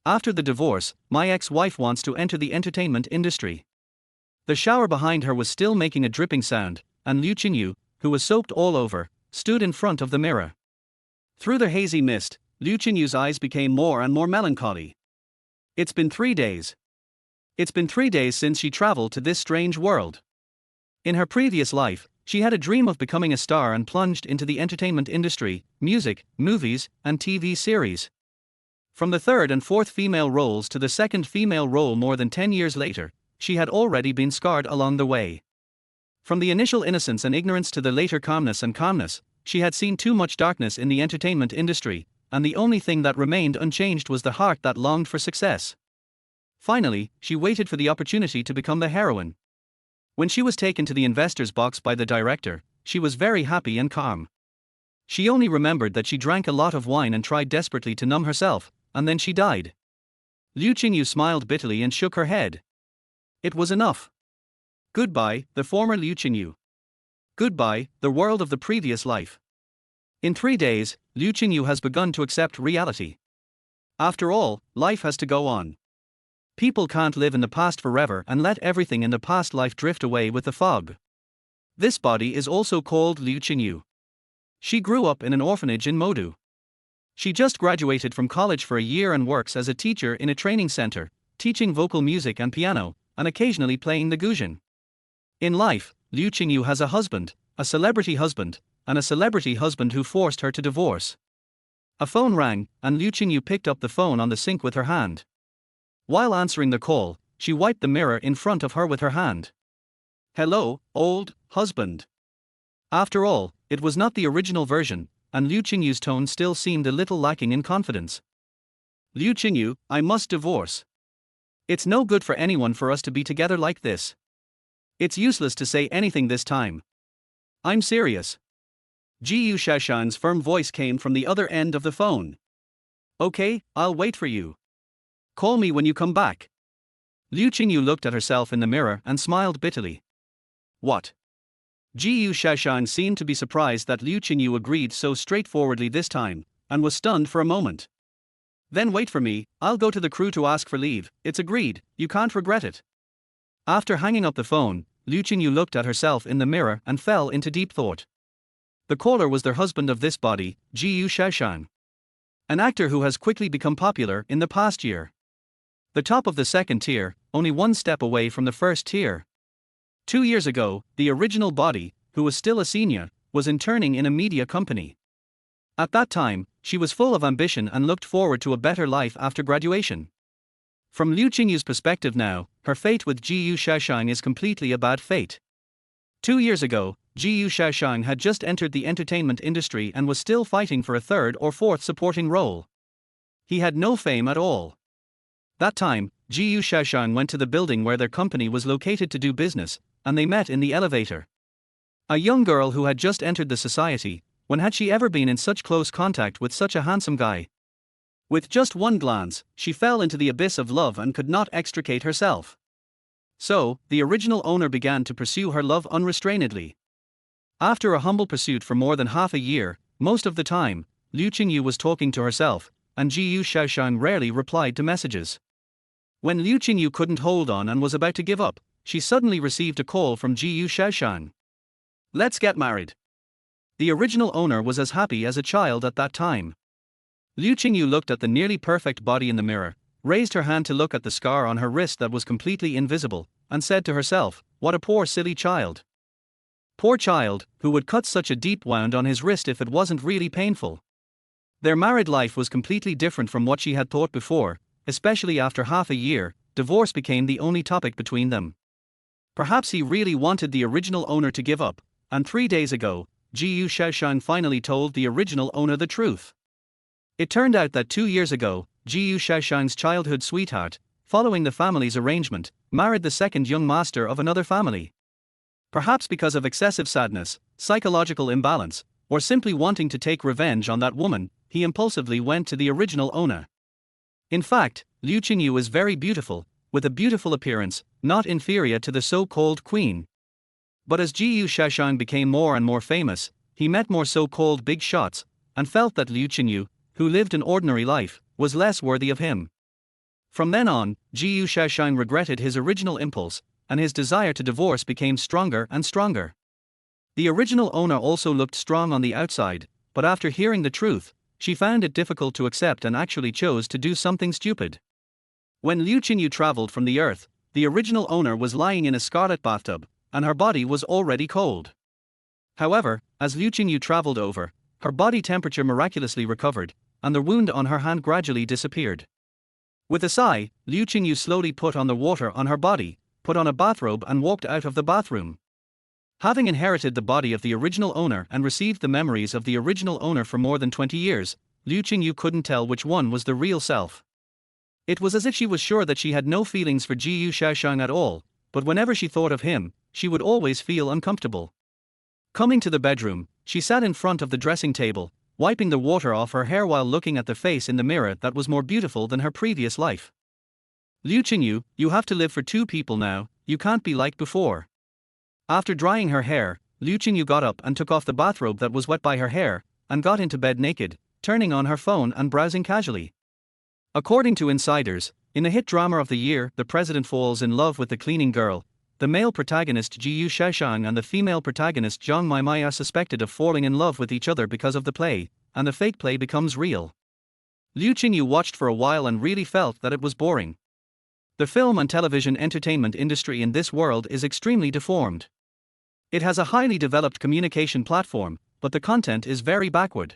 After the divorce, my ex-wife wants to enter the entertainment industry. The shower behind her was still making a dripping sound, and Liu Qingyu, who was soaked all over, stood in front of the mirror. Through the hazy mist, Liu Qingyu's eyes became more and more melancholy. It's been 3 days. It's been 3 days since she traveled to this strange world. In her previous life, she had a dream of becoming a star and plunged into the entertainment industry, music, movies, and TV series. From the third and fourth female roles to the second female role more than 10 years later, she had already been scarred along the way. From the initial innocence and ignorance to the later calmness and calmness, she had seen too much darkness in the entertainment industry, and the only thing that remained unchanged was the heart that longed for success. Finally, she waited for the opportunity to become the heroine. When she was taken to the investor's box by the director, she was very happy and calm. She only remembered that she drank a lot of wine and tried desperately to numb herself, and then she died. Liu Qingyu smiled bitterly and shook her head. It was enough. Goodbye, the former Liu Qingyu. Goodbye, the world of the previous life. In 3 days, Liu Qingyu has begun to accept reality. After all, life has to go on. People can't live in the past forever and let everything in the past life drift away with the fog. This body is also called Liu Qingyu. She grew up in an orphanage in Modu. She just graduated from college for a year and works as a teacher in a training center, teaching vocal music and piano, and occasionally playing the guzheng. In life, Liu Qingyu has a husband, a celebrity husband, and a celebrity husband who forced her to divorce. A phone rang, and Liu Qingyu picked up the phone on the sink with her hand. While answering the call, she wiped the mirror in front of her with her hand. Hello, old husband. After all, it was not the original version, and Liu Qingyu's tone still seemed a little lacking in confidence. Liu Qingyu, I must divorce. It's no good for anyone for us to be together like this. It's useless to say anything this time. I'm serious. Jiyu Shashan's firm voice came from the other end of the phone. Okay, I'll wait for you. Call me when you come back. Liu Qingyu looked at herself in the mirror and smiled bitterly. What? Jiyu Shashan seemed to be surprised that Liu Qingyu agreed so straightforwardly this time, and was stunned for a moment. Then wait for me, I'll go to the crew to ask for leave. It's agreed, you can't regret it. After hanging up the phone, Liu Qingyu looked at herself in the mirror and fell into deep thought. The caller was their husband of this body, Jiyu Shashan. An actor who has quickly become popular in the past year. The top of the second tier, only one step away from the first tier. 2 years ago, the original body, who was still a senior, was interning in a media company. At that time, she was full of ambition and looked forward to a better life after graduation. From Liu Qingyu's perspective now, her fate with Jiyu Shashan is completely a bad fate. 2 years ago, Jiyu Shashan had just entered the entertainment industry and was still fighting for a third or fourth supporting role. He had no fame at all. That time, Jiyu Shashan went to the building where their company was located to do business, and they met in the elevator. A young girl who had just entered the society, when had she ever been in such close contact with such a handsome guy? With just one glance, she fell into the abyss of love and could not extricate herself. So, the original owner began to pursue her love unrestrainedly. After a humble pursuit for more than half a year, most of the time, Liu Qingyu was talking to herself, and Jiyu Shashan rarely replied to messages. When Liu Qingyu couldn't hold on and was about to give up, she suddenly received a call from Jiyu Shashan. Let's get married. The original owner was as happy as a child at that time. Liu Qingyu looked at the nearly perfect body in the mirror, raised her hand to look at the scar on her wrist that was completely invisible, and said to herself, what a poor silly child. Poor child, who would cut such a deep wound on his wrist if it wasn't really painful. Their married life was completely different from what she had thought before, especially after half a year, divorce became the only topic between them. Perhaps he really wanted the original owner to give up, and 3 days ago, Jiyu Shashan finally told the original owner the truth. It turned out that 2 years ago, Jiyu Shashan's childhood sweetheart, following the family's arrangement, married the second young master of another family. Perhaps because of excessive sadness, psychological imbalance, or simply wanting to take revenge on that woman, he impulsively went to the original owner. In fact, Liu Qingyu is very beautiful, with a beautiful appearance, not inferior to the so-called queen. But as Jiyu Shashan became more and more famous, he met more so-called big shots, and felt that Liu Qingyu, who lived an ordinary life, was less worthy of him. From then on, Jiyu Shaoshang regretted his original impulse, and his desire to divorce became stronger and stronger. The original owner also looked strong on the outside, but after hearing the truth, she found it difficult to accept and actually chose to do something stupid. When Liu Qingyu traveled from the earth, the original owner was lying in a scarlet bathtub, and her body was already cold. However, as Liu Qingyu traveled over, her body temperature miraculously recovered, and the wound on her hand gradually disappeared. With a sigh, Liu Qingyu slowly put on the water on her body, put on a bathrobe and walked out of the bathroom. Having inherited the body of the original owner and received the memories of the original owner for more than 20 years, Liu Qingyu couldn't tell which one was the real self. It was as if she was sure that she had no feelings for Jiyu Shaoshang at all, but whenever she thought of him, she would always feel uncomfortable. Coming to the bedroom, she sat in front of the dressing table, wiping the water off her hair while looking at the face in the mirror that was more beautiful than her previous life. Liu Qingyu, you have to live for two people now, you can't be like before. After drying her hair, Liu Qingyu got up and took off the bathrobe that was wet by her hair, and got into bed naked, turning on her phone and browsing casually. According to insiders, in the hit drama of the year, The President Falls in Love with the Cleaning Girl, the male protagonist Jiyu Shaoshang and the female protagonist Zhang Maimai are suspected of falling in love with each other because of the play, and the fake play becomes real. Liu Qingyu watched for a while and really felt that it was boring. The film and television entertainment industry in this world is extremely deformed. It has a highly developed communication platform, but the content is very backward.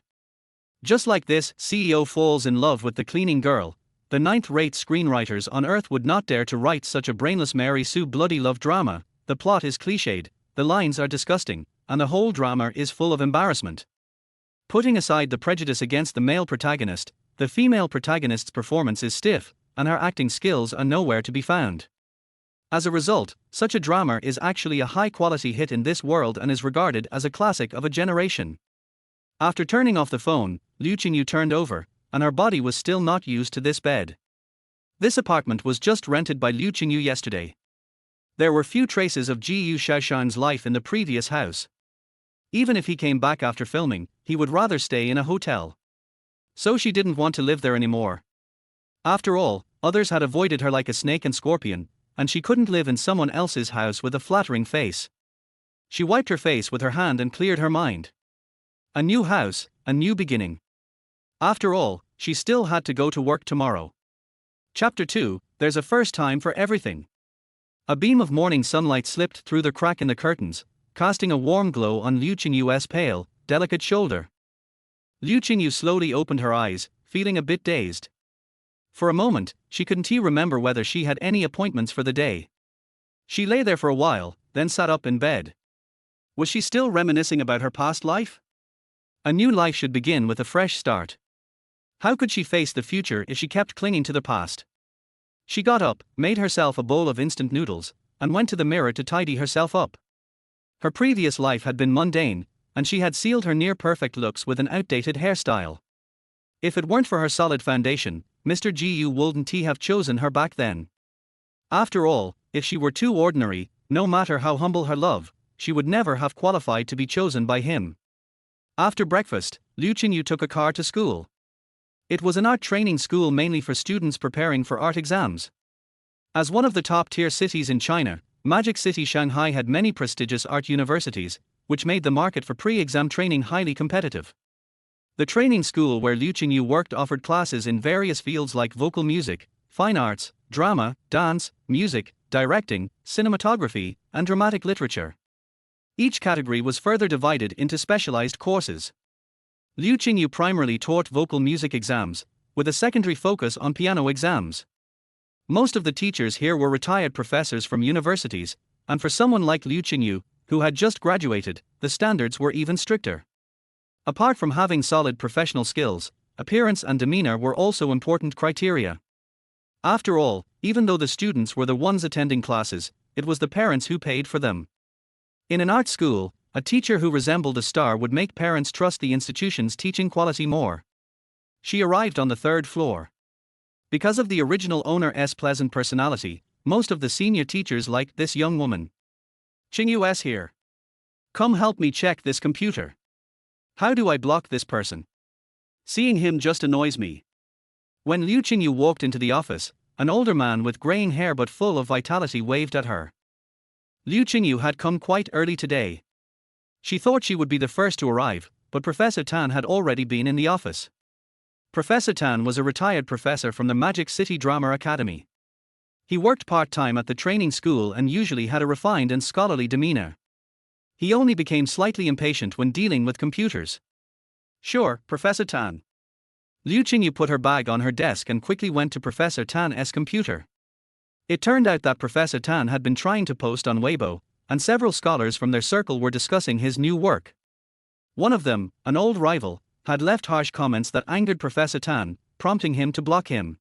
Just like this CEO falls in love with the cleaning girl, the ninth-rate screenwriters on earth would not dare to write such a brainless Mary Sue bloody love drama. The plot is cliched, the lines are disgusting, and the whole drama is full of embarrassment. Putting aside the prejudice against the male protagonist, the female protagonist's performance is stiff, and her acting skills are nowhere to be found. As a result, such a drama is actually a high-quality hit in this world and is regarded as a classic of a generation. After turning off the phone, Liu Qingyu turned over, and her body was still not used to this bed. This apartment was just rented by Liu Qingyu yesterday. There were few traces of Jiyu Shaoshang's life in the previous house. Even if he came back after filming, he would rather stay in a hotel. So she didn't want to live there anymore. After all, others had avoided her like a snake and scorpion, and she couldn't live in someone else's house with a flattering face. She wiped her face with her hand and cleared her mind. A new house, a new beginning. After all, she still had to go to work tomorrow. Chapter 2, There's a first time for everything. A beam of morning sunlight slipped through the crack in the curtains, casting a warm glow on Liu Qingyu's pale, delicate shoulder. Liu Qingyu slowly opened her eyes, feeling a bit dazed. For a moment, she couldn't remember whether she had any appointments for the day. She lay there for a while, then sat up in bed. Was she still reminiscing about her past life? A new life should begin with a fresh start. How could she face the future if she kept clinging to the past? She got up, made herself a bowl of instant noodles, and went to the mirror to tidy herself up. Her previous life had been mundane, and she had sealed her near-perfect looks with an outdated hairstyle. If it weren't for her solid foundation, Mr. Jiyu wouldn't have chosen her back then. After all, if she were too ordinary, no matter how humble her love, she would never have qualified to be chosen by him. After breakfast, Liu Qingyu took a car to school. It was an art training school mainly for students preparing for art exams. As one of the top-tier cities in China, Magic City Shanghai had many prestigious art universities, which made the market for pre-exam training highly competitive. The training school where Liu Qingyu worked offered classes in various fields like vocal music, fine arts, drama, dance, music, directing, cinematography, and dramatic literature. Each category was further divided into specialized courses. Liu Qingyu primarily taught vocal music exams, with a secondary focus on piano exams. Most of the teachers here were retired professors from universities, and for someone like Liu Qingyu, who had just graduated, the standards were even stricter. Apart from having solid professional skills, appearance and demeanor were also important criteria. After all, even though the students were the ones attending classes, it was the parents who paid for them. In an art school, a teacher who resembled a star would make parents trust the institution's teaching quality more. She arrived on the third floor. Because of the original owner's pleasant personality, most of the senior teachers liked this young woman. Qingyu's here. Come help me check this computer. How do I block this person? Seeing him just annoys me. When Liu Qingyu walked into the office, An older man with graying hair but full of vitality waved at her. Liu Qingyu had come quite early today. She thought she would be the first to arrive, but Professor Tan had already been in the office. Professor Tan was a retired professor from the Magic City Drama Academy. He worked part-time at the training school and usually had a refined and scholarly demeanor. He only became slightly impatient when dealing with computers. "Sure, Professor Tan." Liu Qingyu put her bag on her desk and quickly went to Professor Tan's computer. It turned out that Professor Tan had been trying to post on Weibo, and several scholars from their circle were discussing his new work. One of them, an old rival, had left harsh comments that angered Professor Tan, prompting him to block him.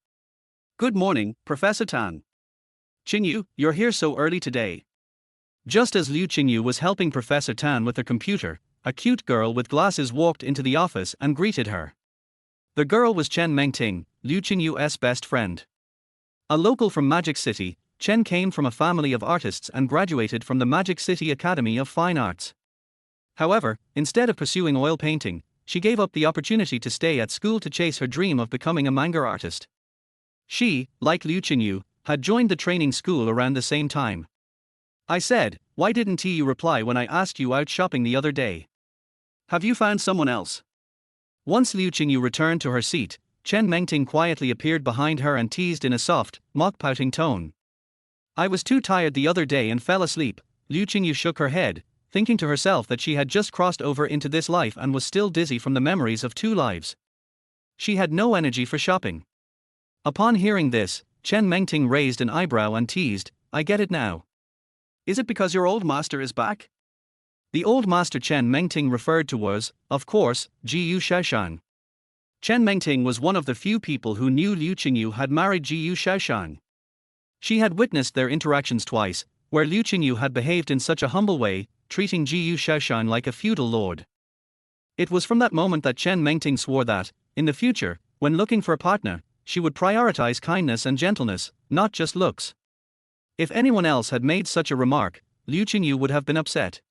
"Good morning, Professor Tan. Qingyu, you're here so early today." Just as Liu Qingyu was helping Professor Tan with her computer, a cute girl with glasses walked into the office and greeted her. The girl was Chen Mengting, Liu Qingyu's best friend. A local from Magic City, Chen came from a family of artists and graduated from the Magic City Academy of Fine Arts. However, instead of pursuing oil painting, she gave up the opportunity to stay at school to chase her dream of becoming a manga artist. She, like Liu Qingyu, had joined the training school around the same time. "I said, why didn't you reply when I asked you out shopping the other day? Have you found someone else?" Once Liu Qingyu returned to her seat, Chen Mengting quietly appeared behind her and teased in a soft, mock-pouting tone. "I was too tired the other day and fell asleep." Liu Qingyu shook her head, thinking to herself that she had just crossed over into this life and was still dizzy from the memories of two lives. She had no energy for shopping. Upon hearing this, Chen Mengting raised an eyebrow and teased, "I get it now. Is it because your old master is back?" The old master Chen Mengting referred to was, of course, Jiyu Shaoshang. Chen Mengting was one of the few people who knew Liu Qingyu had married Jiyu Shaoshang. She had witnessed their interactions twice, where Liu Qingyu had behaved in such a humble way, treating Jiyu Shaoshang like a feudal lord. It was from that moment that Chen Mengting swore that, in the future, when looking for a partner, she would prioritize kindness and gentleness, not just looks. If anyone else had made such a remark, Liu Qingyu would have been upset.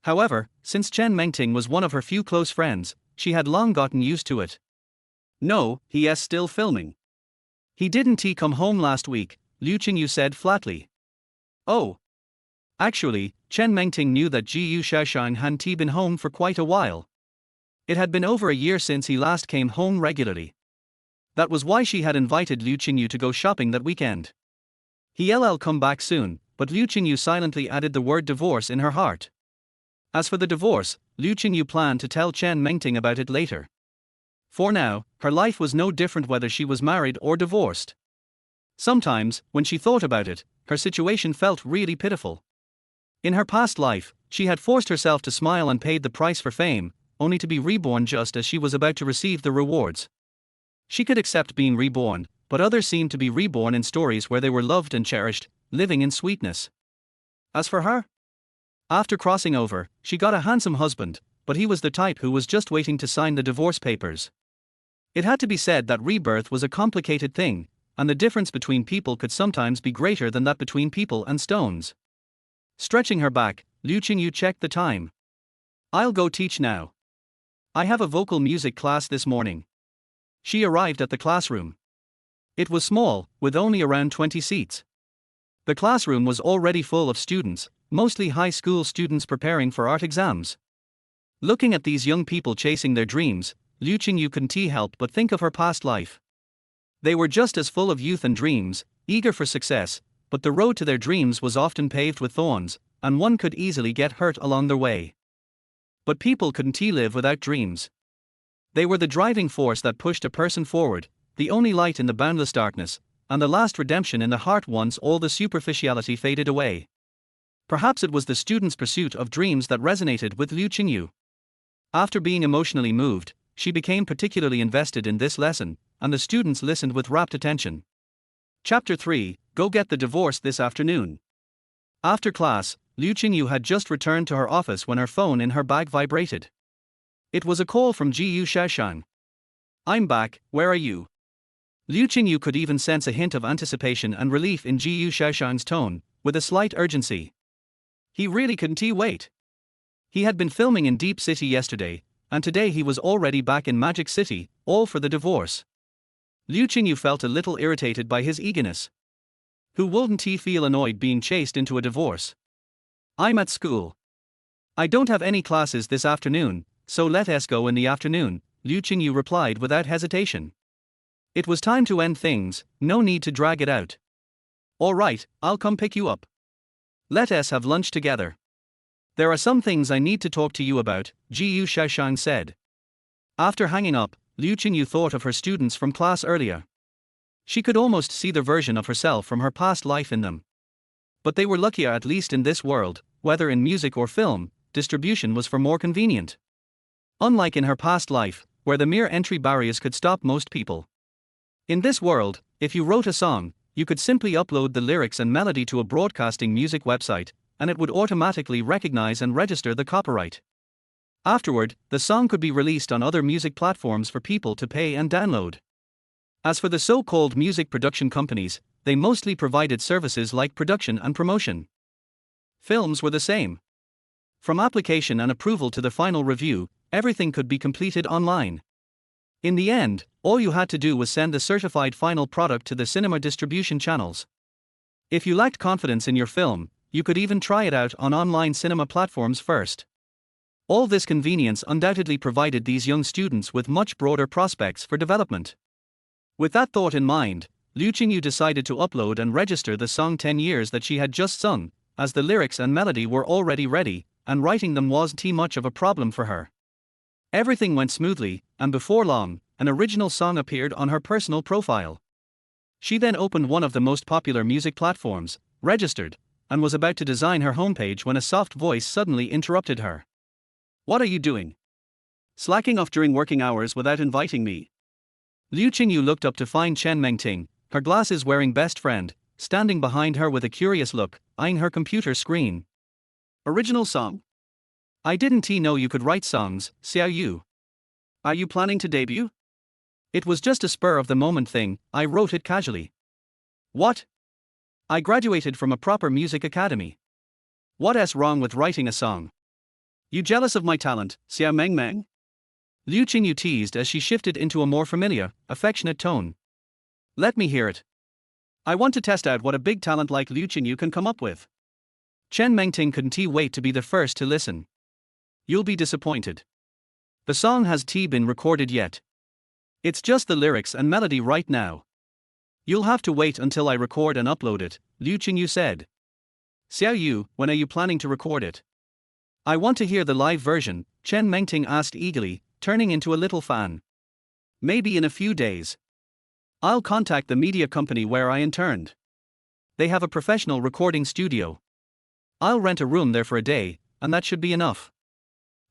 However, since Chen Mengting was one of her few close friends, she had long gotten used to it. "No, he is still filming. He didn't come home last week," Liu Qingyu said flatly. "Oh. Actually, Chen Mengting knew that Jiyu Shaoshang hadn't been home for quite a while. It had been over a year since he last came home regularly. That was why she had invited Liu Qingyu to go shopping that weekend. He'll come back soon," but Liu Qingyu silently added the word divorce in her heart. As for the divorce, Liu Qingyu planned to tell Chen Mengting about it later. For now, her life was no different whether she was married or divorced. Sometimes, when she thought about it, her situation felt really pitiful. In her past life, she had forced herself to smile and paid the price for fame, only to be reborn just as she was about to receive the rewards. She could accept being reborn, but others seemed to be reborn in stories where they were loved and cherished, living in sweetness. As for her, after crossing over, she got a handsome husband, but he was the type who was just waiting to sign the divorce papers. It had to be said that rebirth was a complicated thing, and the difference between people could sometimes be greater than that between people and stones. Stretching her back, Liu Qingyu checked the time. "I'll go teach now. I have a vocal music class this morning." She arrived at the classroom. It was small, with only around 20 seats. The classroom was already full of students, mostly high school students preparing for art exams. Looking at these young people chasing their dreams, Liu Qingyu couldn't help but think of her past life. They were just as full of youth and dreams, eager for success, but the road to their dreams was often paved with thorns, and one could easily get hurt along their way. But people couldn't live without dreams. They were the driving force that pushed a person forward, the only light in the boundless darkness, and the last redemption in the heart once all the superficiality faded away. Perhaps it was the student's pursuit of dreams that resonated with Liu Qingyu. After being emotionally moved, she became particularly invested in this lesson, and the students listened with rapt attention. Chapter 3, Go Get the Divorce This Afternoon. After class, Liu Qingyu had just returned to her office when her phone in her bag vibrated. It was a call from Jiyu Shaoshang. "I'm back, where are you?" Liu Qingyu could even sense a hint of anticipation and relief in Jiyu Shaoshang's tone, with a slight urgency. He really couldn't wait. He had been filming in Deep City yesterday, and today he was already back in Magic City, all for the divorce. Liu Qingyu felt a little irritated by his eagerness. Who wouldn't he feel annoyed being chased into a divorce? I'm at school. I don't have any classes this afternoon, so let us go in the afternoon, Liu Qingyu replied without hesitation. It was time to end things, no need to drag it out. All right, I'll come pick you up. Let us have lunch together. There are some things I need to talk to you about, Jiyu Shaoshang said. After hanging up, Liu Qingyu thought of her students from class earlier. She could almost see the version of herself from her past life in them. But they were luckier, at least in this world, whether in music or film, distribution was far more convenient. Unlike in her past life, where the mere entry barriers could stop most people. In this world, if you wrote a song, you could simply upload the lyrics and melody to a broadcasting music website, and it would automatically recognize and register the copyright. Afterward, the song could be released on other music platforms for people to pay and download. As for the so-called music production companies, they mostly provided services like production and promotion. Films were the same. From application and approval to the final review, everything could be completed online. In the end, all you had to do was send the certified final product to the cinema distribution channels. If you lacked confidence in your film, you could even try it out on online cinema platforms first. All this convenience undoubtedly provided these young students with much broader prospects for development. With that thought in mind, Liu Qingyu decided to upload and register the song 10 years that she had just sung, as the lyrics and melody were already ready, and writing them wasn't much of a problem for her. Everything went smoothly, and before long, an original song appeared on her personal profile. She then opened one of the most popular music platforms, registered, and was about to design her homepage when a soft voice suddenly interrupted her. What are you doing? Slacking off during working hours without inviting me? Liu Qingyu looked up to find Chen Mengting, her glasses-wearing best friend, standing behind her with a curious look, eyeing her computer screen. Original song? I didn't know you could write songs, Xiao Yu. Are you planning to debut? It was just a spur-of-the-moment thing, I wrote it casually. What? I graduated from a proper music academy. What's wrong with writing a song? You jealous of my talent, Xiao Mengmeng? Liu Qingyu teased as she shifted into a more familiar, affectionate tone. Let me hear it. I want to test out what a big talent like Liu Qingyu can come up with. Chen Mengting couldn't wait to be the first to listen. You'll be disappointed. The song hasn't been recorded yet. It's just the lyrics and melody right now. You'll have to wait until I record and upload it, Liu Qingyu said. Xiao Yu, when are you planning to record it? I want to hear the live version, Chen Mengting asked eagerly, turning into a little fan. Maybe in a few days. I'll contact the media company where I interned. They have a professional recording studio. I'll rent a room there for a day, and that should be enough.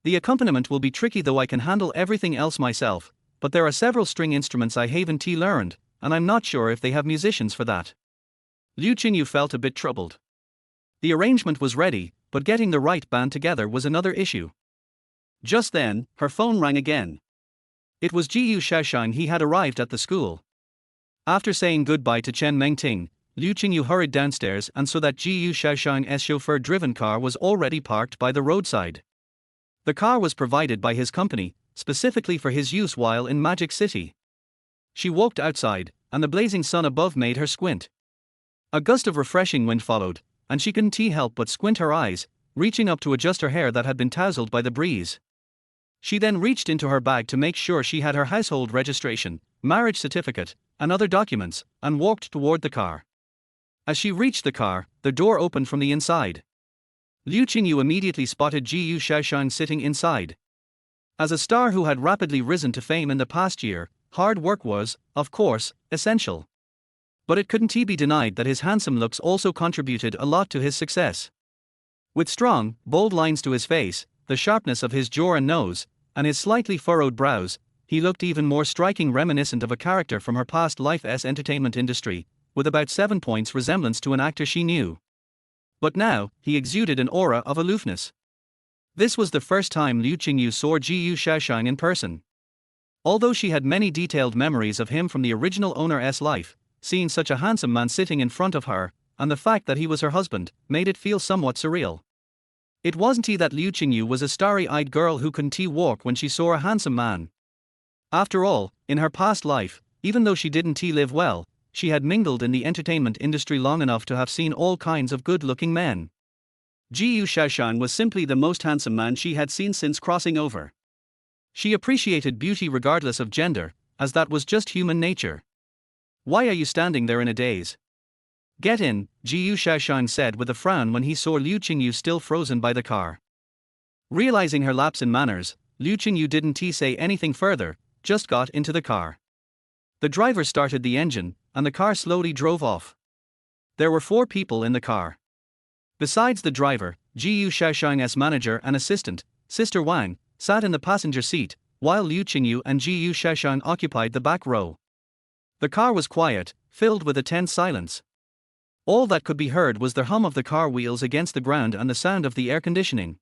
The accompaniment will be tricky, though I can handle everything else myself, but there are several string instruments I haven't learned, and I'm not sure if they have musicians for that. Liu Qingyu felt a bit troubled. The arrangement was ready, but getting the right band together was another issue. Just then, her phone rang again. It was Jiyu Shaoshang. He had arrived at the school. After saying goodbye to Chen Mengting, Liu Qingyu hurried downstairs and saw that Jiyu Shaoshang's chauffeur-driven car was already parked by the roadside. The car was provided by his company, specifically for his use while in Magic City. She walked outside, and the blazing sun above made her squint. A gust of refreshing wind followed, and she couldn't help but squint her eyes, reaching up to adjust her hair that had been tousled by the breeze. She then reached into her bag to make sure she had her household registration, marriage certificate, and other documents, and walked toward the car. As she reached the car, the door opened from the inside. Liu Qingyu immediately spotted Jiyu Shaoshang sitting inside. As a star who had rapidly risen to fame in the past year, hard work was, of course, essential. But it couldn't be denied that his handsome looks also contributed a lot to his success. With strong, bold lines to his face, the sharpness of his jaw and nose, and his slightly furrowed brows, he looked even more striking, reminiscent of a character from her past life's entertainment industry, with about 7 points resemblance to an actor she knew. But now, he exuded an aura of aloofness. This was the first time Liu Qingyu saw Jiyu Shaoshang in person. Although she had many detailed memories of him from the original owner's life, seeing such a handsome man sitting in front of her, and the fact that he was her husband, made it feel somewhat surreal. It wasn't that Liu Qingyu was a starry-eyed girl who couldn't walk when she saw a handsome man. After all, in her past life, even though she didn't live well, she had mingled in the entertainment industry long enough to have seen all kinds of good-looking men. Jiyu Shaoshang was simply the most handsome man she had seen since crossing over. She appreciated beauty regardless of gender, as that was just human nature. "Why are you standing there in a daze? Get in," Jiyu Shaoshang said with a frown when he saw Liu Qingyu still frozen by the car. Realizing her lapse in manners, Liu Qingyu didn't say anything further, just got into the car. The driver started the engine, and the car slowly drove off. There were 4 people in the car. Besides the driver, Jiyu Shaoshang's manager and assistant, Sister Wang, sat in the passenger seat, while Liu Qingyu and Jiyu Shaoshang occupied the back row. The car was quiet, filled with a tense silence. All that could be heard was the hum of the car wheels against the ground and the sound of the air conditioning.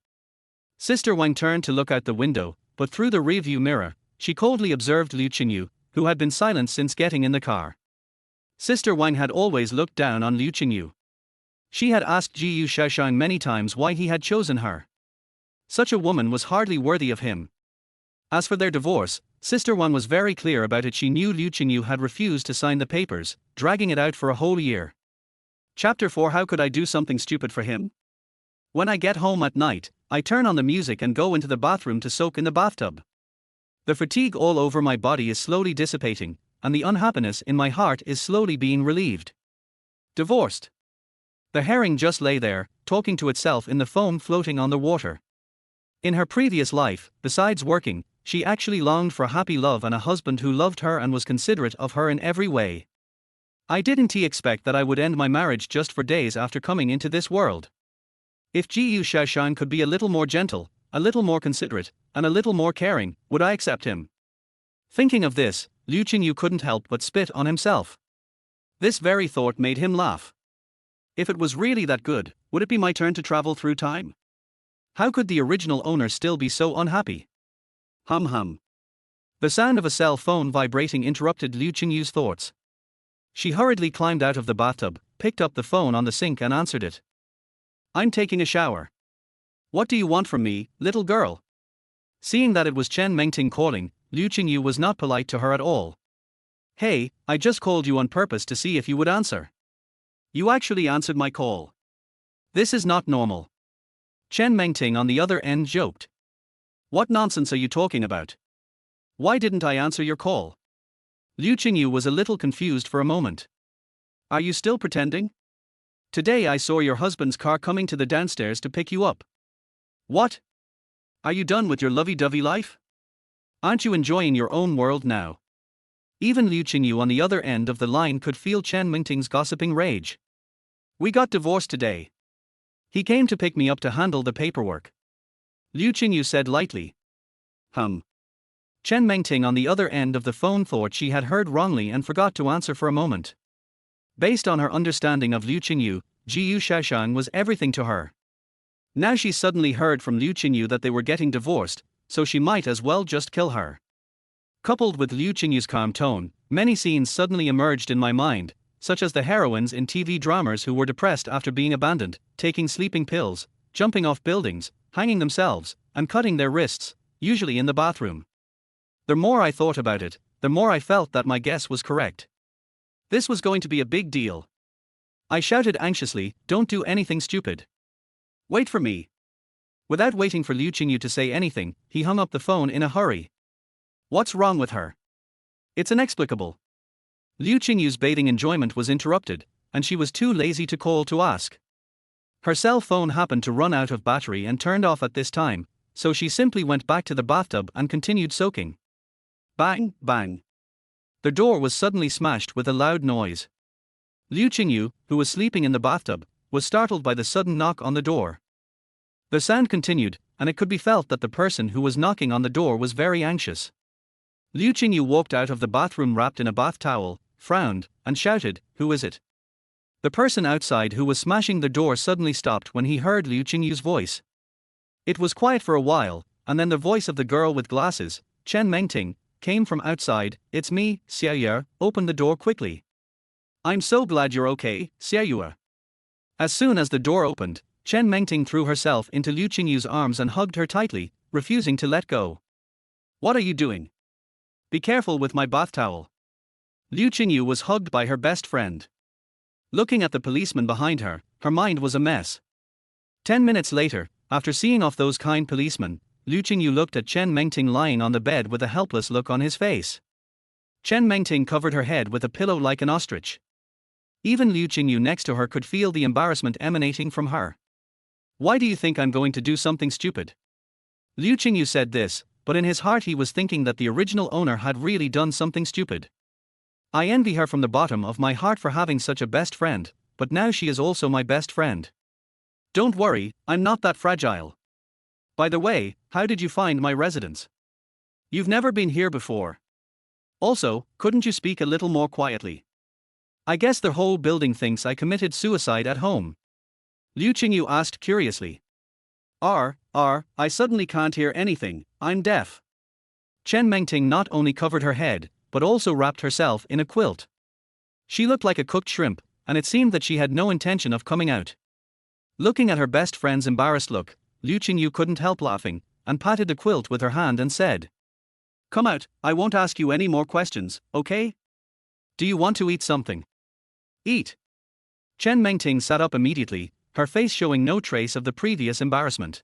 Sister Wang turned to look out the window, but through the rearview mirror, she coldly observed Liu Qingyu, who had been silent since getting in the car. Sister Wang had always looked down on Liu Qingyu. She had asked Jiyu Shaoshang many times why he had chosen her. Such a woman was hardly worthy of him. As for their divorce, Sister Wang was very clear about it. She knew Liu Qingyu had refused to sign the papers, dragging it out for a whole year. Chapter 4. How could I do something stupid for him? When I get home at night, I turn on the music and go into the bathroom to soak in the bathtub. The fatigue all over my body is slowly dissipating, and the unhappiness in my heart is slowly being relieved. Divorced. The herring just lay there, talking to itself in the foam floating on the water. In her previous life, besides working, she actually longed for happy love and a husband who loved her and was considerate of her in every way. I didn't expect that I would end my marriage just for days after coming into this world. If Jiyu Shaoshang could be a little more gentle, a little more considerate, and a little more caring, would I accept him? Thinking of this, Liu Qingyu couldn't help but spit on himself. This very thought made him laugh. If it was really that good, would it be my turn to travel through time? How could the original owner still be so unhappy? Hum hum. The sound of a cell phone vibrating interrupted Liu Qingyu's thoughts. She hurriedly climbed out of the bathtub, picked up the phone on the sink and answered it. "I'm taking a shower. What do you want from me, little girl?" Seeing that it was Chen Mengting calling, Liu Qingyu was not polite to her at all. "Hey, I just called you on purpose to see if you would answer. You actually answered my call. This is not normal." Chen Mengting on the other end joked. "What nonsense are you talking about? Why didn't I answer your call?" Liu Qingyu was a little confused for a moment. "Are you still pretending? Today I saw your husband's car coming to the downstairs to pick you up. What? Are you done with your lovey-dovey life? Aren't you enjoying your own world now?" Even Liu Qingyu on the other end of the line could feel Chen Mengting's gossiping rage. "We got divorced today. He came to pick me up to handle the paperwork," Liu Qingyu said lightly. Chen Mengting on the other end of the phone thought she had heard wrongly and forgot to answer for a moment. Based on her understanding of Liu Qingyu, Jiyu Shaoshang was everything to her. Now she suddenly heard from Liu Qingyu that they were getting divorced, so she might as well just kill her. Coupled with Liu Qingyu's calm tone, many scenes suddenly emerged in my mind, such as the heroines in TV dramas who were depressed after being abandoned, taking sleeping pills, jumping off buildings, hanging themselves, and cutting their wrists, usually in the bathroom. The more I thought about it, the more I felt that my guess was correct. This was going to be a big deal. I shouted anxiously, "Don't do anything stupid. Wait for me." Without waiting for Liu Qingyu to say anything, he hung up the phone in a hurry. What's wrong with her? It's inexplicable. Liu Qingyu's bathing enjoyment was interrupted, and she was too lazy to call to ask. Her cell phone happened to run out of battery and turned off at this time, so she simply went back to the bathtub and continued soaking. Bang, bang. The door was suddenly smashed with a loud noise. Liu Qingyu, who was sleeping in the bathtub, was startled by the sudden knock on the door. The sound continued, and it could be felt that the person who was knocking on the door was very anxious. Liu Qingyu walked out of the bathroom wrapped in a bath towel, frowned, and shouted, "Who is it?" The person outside who was smashing the door suddenly stopped when he heard Liu Qingyu's voice. It was quiet for a while, and then the voice of the girl with glasses, Chen Mengting, came from outside. "It's me, Xiaoyue, open the door quickly." "I'm so glad you're okay, Xiaoyue." As soon as the door opened, Chen Mengting threw herself into Liu Qingyu's arms and hugged her tightly, refusing to let go. "What are you doing? Be careful with my bath towel." Liu Qingyu was hugged by her best friend. Looking at the policeman behind her, her mind was a mess. 10 minutes later, after seeing off those kind policemen, Liu Qingyu looked at Chen Mengting lying on the bed with a helpless look on his face. Chen Mengting covered her head with a pillow like an ostrich. Even Liu Qingyu next to her could feel the embarrassment emanating from her. "Why do you think I'm going to do something stupid?" Liu Qingyu said this, but in his heart he was thinking that the original owner had really done something stupid. "I envy her from the bottom of my heart for having such a best friend, but now she is also my best friend. Don't worry, I'm not that fragile. By the way, how did you find my residence? You've never been here before. Also, couldn't you speak a little more quietly? I guess the whole building thinks I committed suicide at home." Liu Qingyu asked curiously. I suddenly can't hear anything, I'm deaf." Chen Mengting not only covered her head, but also wrapped herself in a quilt. She looked like a cooked shrimp, and it seemed that she had no intention of coming out. Looking at her best friend's embarrassed look, Liu Qingyu couldn't help laughing, and patted the quilt with her hand and said, "Come out, I won't ask you any more questions, okay? Do you want to eat something?" "Eat." Chen Mengting sat up immediately, her face showing no trace of the previous embarrassment.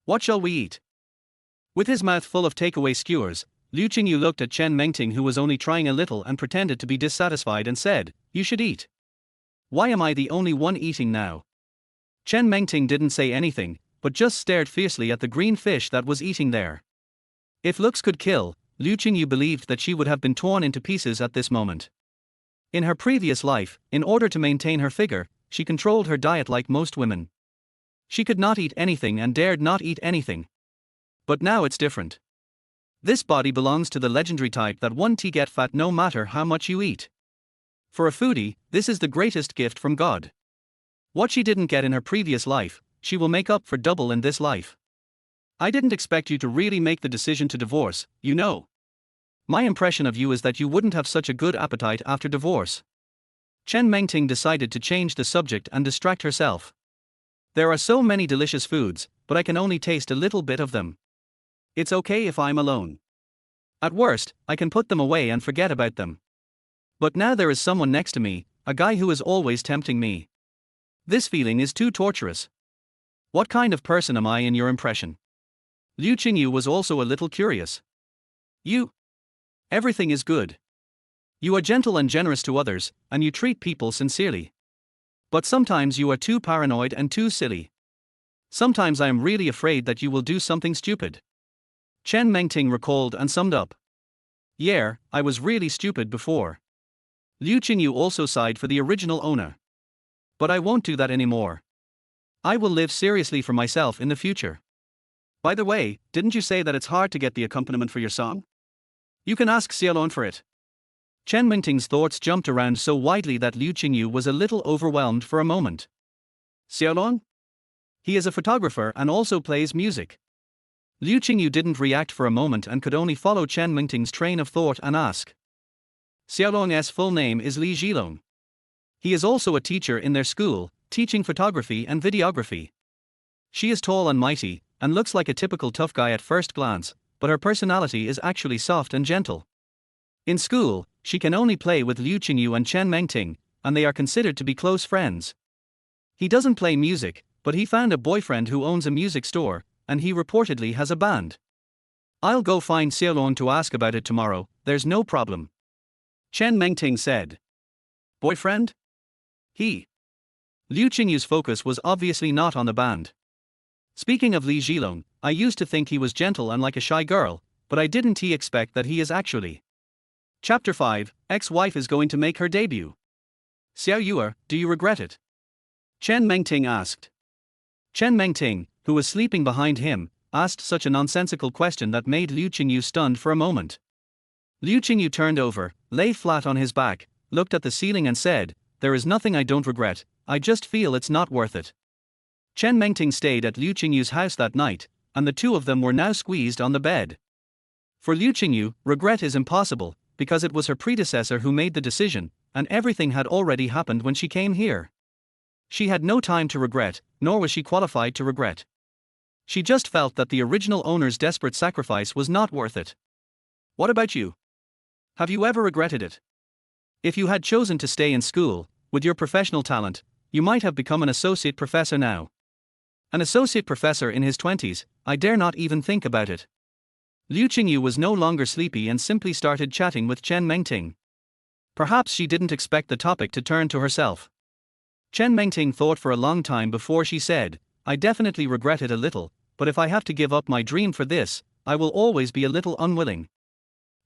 "What shall we eat?" With his mouth full of takeaway skewers, Liu Qingyu looked at Chen Mengting, who was only trying a little and pretended to be dissatisfied, and said, "You should eat." "Why am I the only one eating now?" Chen Mengting didn't say anything, but just stared fiercely at the green fish that was eating there. If looks could kill, Liu Qingyu believed that she would have been torn into pieces at this moment. In her previous life, in order to maintain her figure, she controlled her diet like most women. She could not eat anything and dared not eat anything. But now it's different. This body belongs to the legendary type that won't get fat no matter how much you eat. For a foodie, this is the greatest gift from God. What she didn't get in her previous life, she will make up for double in this life. "I didn't expect you to really make the decision to divorce, you know. My impression of you is that you wouldn't have such a good appetite after divorce." Chen Mengting decided to change the subject and distract herself. "There are so many delicious foods, but I can only taste a little bit of them. It's okay if I'm alone. At worst, I can put them away and forget about them. But now there is someone next to me, a guy who is always tempting me. This feeling is too torturous. What kind of person am I in your impression?" Liu Qingyu was also a little curious. "You. Everything is good. You are gentle and generous to others, and you treat people sincerely. But sometimes you are too paranoid and too silly. Sometimes I am really afraid that you will do something stupid." Chen Mengting recalled and summed up. "Yeah, I was really stupid before." Liu Qingyu also sighed for the original owner. "But I won't do that anymore. I will live seriously for myself in the future. By the way, didn't you say that it's hard to get the accompaniment for your song? You can ask Xiaolong for it." Chen Mengting's thoughts jumped around so widely that Liu Qingyu was a little overwhelmed for a moment. "Xiaolong? He is a photographer and also plays music." Liu Qingyu didn't react for a moment and could only follow Chen Mengting's train of thought and ask. "Xiaolong's full name is Li Zhilong. He is also a teacher in their school, teaching photography and videography. She is tall and mighty, and looks like a typical tough guy at first glance, but her personality is actually soft and gentle. In school, she can only play with Liu Qingyu and Chen Mengting, and they are considered to be close friends. He doesn't play music, but he found a boyfriend who owns a music store, and he reportedly has a band. I'll go find Xiaolong to ask about it tomorrow, there's no problem." Chen Mengting said. "Boyfriend? He." Liu Qingyu's focus was obviously not on the band. "Speaking of Li Zhilong, I used to think he was gentle and like a shy girl, but I didn't expect that he is actually." Chapter 5, Ex-Wife is going to make her debut. "Xiao Yuer, do you regret it?" Chen Mengting asked. Chen Mengting, who was sleeping behind him, asked such a nonsensical question that made Liu Qingyu stunned for a moment. Liu Qingyu turned over, lay flat on his back, looked at the ceiling and said, "There is nothing I don't regret, I just feel it's not worth it." Chen Mengting stayed at Liu Qingyu's house that night, and the two of them were now squeezed on the bed. For Liu Qingyu, regret is impossible, because it was her predecessor who made the decision, and everything had already happened when she came here. She had no time to regret, nor was she qualified to regret. She just felt that the original owner's desperate sacrifice was not worth it. What about you? Have you ever regretted it? If you had chosen to stay in school, with your professional talent, you might have become an associate professor now. An associate professor in his 20s, I dare not even think about it. Liu Qingyu was no longer sleepy and simply started chatting with Chen Mengting. Perhaps she didn't expect the topic to turn to herself. Chen Mengting thought for a long time before she said, I definitely regret it a little, but if I have to give up my dream for this, I will always be a little unwilling.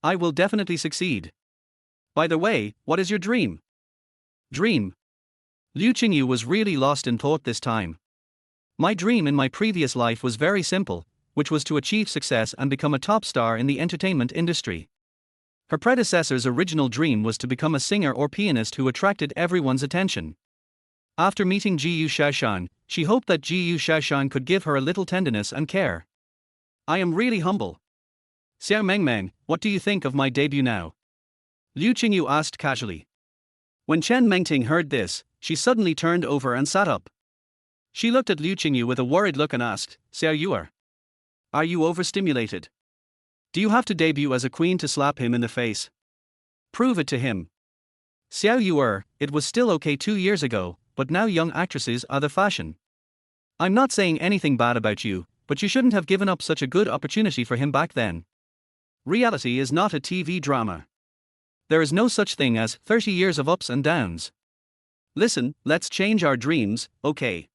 I will definitely succeed. By the way, what is your dream? Dream? Liu Qingyu was really lost in thought this time. My dream in my previous life was very simple, which was to achieve success and become a top star in the entertainment industry. Her predecessor's original dream was to become a singer or pianist who attracted everyone's attention. After meeting Jiyu Shaoshan, she hoped that Jiyu Shaoshan could give her a little tenderness and care. I am really humble. Xiao Mengmeng, what do you think of my debut now? Liu Qingyu asked casually. When Chen Mengting heard this, she suddenly turned over and sat up. She looked at Liu Qingyu with a worried look and asked, Xiao Yuer, are you overstimulated? Do you have to debut as a queen to slap him in the face? Prove it to him. Xiao Yuer, it was still okay 2 years ago, but now young actresses are the fashion. I'm not saying anything bad about you, but you shouldn't have given up such a good opportunity for him back then. Reality is not a TV drama. There is no such thing as 30 years of ups and downs. Listen, let's change our dreams, okay?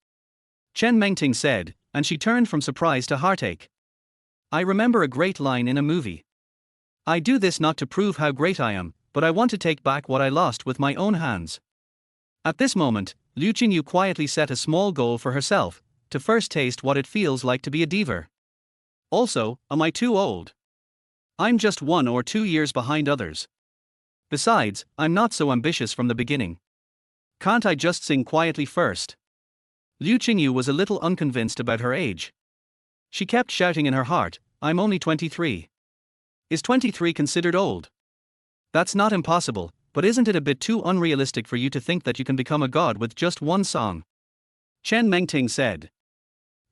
Chen Mengting said, and she turned from surprise to heartache. I remember a great line in a movie. I do this not to prove how great I am, but I want to take back what I lost with my own hands. At this moment, Liu Qingyu quietly set a small goal for herself, to first taste what it feels like to be a diva. Also, am I too old? I'm just 1 or 2 years behind others. Besides, I'm not so ambitious from the beginning. Can't I just sing quietly first? Liu Qingyu was a little unconvinced about her age. She kept shouting in her heart, I'm only 23. Is 23 considered old? That's not impossible, but isn't it a bit too unrealistic for you to think that you can become a god with just one song? Chen Mengting said.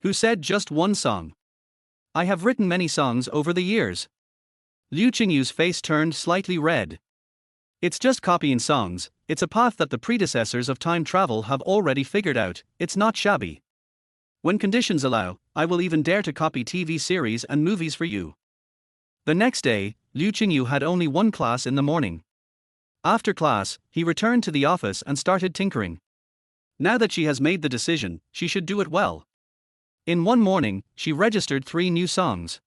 Who said just one song? I have written many songs over the years. Liu Qingyu's face turned slightly red. It's just copying songs, it's a path that the predecessors of time travel have already figured out, it's not shabby. When conditions allow, I will even dare to copy TV series and movies for you. The next day, Liu Qingyu had only one class in the morning. After class, he returned to the office and started tinkering. Now that she has made the decision, she should do it well. In one morning, she registered 3 new songs.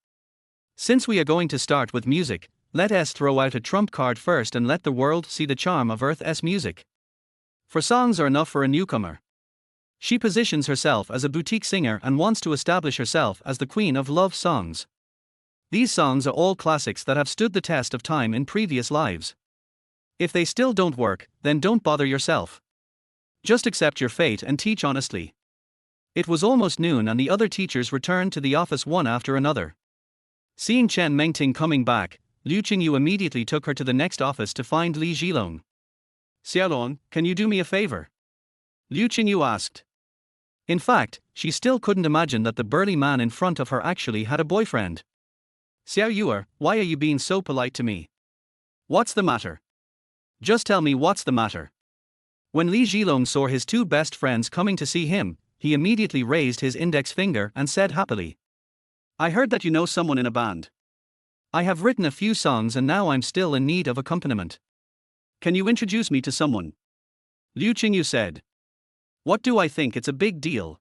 Since we are going to start with music, let us throw out a trump card first and let the world see the charm of Earth's music. For songs are enough for a newcomer. She positions herself as a boutique singer and wants to establish herself as the queen of love songs. These songs are all classics that have stood the test of time in previous lives. If they still don't work, then don't bother yourself. Just accept your fate and teach honestly. It was almost noon and the other teachers returned to the office one after another. Seeing Chen Mengting coming back, Liu Qingyu immediately took her to the next office to find Li Zhilong. Xiaolong, can you do me a favor? Liu Qingyu asked. In fact, she still couldn't imagine that the burly man in front of her actually had a boyfriend. Xiao Yuer, why are you being so polite to me? What's the matter? Just tell me what's the matter. When Li Zhilong saw his 2 best friends coming to see him, he immediately raised his index finger and said happily. I heard that you know someone in a band. I have written a few songs and now I'm still in need of accompaniment. Can you introduce me to someone? Liu Qingyu said. What do I think, it's a big deal.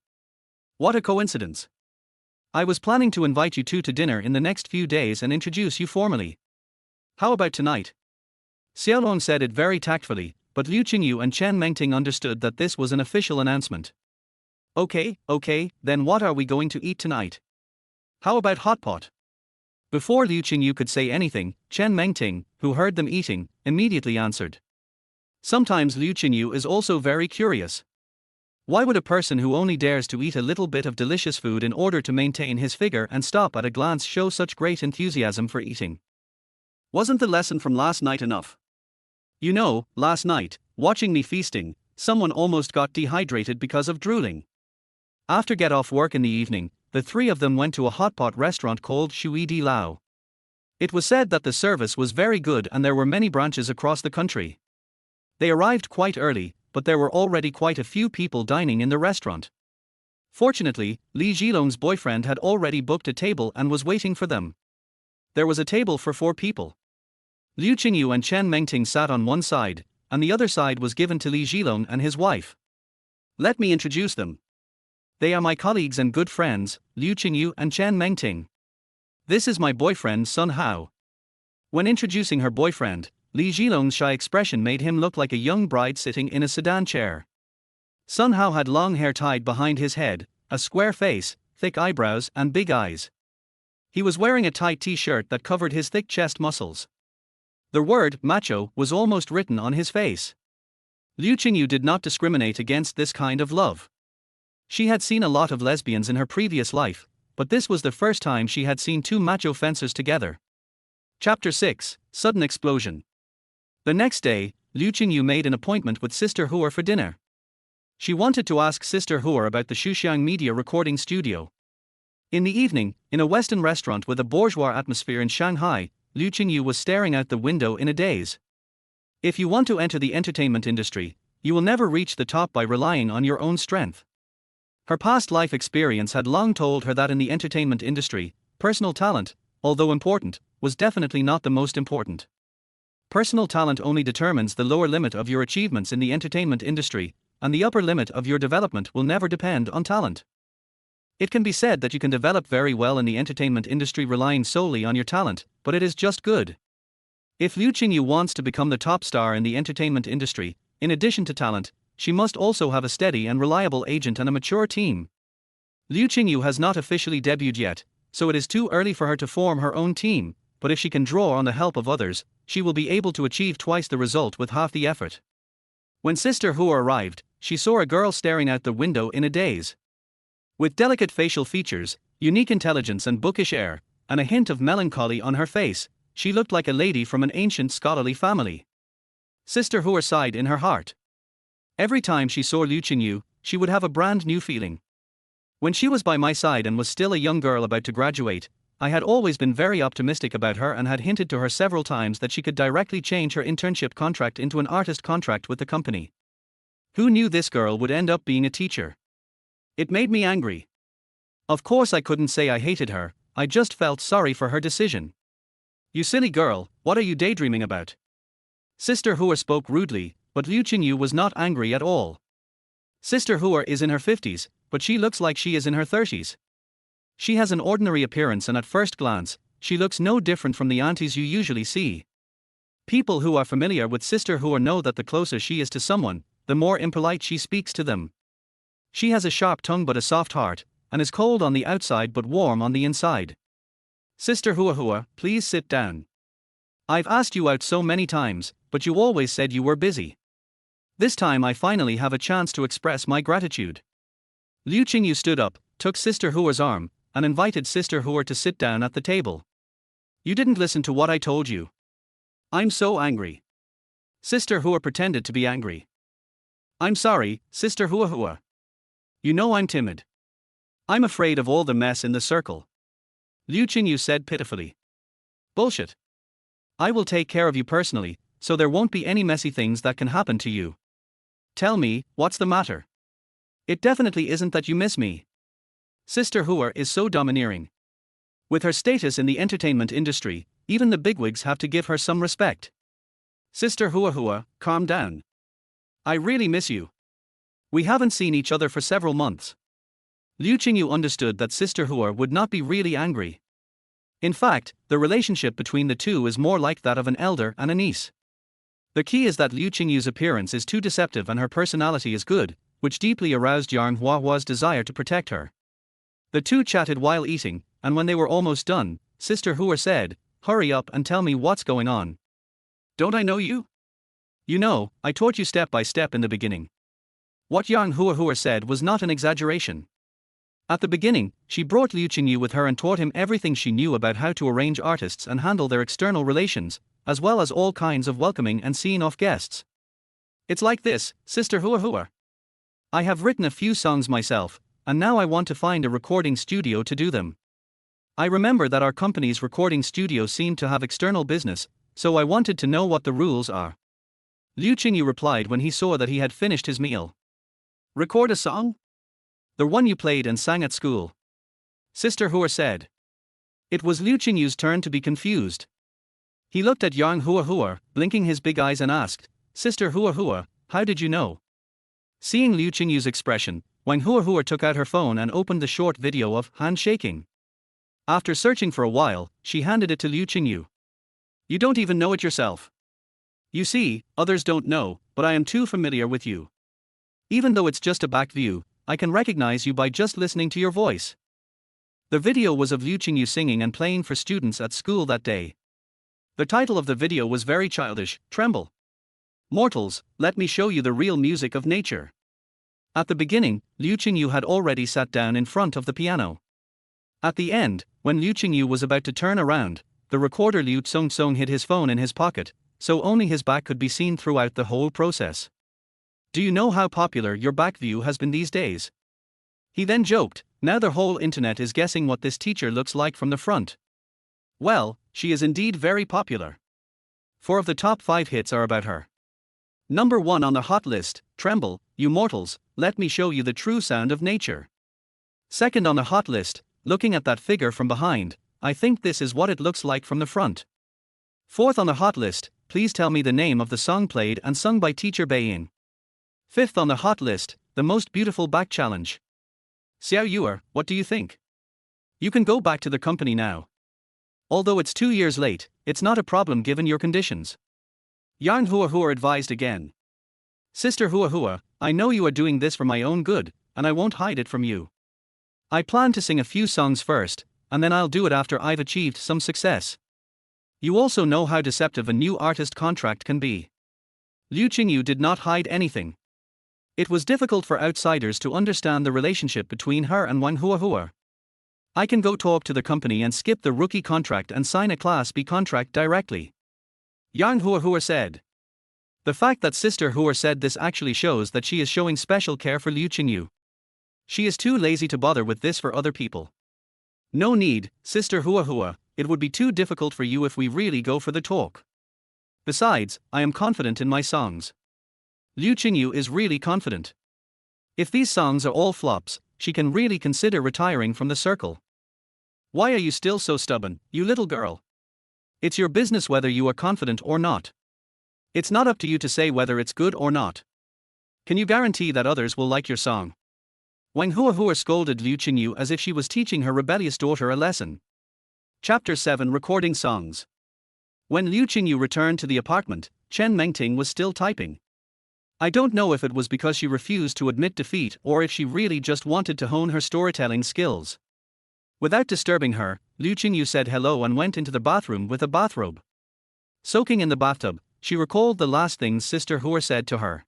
What a coincidence. I was planning to invite you 2 to dinner in the next few days and introduce you formally. How about tonight? Xiaolong said it very tactfully, but Liu Qingyu and Chen Mengting understood that this was an official announcement. Okay, then what are we going to eat tonight? How about hot pot? Before Liu Qingyu could say anything, Chen Mengting, who heard them eating, immediately answered. Sometimes Liu Qingyu is also very curious. Why would a person who only dares to eat a little bit of delicious food in order to maintain his figure and stop at a glance show such great enthusiasm for eating? Wasn't the lesson from last night enough? You know, last night, watching me feasting, someone almost got dehydrated because of drooling. After get off work in the evening, the 3 of them went to a hot pot restaurant called Shui Di Lao. It was said that the service was very good and there were many branches across the country. They arrived quite early, but there were already quite a few people dining in the restaurant. Fortunately, Li Zhilong's boyfriend had already booked a table and was waiting for them. There was a table for 4 people. Liu Qingyu and Chen Mengting sat on one side, and the other side was given to Li Zhilong and his wife. Let me introduce them. They are my colleagues and good friends, Liu Qingyu and Chen Mengting. This is my boyfriend Sun Hao. When introducing her boyfriend, Li Zhilong's shy expression made him look like a young bride sitting in a sedan chair. Sun Hao had long hair tied behind his head, a square face, thick eyebrows and big eyes. He was wearing a tight t-shirt that covered his thick chest muscles. The word macho was almost written on his face. Liu Qingyu did not discriminate against this kind of love. She had seen a lot of lesbians in her previous life, but this was the first time she had seen 2 macho fencers together. Chapter 6: Sudden Explosion. The next day, Liu Qingyu made an appointment with Sister Huer for dinner. She wanted to ask Sister Huer about the Xuxiang Media recording studio. In the evening, in a Western restaurant with a bourgeois atmosphere in Shanghai, Liu Qingyu was staring out the window in a daze. If you want to enter the entertainment industry, you will never reach the top by relying on your own strength. Her past life experience had long told her that in the entertainment industry, personal talent, although important, was definitely not the most important. Personal talent only determines the lower limit of your achievements in the entertainment industry, and the upper limit of your development will never depend on talent. It can be said that you can develop very well in the entertainment industry relying solely on your talent, but it is just good. If Liu Qingyu wants to become the top star in the entertainment industry, in addition to talent, she must also have a steady and reliable agent and a mature team. Liu Qingyu has not officially debuted yet, so it is too early for her to form her own team, but if she can draw on the help of others, she will be able to achieve twice the result with half the effort. When Sister Huer arrived, she saw a girl staring out the window in a daze. With delicate facial features, unique intelligence and bookish air, and a hint of melancholy on her face, she looked like a lady from an ancient scholarly family. Sister Huer sighed in her heart. Every time she saw Liu Qingyu, she would have a brand new feeling. When she was by my side and was still a young girl about to graduate, I had always been very optimistic about her and had hinted to her several times that she could directly change her internship contract into an artist contract with the company. Who knew this girl would end up being a teacher? It made me angry. Of course I couldn't say I hated her, I just felt sorry for her decision. You silly girl, what are you daydreaming about? Sister Huer spoke rudely, but Liu Qingyu was not angry at all. Sister Huer is in her 50s, but she looks like she is in her 30s. She has an ordinary appearance and at first glance, she looks no different from the aunties you usually see. People who are familiar with Sister Huer know that the closer she is to someone, the more impolite she speaks to them. She has a sharp tongue but a soft heart, and is cold on the outside but warm on the inside. Sister Huer, please sit down. I've asked you out so many times, but you always said you were busy. This time I finally have a chance to express my gratitude. Liu Qingyu stood up, took Sister Huer's arm, and invited Sister Huer to sit down at the table. You didn't listen to what I told you. I'm so angry. Sister Huer pretended to be angry. I'm sorry, Sister Huer. You know I'm timid. I'm afraid of all the mess in the circle. Liu Qingyu said pitifully. Bullshit. I will take care of you personally, so there won't be any messy things that can happen to you. Tell me, what's the matter? It definitely isn't that you miss me. Sister Huer is so domineering. With her status in the entertainment industry, even the bigwigs have to give her some respect. Sister Huer, calm down. I really miss you. We haven't seen each other for several months. Liu Qingyu understood that Sister Huer would not be really angry. In fact, the relationship between the two is more like that of an elder and a niece. The key is that Liu Qingyu's appearance is too deceptive and her personality is good, which deeply aroused Yarn Huahua's desire to protect her. The two chatted while eating, and when they were almost done, Sister Huer said, "Hurry up and tell me what's going on. Don't I know you? You know, I taught you step by step in the beginning." What Yarn Huer said was not an exaggeration. At the beginning, she brought Liu Qingyu with her and taught him everything she knew about how to arrange artists and handle their external relations, as well as all kinds of welcoming and seeing off guests. It's like this, Sister Huer. I have written a few songs myself, and now I want to find a recording studio to do them. I remember that our company's recording studio seemed to have external business, so I wanted to know what the rules are. Liu Qingyu replied when he saw that he had finished his meal. Record a song? The one you played and sang at school. Sister Hua said. It was Liu Qingyu's turn to be confused. He looked at Yang Hua, blinking his big eyes and asked, Sister Hua, how did you know? Seeing Liu Qingyu's expression, Wang Hua took out her phone and opened the short video of handshaking. After searching for a while, she handed it to Liu Qingyu. You don't even know it yourself. You see, others don't know, but I am too familiar with you. Even though it's just a back view, I can recognize you by just listening to your voice. The video was of Liu Qingyu singing and playing for students at school that day. The title of the video was very childish, Tremble. Mortals, let me show you the real music of nature. At the beginning, Liu Qingyu had already sat down in front of the piano. At the end, when Liu Qingyu was about to turn around, the recorder Liu Tsong hid his phone in his pocket, so only his back could be seen throughout the whole process. Do you know how popular your back view has been these days? He then joked, now the whole internet is guessing what this teacher looks like from the front. Well, she is indeed very popular. 4 of the top 5 hits are about her. Number 1 on the hot list, Tremble, You Mortals, Let Me Show You the True Sound of Nature. Second on the hot list, Looking at That Figure from Behind, I Think This Is What It Looks Like from the Front. Fourth on the hot list, Please Tell Me the Name of the Song Played and Sung by Teacher Beiying. Fifth on the hot list, The Most Beautiful Back Challenge. Xiao Yuer, what do you think? You can go back to the company now. Although it's 2 years late, it's not a problem given your conditions. Yang Hua advised again. Sister Hua, I know you are doing this for my own good, and I won't hide it from you. I plan to sing a few songs first, and then I'll do it after I've achieved some success. You also know how deceptive a new artist contract can be. Liu Qingyu did not hide anything. It was difficult for outsiders to understand the relationship between her and Wang Hua. I can go talk to the company and skip the rookie contract and sign a Class B contract directly. Yang Hua said. The fact that Sister Hua said this actually shows that she is showing special care for Liu Qingyu. She is too lazy to bother with this for other people. No need, Sister Hua, it would be too difficult for you if we really go for the talk. Besides, I am confident in my songs. Liu Qingyu is really confident. If these songs are all flops, she can really consider retiring from the circle. Why are you still so stubborn, you little girl? It's your business whether you are confident or not. It's not up to you to say whether it's good or not. Can you guarantee that others will like your song? Wang Hua scolded Liu Qingyu as if she was teaching her rebellious daughter a lesson. Chapter 7 Recording Songs. When Liu Qingyu returned to the apartment, Chen Mengting was still typing. I don't know if it was because she refused to admit defeat or if she really just wanted to hone her storytelling skills. Without disturbing her, Liu Qingyu said hello and went into the bathroom with a bathrobe. Soaking in the bathtub, she recalled the last things Sister Hua said to her.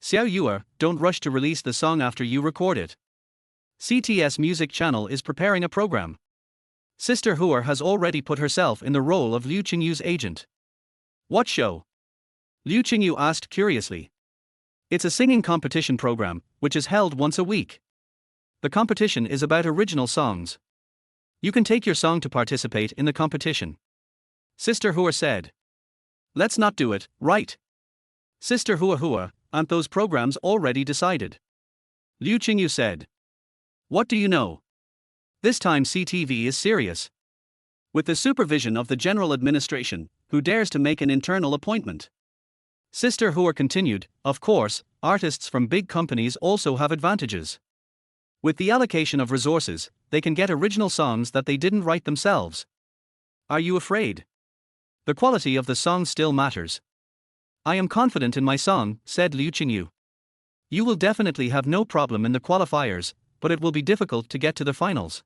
Xiao Yuer, don't rush to release the song after you record it. CTS Music Channel is preparing a program. Sister Hua has already put herself in the role of Liu Qingyu's agent. What show? Liu Qingyu asked curiously. It's a singing competition program, which is held once a week. The competition is about original songs. You can take your song to participate in the competition. Sister Hua said. Let's not do it, right? Sister Hua, aren't those programs already decided? Liu Qingyu said. What do you know? This time CTV is serious. With the supervision of the General Administration, who dares to make an internal appointment? Sister Hua continued, of course, artists from big companies also have advantages. With the allocation of resources, they can get original songs that they didn't write themselves. Are you afraid? The quality of the song still matters. I am confident in my song, said Liu Qingyu. You will definitely have no problem in the qualifiers, but it will be difficult to get to the finals.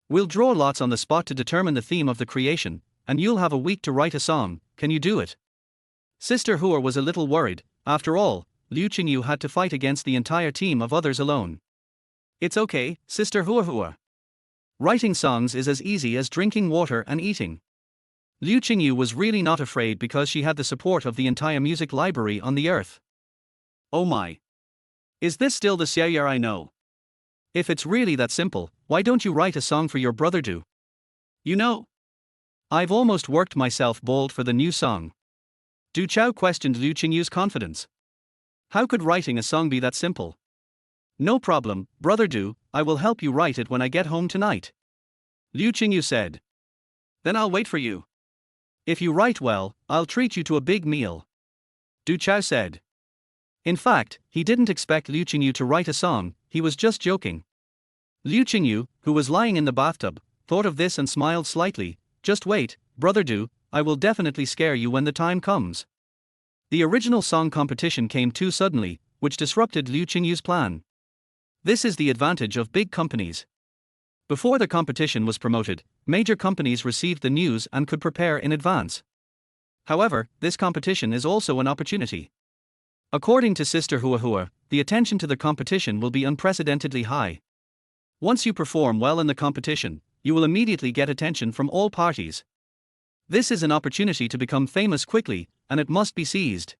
We'll draw lots on the spot to determine the theme of the creation, and you'll have a week to write a song. Can you do it? Sister Hua was a little worried. After all, Liu Qingyu had to fight against the entire team of others alone. It's okay, Sister Hua. Writing songs is as easy as drinking water and eating. Liu Qingyu was really not afraid because she had the support of the entire music library on the earth. Oh my! Is this still the Xiaoyar I know? If it's really that simple, why don't you write a song for your brother do? You know? I've almost worked myself bald for the new song. Du Chao questioned Liu Qingyu's confidence. How could writing a song be that simple? No problem, brother Du, I will help you write it when I get home tonight. Liu Qingyu said. Then I'll wait for you. If you write well, I'll treat you to a big meal. Du Chao said. In fact, he didn't expect Liu Qingyu to write a song, he was just joking. Liu Qingyu, who was lying in the bathtub, thought of this and smiled slightly. Just wait, brother Du, I will definitely scare you when the time comes. The original song competition came too suddenly, which disrupted Liu Qingyu's plan. This is the advantage of big companies. Before the competition was promoted, major companies received the news and could prepare in advance. However, this competition is also an opportunity. According to Sister Hua, the attention to the competition will be unprecedentedly high. Once you perform well in the competition, you will immediately get attention from all parties. This is an opportunity to become famous quickly, and it must be seized.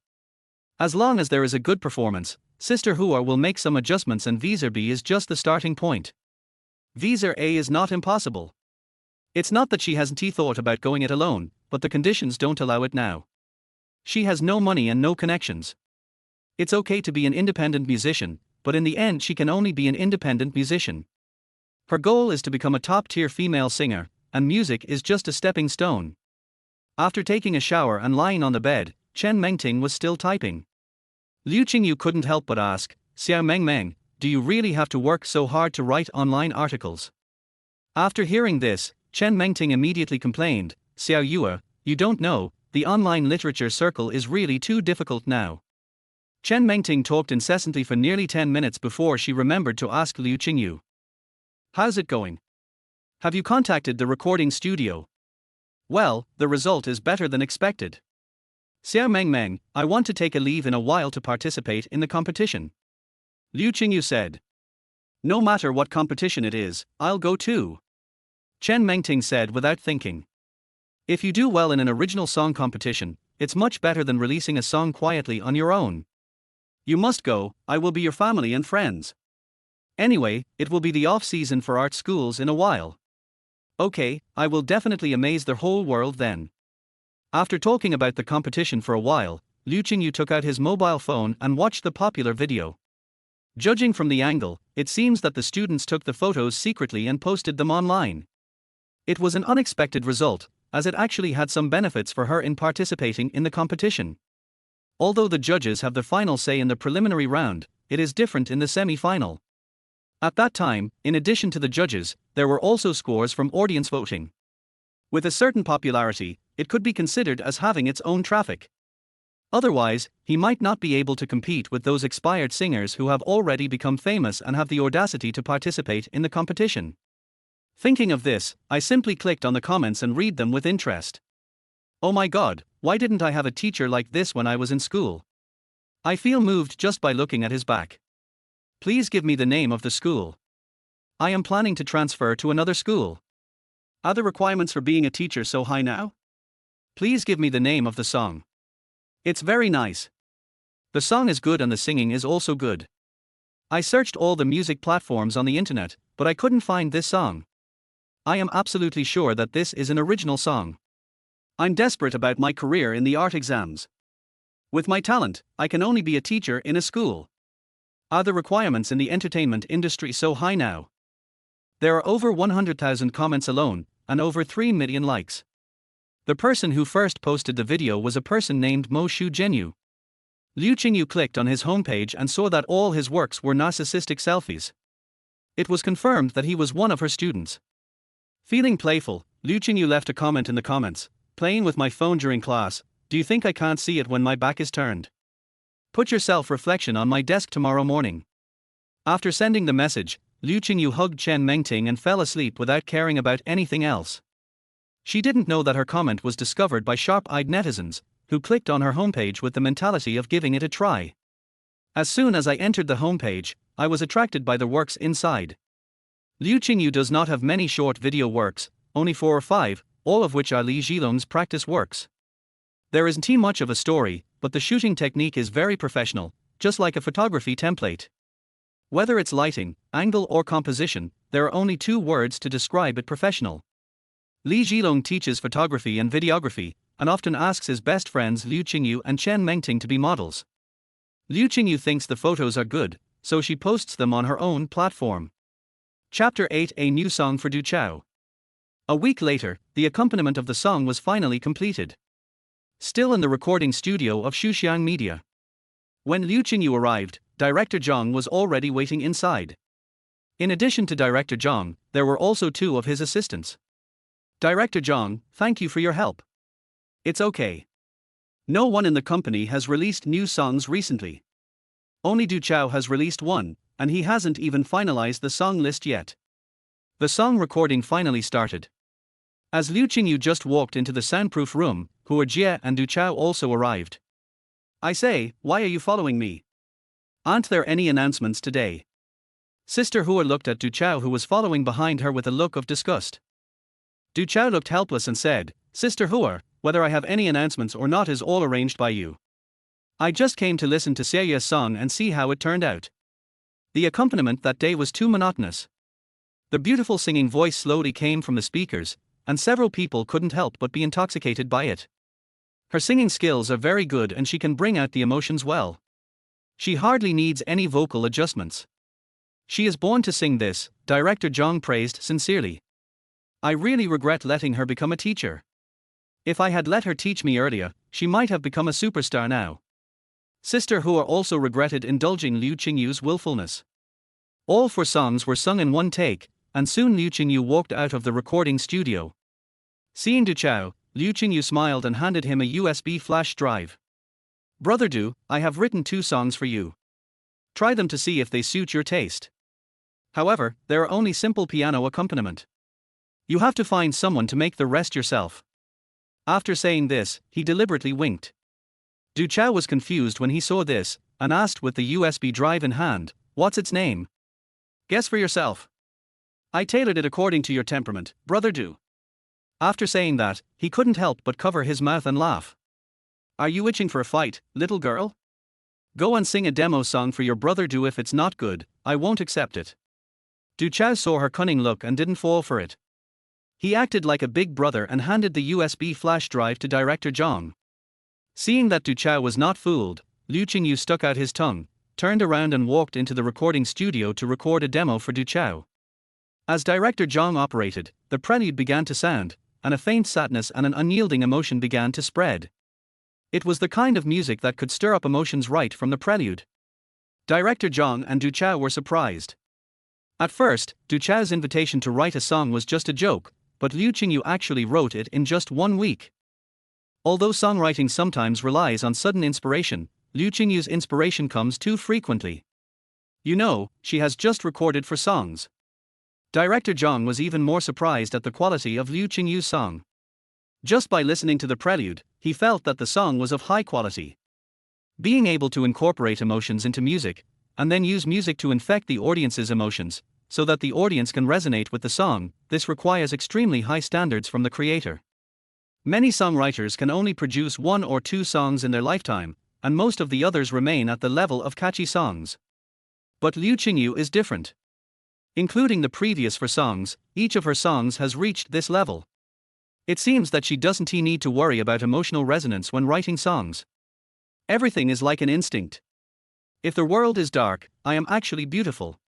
As long as there is a good performance, Sister Hua will make some adjustments and Visa B is just the starting point. Visa A is not impossible. It's not that she hasn't thought about going it alone, but the conditions don't allow it now. She has no money and no connections. It's okay to be an independent musician, but in the end she can only be an independent musician. Her goal is to become a top-tier female singer, and music is just a stepping stone. After taking a shower and lying on the bed, Chen Mengting was still typing. Liu Qingyu couldn't help but ask, Xiao Mengmeng, do you really have to work so hard to write online articles? After hearing this, Chen Mengting immediately complained, Xiao Yue, you don't know, the online literature circle is really too difficult now. Chen Mengting talked incessantly for nearly 10 minutes before she remembered to ask Liu Qingyu. How's it going? Have you contacted the recording studio? Well, the result is better than expected. Xiao Mengmeng, I want to take a leave in a while to participate in the competition. Liu Qingyu said. No matter what competition it is, I'll go too. Chen Mengting said without thinking. If you do well in an original song competition, it's much better than releasing a song quietly on your own. You must go, I will be your family and friends. Anyway, it will be the off-season for art schools in a while. Okay, I will definitely amaze the whole world then. After talking about the competition for a while, Liu Qingyu took out his mobile phone and watched the popular video. Judging from the angle, it seems that the students took the photos secretly and posted them online. It was an unexpected result, as it actually had some benefits for her in participating in the competition. Although the judges have the final say in the preliminary round, it is different in the semi-final. At that time, in addition to the judges, there were also scores from audience voting. With a certain popularity, it could be considered as having its own traffic. Otherwise, he might not be able to compete with those expired singers who have already become famous and have the audacity to participate in the competition. Thinking of this, I simply clicked on the comments and read them with interest. Oh my god, why didn't I have a teacher like this when I was in school? I feel moved just by looking at his back. Please give me the name of the school. I am planning to transfer to another school. Are the requirements for being a teacher so high now? Please give me the name of the song. It's very nice. The song is good and the singing is also good. I searched all the music platforms on the internet, but I couldn't find this song. I am absolutely sure that this is an original song. I'm desperate about my career in the art exams. With my talent, I can only be a teacher in a school. Are the requirements in the entertainment industry so high now? There are over 100,000 comments alone, and over 3 million likes. The person who first posted the video was a person named Mo Shu Zhenyu. Liu Qingyu clicked on his homepage and saw that all his works were narcissistic selfies. It was confirmed that he was one of her students. Feeling playful, Liu Qingyu left a comment in the comments, playing with my phone during class, do you think I can't see it when my back is turned? Put your self-reflection on my desk tomorrow morning. After sending the message, Liu Qingyu hugged Chen Mengting and fell asleep without caring about anything else. She didn't know that her comment was discovered by sharp-eyed netizens, who clicked on her homepage with the mentality of giving it a try. As soon as I entered the homepage, I was attracted by the works inside. Liu Qingyu does not have many short video works, only 4 or 5, all of which are Li Zhilong's practice works. There isn't much of a story, but the shooting technique is very professional, just like a photography template. Whether it's lighting, angle or composition, there are only 2 words to describe it: professional. Li Zhilong teaches photography and videography, and often asks his best friends Liu Qingyu and Chen Mengting to be models. Liu Qingyu thinks the photos are good, so she posts them on her own platform. Chapter 8: A new song for Du Chao. A week later, the accompaniment of the song was finally completed. Still in the recording studio of Xuxiang Media. When Liu Qingyu arrived, director Zhang was already waiting inside. In addition to director Zhang, there were also two of his assistants. Director Zhang, thank you for your help. It's okay. No one in the company has released new songs recently. Only Du Chao has released one, and he hasn't even finalized the song list yet. The song recording finally started. As Liu Qingyu just walked into the soundproof room, Hua Jie and Du Chao also arrived. I say, why are you following me? Aren't there any announcements today? Sister Hua looked at Du Chao, who was following behind her, with a look of disgust. Du Chao looked helpless and said, Sister Hua, whether I have any announcements or not is all arranged by you. I just came to listen to Xieye's song and see how it turned out. The accompaniment that day was too monotonous. The beautiful singing voice slowly came from the speakers, and several people couldn't help but be intoxicated by it. Her singing skills are very good and she can bring out the emotions well. She hardly needs any vocal adjustments. She is born to sing this, director Zhang praised sincerely. I really regret letting her become a teacher. If I had let her teach me earlier, she might have become a superstar now. Sister Hua also regretted indulging Liu Qingyu's willfulness. All four songs were sung in one take, and soon Liu Qingyu walked out of the recording studio. Seeing Du Chao, Liu Qingyu smiled and handed him a USB flash drive. Brother Du, I have written 2 songs for you. Try them to see if they suit your taste. However, they are only simple piano accompaniment. You have to find someone to make the rest yourself. After saying this, he deliberately winked. Du Chao was confused when he saw this, and asked with the USB drive in hand, what's its name? Guess for yourself. I tailored it according to your temperament, Brother Du. After saying that, he couldn't help but cover his mouth and laugh. Are you itching for a fight, little girl? Go and sing a demo song for your Brother Du. If it's not good, I won't accept it. Du Chao saw her cunning look and didn't fall for it. He acted like a big brother and handed the USB flash drive to director Zhang. Seeing that Du Chao was not fooled, Liu Qingyu stuck out his tongue, turned around and walked into the recording studio to record a demo for Du Chao. As director Zhang operated, the prelude began to sound, and a faint sadness and an unyielding emotion began to spread. It was the kind of music that could stir up emotions right from the prelude. Director Zhang and Du Chao were surprised. At first, Du Chao's invitation to write a song was just a joke, but Liu Qingyu actually wrote it in just 1 week. Although songwriting sometimes relies on sudden inspiration, Liu Qingyu's inspiration comes too frequently. You know, she has just recorded 4 songs. Director Zhang was even more surprised at the quality of Liu Qingyu's song. Just by listening to the prelude, he felt that the song was of high quality. Being able to incorporate emotions into music, and then use music to infect the audience's emotions, so that the audience can resonate with the song, this requires extremely high standards from the creator. Many songwriters can only produce 1 or 2 songs in their lifetime, and most of the others remain at the level of catchy songs. But Liu Qingyu is different. Including the previous 4 songs, each of her songs has reached this level. It seems that she doesn't need to worry about emotional resonance when writing songs. Everything is like an instinct. If the world is dark, I am actually beautiful.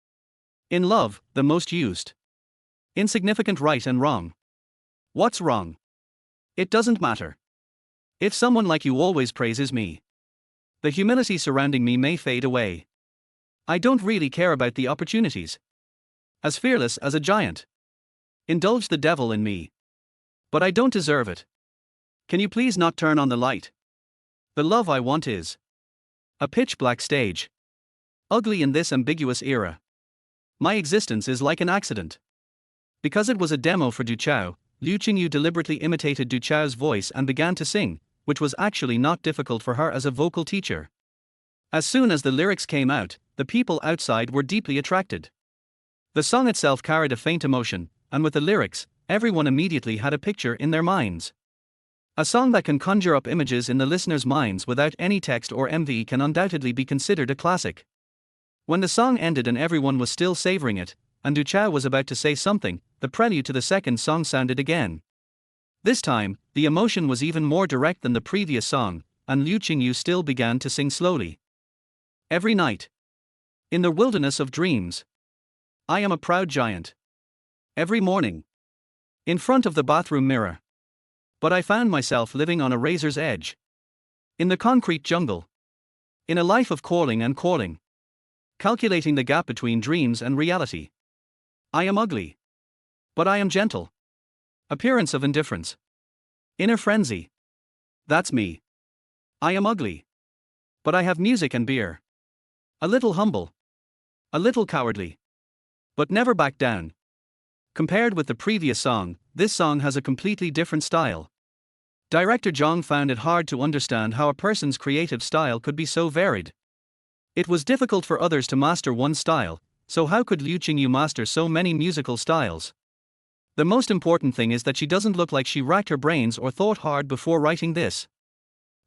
In love, the most used. Insignificant right and wrong. What's wrong? It doesn't matter. If someone like you always praises me, the humility surrounding me may fade away. I don't really care about the opportunities. As fearless as a giant. Indulge the devil in me. But I don't deserve it. Can you please not turn on the light? The love I want is a pitch black stage. Ugly in this ambiguous era. My existence is like an accident. Because it was a demo for Du Chao, Liu Qingyu deliberately imitated Du Chao's voice and began to sing, which was actually not difficult for her as a vocal teacher. As soon as the lyrics came out, the people outside were deeply attracted. The song itself carried a faint emotion, and with the lyrics, everyone immediately had a picture in their minds. A song that can conjure up images in the listener's minds without any text or MV can undoubtedly be considered a classic. When the song ended and everyone was still savoring it, and Du Chao was about to say something, the prelude to the second song sounded again. This time, the emotion was even more direct than the previous song, and Liu Qingyu still began to sing slowly. Every night. In the wilderness of dreams. I am a proud giant. Every morning. In front of the bathroom mirror. But I found myself living on a razor's edge. In the concrete jungle. In a life of calling and calling. Calculating the gap between dreams and reality. I am ugly. But I am gentle. Appearance of indifference. Inner frenzy. That's me. I am ugly. But I have music and beer. A little humble. A little cowardly. But never back down. Compared with the previous song, this song has a completely different style. Director Zhang found it hard to understand how a person's creative style could be so varied. It was difficult for others to master one style, so how could Liu Qingyu master so many musical styles? The most important thing is that she doesn't look like she racked her brains or thought hard before writing this.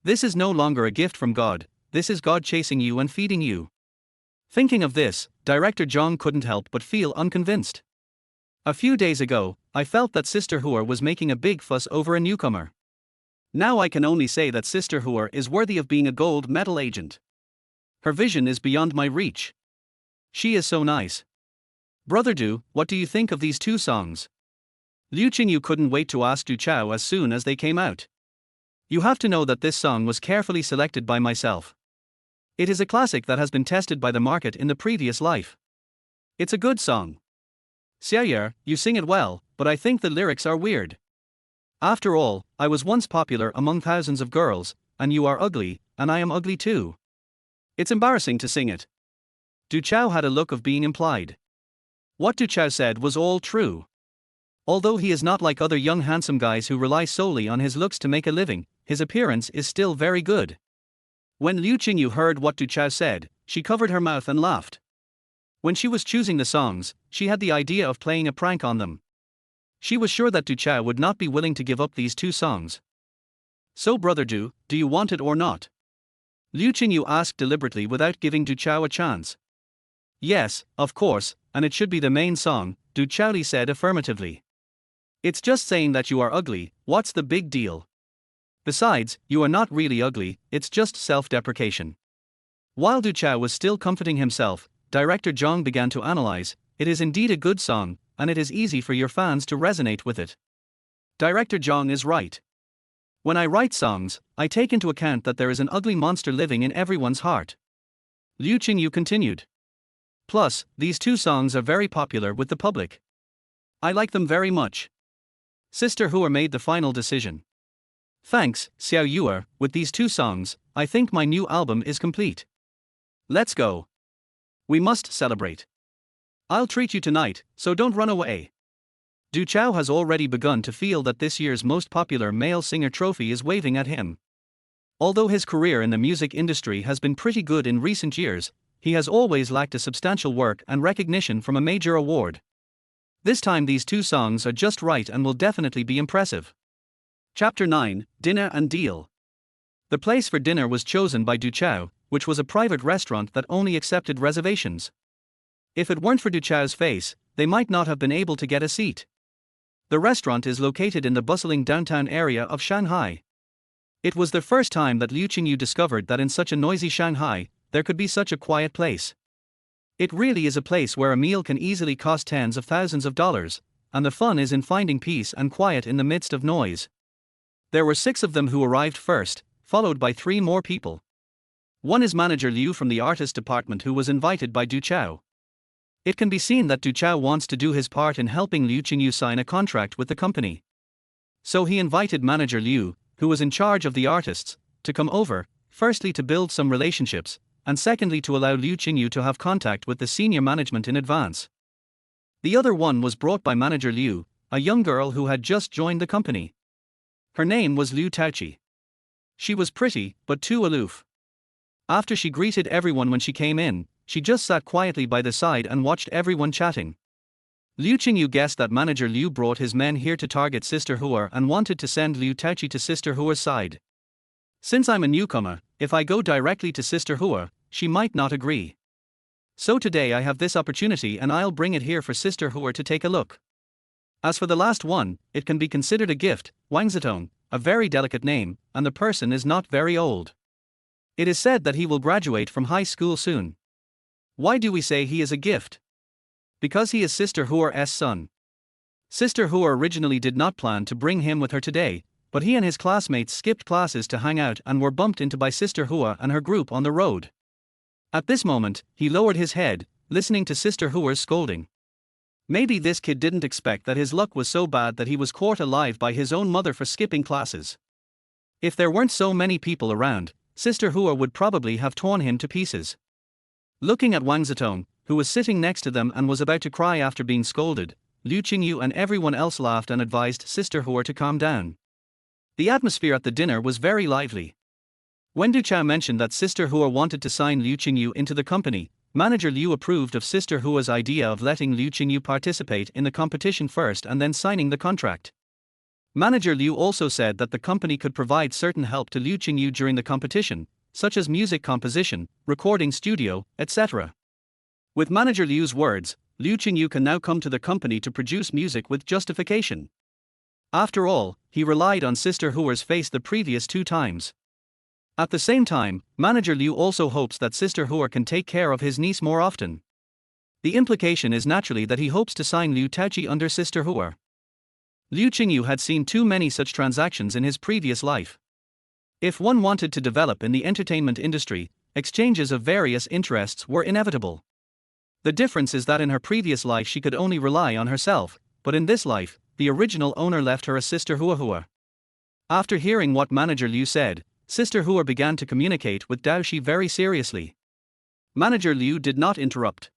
This is no longer a gift from God, this is God chasing you and feeding you. Thinking of this, Director Zhang couldn't help but feel unconvinced. A few days ago, I felt that Sister Hua was making a big fuss over a newcomer. Now I can only say that Sister Hua is worthy of being a gold medal agent. Her vision is beyond my reach. She is so nice. Brother Du, what do you think of these two songs? Liu Qingyu couldn't wait to ask Du Chao as soon as they came out. You have to know that this song was carefully selected by myself. It is a classic that has been tested by the market in the previous life. It's a good song. Xiaoyer, you sing it well, but I think the lyrics are weird. After all, I was once popular among thousands of girls, and you are ugly, and I am ugly too. It's embarrassing to sing it. Du Chao had a look of being implied. What Du Chao said was all true. Although he is not like other young handsome guys who rely solely on his looks to make a living, his appearance is still very good. When Liu Qingyu heard what Du Chao said, she covered her mouth and laughed. When she was choosing the songs, she had the idea of playing a prank on them. She was sure that Du Chao would not be willing to give up these two songs. So Brother Du, do you want it or not? Liu Qingyu asked deliberately without giving Du Chao a chance. Yes, of course, and it should be the main song, Du Chao said affirmatively. It's just saying that you are ugly, what's the big deal? Besides, you are not really ugly, it's just self-deprecation. While Du Chao was still comforting himself, Director Zhang began to analyze. It is indeed a good song, and it is easy for your fans to resonate with it. Director Zhang is right. When I write songs, I take into account that there is an ugly monster living in everyone's heart. Liu Qingyu continued. Plus, these two songs are very popular with the public. I like them very much. Sister Hua made the final decision. Thanks, Xiaoyer, with these two songs, I think my new album is complete. Let's go. We must celebrate. I'll treat you tonight, so don't run away. Du Chao has already begun to feel that this year's most popular male singer trophy is waving at him. Although his career in the music industry has been pretty good in recent years, he has always lacked a substantial work and recognition from a major award. This time these two songs are just right and will definitely be impressive. Chapter 9, Dinner and Deal. The place for dinner was chosen by Du Chao, which was a private restaurant that only accepted reservations. If it weren't for Du Chao's face, they might not have been able to get a seat. The restaurant is located in the bustling downtown area of Shanghai. It was the first time that Liu Qingyu discovered that in such a noisy Shanghai, there could be such a quiet place. It really is a place where a meal can easily cost tens of thousands of dollars, and the fun is in finding peace and quiet in the midst of noise. There were 6 of them who arrived first, followed by 3 more people. One is manager Liu from the artist department who was invited by Du Chao. It can be seen that Du Chao wants to do his part in helping Liu Qingyu sign a contract with the company. So he invited manager Liu, who was in charge of the artists, to come over, firstly to build some relationships, and secondly to allow Liu Qingyu to have contact with the senior management in advance. The other one was brought by manager Liu, a young girl who had just joined the company. Her name was Liu Taoqi. She was pretty, but too aloof. After she greeted everyone when she came in, she just sat quietly by the side and watched everyone chatting. Liu Qingyu guessed that manager Liu brought his men here to target Sister Hua and wanted to send Liu Taoqi to Sister Hua's side. Since I'm a newcomer, if I go directly to Sister Hua, she might not agree. So today I have this opportunity and I'll bring it here for Sister Hua to take a look. As for the last one, it can be considered a gift, Wang Zitong, a very delicate name, and the person is not very old. It is said that he will graduate from high school soon. Why do we say he is a gift? Because he is Sister Huer's son. Sister Huer originally did not plan to bring him with her today, but he and his classmates skipped classes to hang out and were bumped into by Sister Huer and her group on the road. At this moment, he lowered his head, listening to Sister Huer's scolding. Maybe this kid didn't expect that his luck was so bad that he was caught alive by his own mother for skipping classes. If there weren't so many people around, Sister Huer would probably have torn him to pieces. Looking at Wang Zitong, who was sitting next to them and was about to cry after being scolded, Liu Qingyu and everyone else laughed and advised Sister Huer to calm down. The atmosphere at the dinner was very lively. When Du Chao mentioned that Sister Huer wanted to sign Liu Qingyu into the company, Manager Liu approved of Sister Huer's idea of letting Liu Qingyu participate in the competition first and then signing the contract. Manager Liu also said that the company could provide certain help to Liu Qingyu during the competition, such as music composition, recording studio, etc. With Manager Liu's words, Liu Qingyu can now come to the company to produce music with justification. After all, he relied on Sister Huer's face the previous 2 times. At the same time, Manager Liu also hopes that Sister Huer can take care of his niece more often. The implication is naturally that he hopes to sign Liu Taoqi under Sister Huer. Liu Qingyu had seen too many such transactions in his previous life. If one wanted to develop in the entertainment industry, exchanges of various interests were inevitable. The difference is that in her previous life she could only rely on herself, but in this life, the original owner left her a Sister Huer. After hearing what Manager Liu said, Sister Huer began to communicate with Daoshi very seriously. Manager Liu did not interrupt.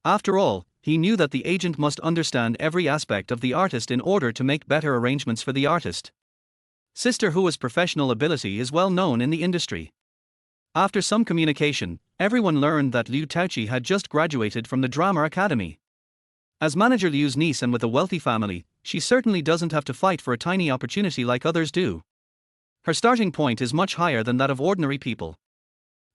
After all, he knew that the agent must understand every aspect of the artist in order to make better arrangements for the artist. Sister Huer's professional ability is well known in the industry. After some communication, everyone learned that Liu Taoqi had just graduated from the drama academy. As Manager Liu's niece and with a wealthy family, she certainly doesn't have to fight for a tiny opportunity like others do. Her starting point is much higher than that of ordinary people.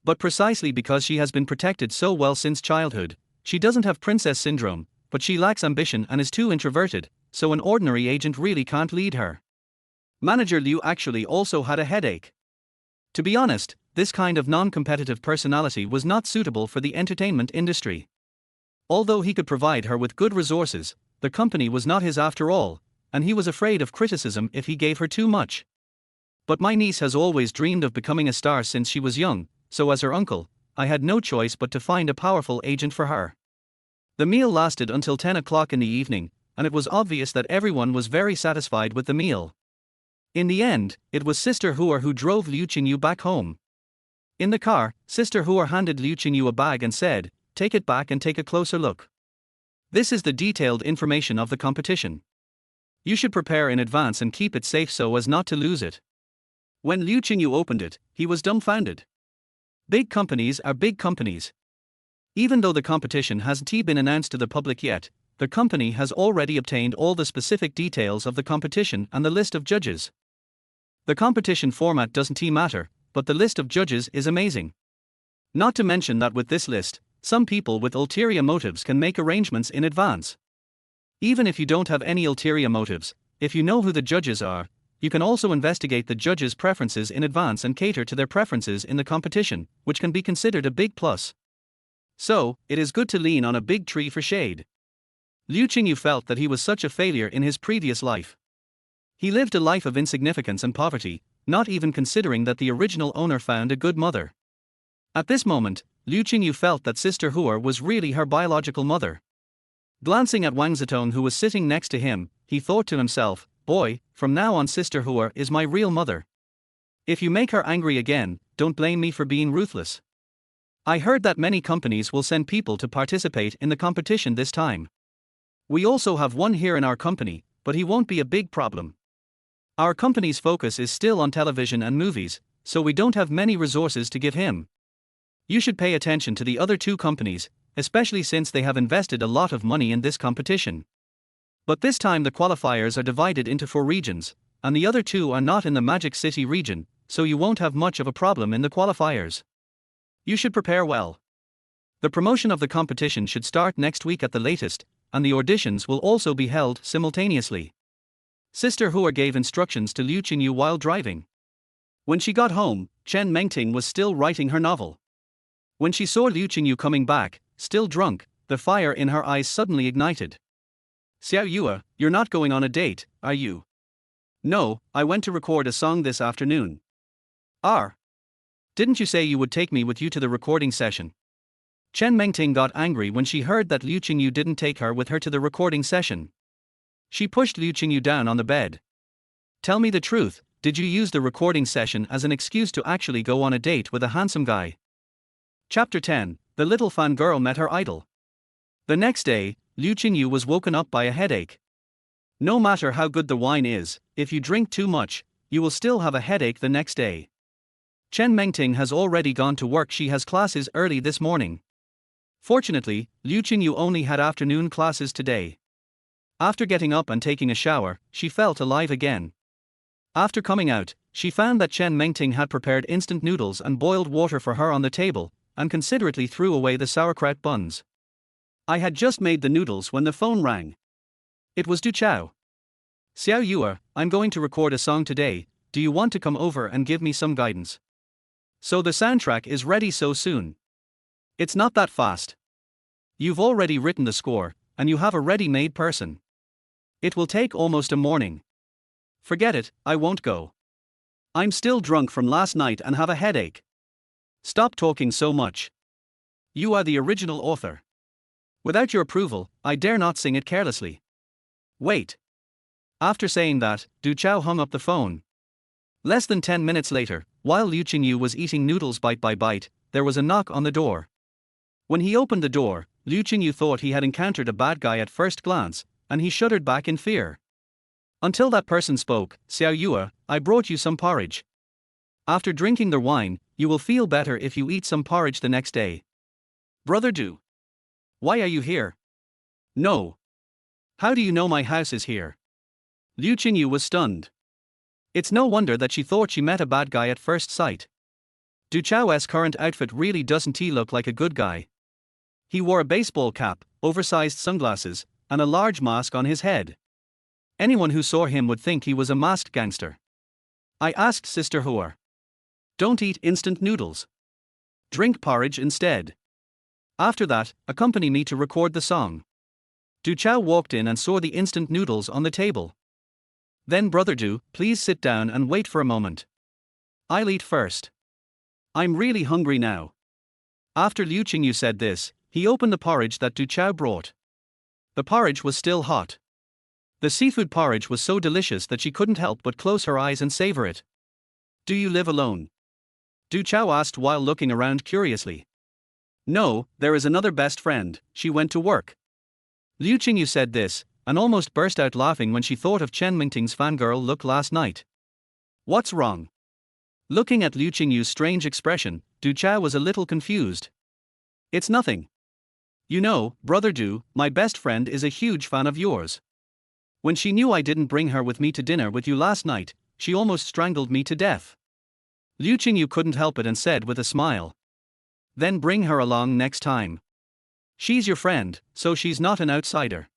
But precisely because she has been protected so well since childhood, she doesn't have princess syndrome, but she lacks ambition and is too introverted, so an ordinary agent really can't lead her. Manager Liu actually also had a headache. To be honest, this kind of non-competitive personality was not suitable for the entertainment industry. Although he could provide her with good resources, the company was not his after all, and he was afraid of criticism if he gave her too much. But my niece has always dreamed of becoming a star since she was young, so as her uncle, I had no choice but to find a powerful agent for her. The meal lasted until 10 o'clock in the evening, and it was obvious that everyone was very satisfied with the meal. In the end, it was Sister Huer who drove Liu Qingyu back home. In the car, Sister Huer handed Liu Qingyu a bag and said, "Take it back and take a closer look. This is the detailed information of the competition. You should prepare in advance and keep it safe so as not to lose it." When Liu Qingyu opened it, he was dumbfounded. Big companies are big companies. Even though the competition hasn't been announced to the public yet, the company has already obtained all the specific details of the competition and the list of judges. The competition format doesn't matter, but the list of judges is amazing. Not to mention that with this list, some people with ulterior motives can make arrangements in advance. Even if you don't have any ulterior motives, if you know who the judges are, you can also investigate the judges' preferences in advance and cater to their preferences in the competition, which can be considered a big plus. So, it is good to lean on a big tree for shade. Liu Qingyu felt that he was such a failure in his previous life. He lived a life of insignificance and poverty, not even considering that the original owner found a good mother. At this moment, Liu Qingyu felt that Sister Huer was really her biological mother. Glancing at Wang Zitong who was sitting next to him, he thought to himself, "Boy, from now on Sister Huer is my real mother. If you make her angry again, don't blame me for being ruthless." I heard that many companies will send people to participate in the competition this time. We also have one here in our company, but he won't be a big problem. Our company's focus is still on television and movies, so we don't have many resources to give him. You should pay attention to the other 2 companies, especially since they have invested a lot of money in this competition. But this time the qualifiers are divided into 4 regions, and the other 2 are not in the Magic City region, so you won't have much of a problem in the qualifiers. You should prepare well. The promotion of the competition should start next week at the latest, and the auditions will also be held simultaneously. Sister Hua gave instructions to Liu Qingyu while driving. When she got home, Chen Mengting was still writing her novel. When she saw Liu Qingyu coming back, still drunk, the fire in her eyes suddenly ignited. Xiao Yue, you're not going on a date, are you? No, I went to record a song this afternoon. Didn't you say you would take me with you to the recording session? Chen Mengting got angry when she heard that Liu Qingyu didn't take her with her to the recording session. She pushed Liu Qingyu down on the bed. Tell me the truth, did you use the recording session as an excuse to actually go on a date with a handsome guy? Chapter 10, The Little Fangirl Met Her Idol. The next day, Liu Qingyu was woken up by a headache. No matter how good the wine is, if you drink too much, you will still have a headache the next day. Chen Mengting has already gone to work. She has classes early this morning. Fortunately, Liu Qingyu only had afternoon classes today. After getting up and taking a shower, she felt alive again. After coming out, she found that Chen Mengting had prepared instant noodles and boiled water for her on the table, and considerately threw away the sauerkraut buns. I had just made the noodles when the phone rang. It was Du Chao. Xiao Yue, I'm going to record a song today, do you want to come over and give me some guidance? So the soundtrack is ready so soon? It's not that fast. You've already written the score, and you have a ready-made person. It will take almost a morning. Forget it, I won't go. I'm still drunk from last night and have a headache. Stop talking so much. You are the original author. Without your approval, I dare not sing it carelessly. Wait. After saying that, Du Chao hung up the phone. Less than 10 minutes later, while Liu Qingyu was eating noodles bite by bite, there was a knock on the door. When he opened the door, Liu Qingyu thought he had encountered a bad guy at first glance, and he shuddered back in fear. Until that person spoke, Xiao Yue, I brought you some porridge. After drinking their wine, you will feel better if you eat some porridge the next day. Brother Du. Why are you here? No. How do you know my house is here? Liu Qingyu was stunned. It's no wonder that she thought she met a bad guy at first sight. Du Chao's current outfit really doesn't look like a good guy. He wore a baseball cap, oversized sunglasses, and a large mask on his head. Anyone who saw him would think he was a masked gangster. I asked Sister Hua. Don't eat instant noodles. Drink porridge instead. After that, accompany me to record the song. Du Chao walked in and saw the instant noodles on the table. Then Brother Du, please sit down and wait for a moment. I'll eat first. I'm really hungry now. After Liu Qingyu said this, he opened the porridge that Du Chao brought. The porridge was still hot. The seafood porridge was so delicious that she couldn't help but close her eyes and savor it. Do you live alone? Du Chao asked while looking around curiously. No, there is another best friend, she went to work. Liu Qingyu said this, and almost burst out laughing when she thought of Chen Mengting's fangirl look last night. What's wrong? Looking at Liu Qingyu's strange expression, Du Chao was a little confused. It's nothing. You know, Brother Du, my best friend is a huge fan of yours. When she knew I didn't bring her with me to dinner with you last night, she almost strangled me to death. Liu Qingyu couldn't help it and said with a smile. Then bring her along next time. She's your friend, so she's not an outsider.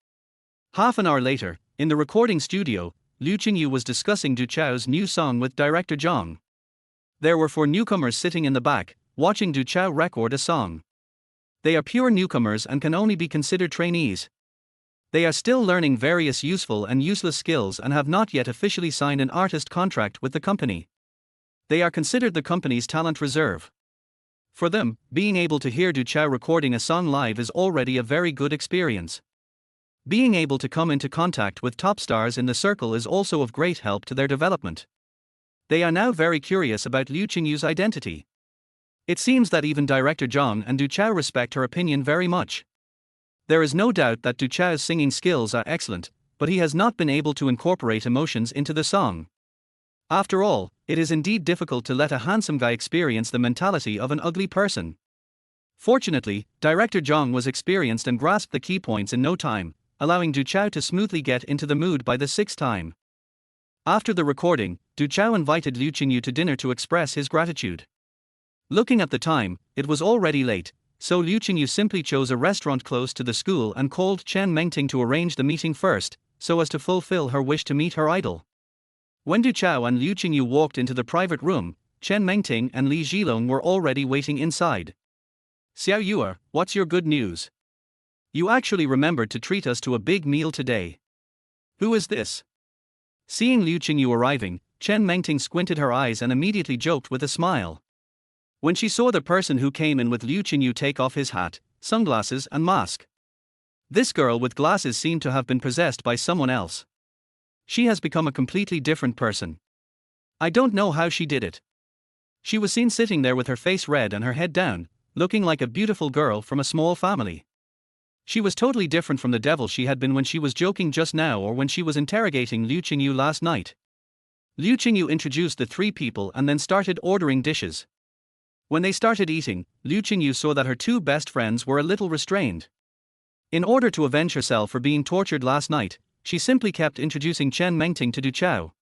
Half an hour later, in the recording studio, Liu Qingyu was discussing Du Chao's new song with director Zhang. There were 4 newcomers sitting in the back, watching Du Chao record a song. They are pure newcomers and can only be considered trainees. They are still learning various useful and useless skills and have not yet officially signed an artist contract with the company. They are considered the company's talent reserve. For them, being able to hear Du Chao recording a song live is already a very good experience. Being able to come into contact with top stars in the circle is also of great help to their development. They are now very curious about Liu Qingyu's identity. It seems that even director Zhang and Du Chao respect her opinion very much. There is no doubt that Du Chao's singing skills are excellent, but he has not been able to incorporate emotions into the song. After all, it is indeed difficult to let a handsome guy experience the mentality of an ugly person. Fortunately, director Zhang was experienced and grasped the key points in no time, allowing Du Chao to smoothly get into the mood by the 6th time. After the recording, Du Chao invited Liu Qingyu to dinner to express his gratitude. Looking at the time, it was already late, so Liu Qingyu simply chose a restaurant close to the school and called Chen Mengting to arrange the meeting first, so as to fulfill her wish to meet her idol. When Du Chao and Liu Qingyu walked into the private room, Chen Mengting and Li Zhilong were already waiting inside. "Xiao Yue, what's your good news? You actually remembered to treat us to a big meal today. Who is this?" Seeing Liu Qingyu arriving, Chen Mengting squinted her eyes and immediately joked with a smile. When she saw the person who came in with Liu Qingyu take off his hat, sunglasses and mask. This girl with glasses seemed to have been possessed by someone else. She has become a completely different person. I don't know how she did it. She was seen sitting there with her face red and her head down, looking like a beautiful girl from a small family. She was totally different from the devil she had been when she was joking just now or when she was interrogating Liu Qingyu last night. Liu Qingyu introduced the three people and then started ordering dishes. When they started eating, Liu Qingyu saw that her two best friends were a little restrained. In order to avenge herself for being tortured last night, she simply kept introducing Chen Mengting to Du Chao.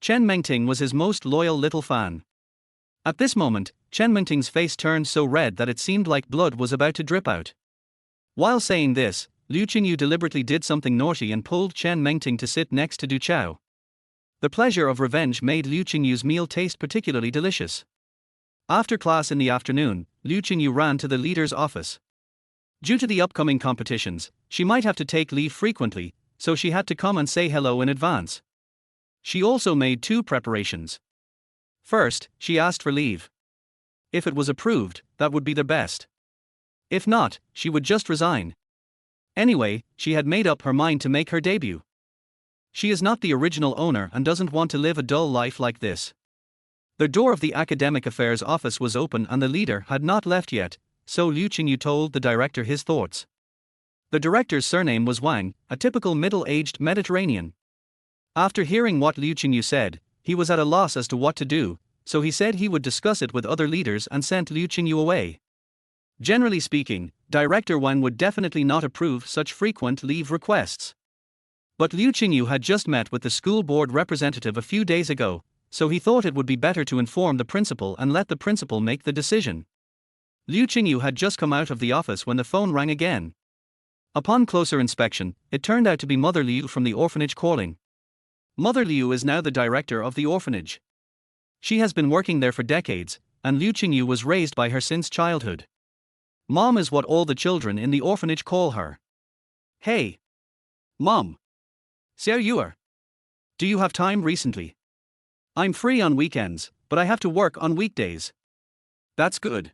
Chen Mengting was his most loyal little fan. At this moment, Chen Mengting's face turned so red that it seemed like blood was about to drip out. While saying this, Liu Qingyu deliberately did something naughty and pulled Chen Mengting to sit next to Du Chao. The pleasure of revenge made Liu Qingyu's meal taste particularly delicious. After class in the afternoon, Liu Qingyu ran to the leader's office. Due to the upcoming competitions, she might have to take leave frequently, so she had to come and say hello in advance. She also made two preparations. First, she asked for leave. If it was approved, that would be the best. If not, she would just resign. Anyway, she had made up her mind to make her debut. She is not the original owner and doesn't want to live a dull life like this. The door of the academic affairs office was open and the leader had not left yet, so Liu Qingyu told the director his thoughts. The director's surname was Wang, a typical middle-aged Mediterranean. After hearing what Liu Qingyu said, he was at a loss as to what to do, so he said he would discuss it with other leaders and sent Liu Qingyu away. Generally speaking, Director Wang would definitely not approve such frequent leave requests. But Liu Qingyu had just met with the school board representative a few days ago, so he thought it would be better to inform the principal and let the principal make the decision. Liu Qingyu had just come out of the office when the phone rang again. Upon closer inspection, it turned out to be Mother Liu from the orphanage calling. Mother Liu is now the director of the orphanage. She has been working there for decades, and Liu Qingyu was raised by her since childhood. Mom is what all the children in the orphanage call her. Hey! Mom! Xiao Yue! Do you have time recently? I'm free on weekends, but I have to work on weekdays. That's good.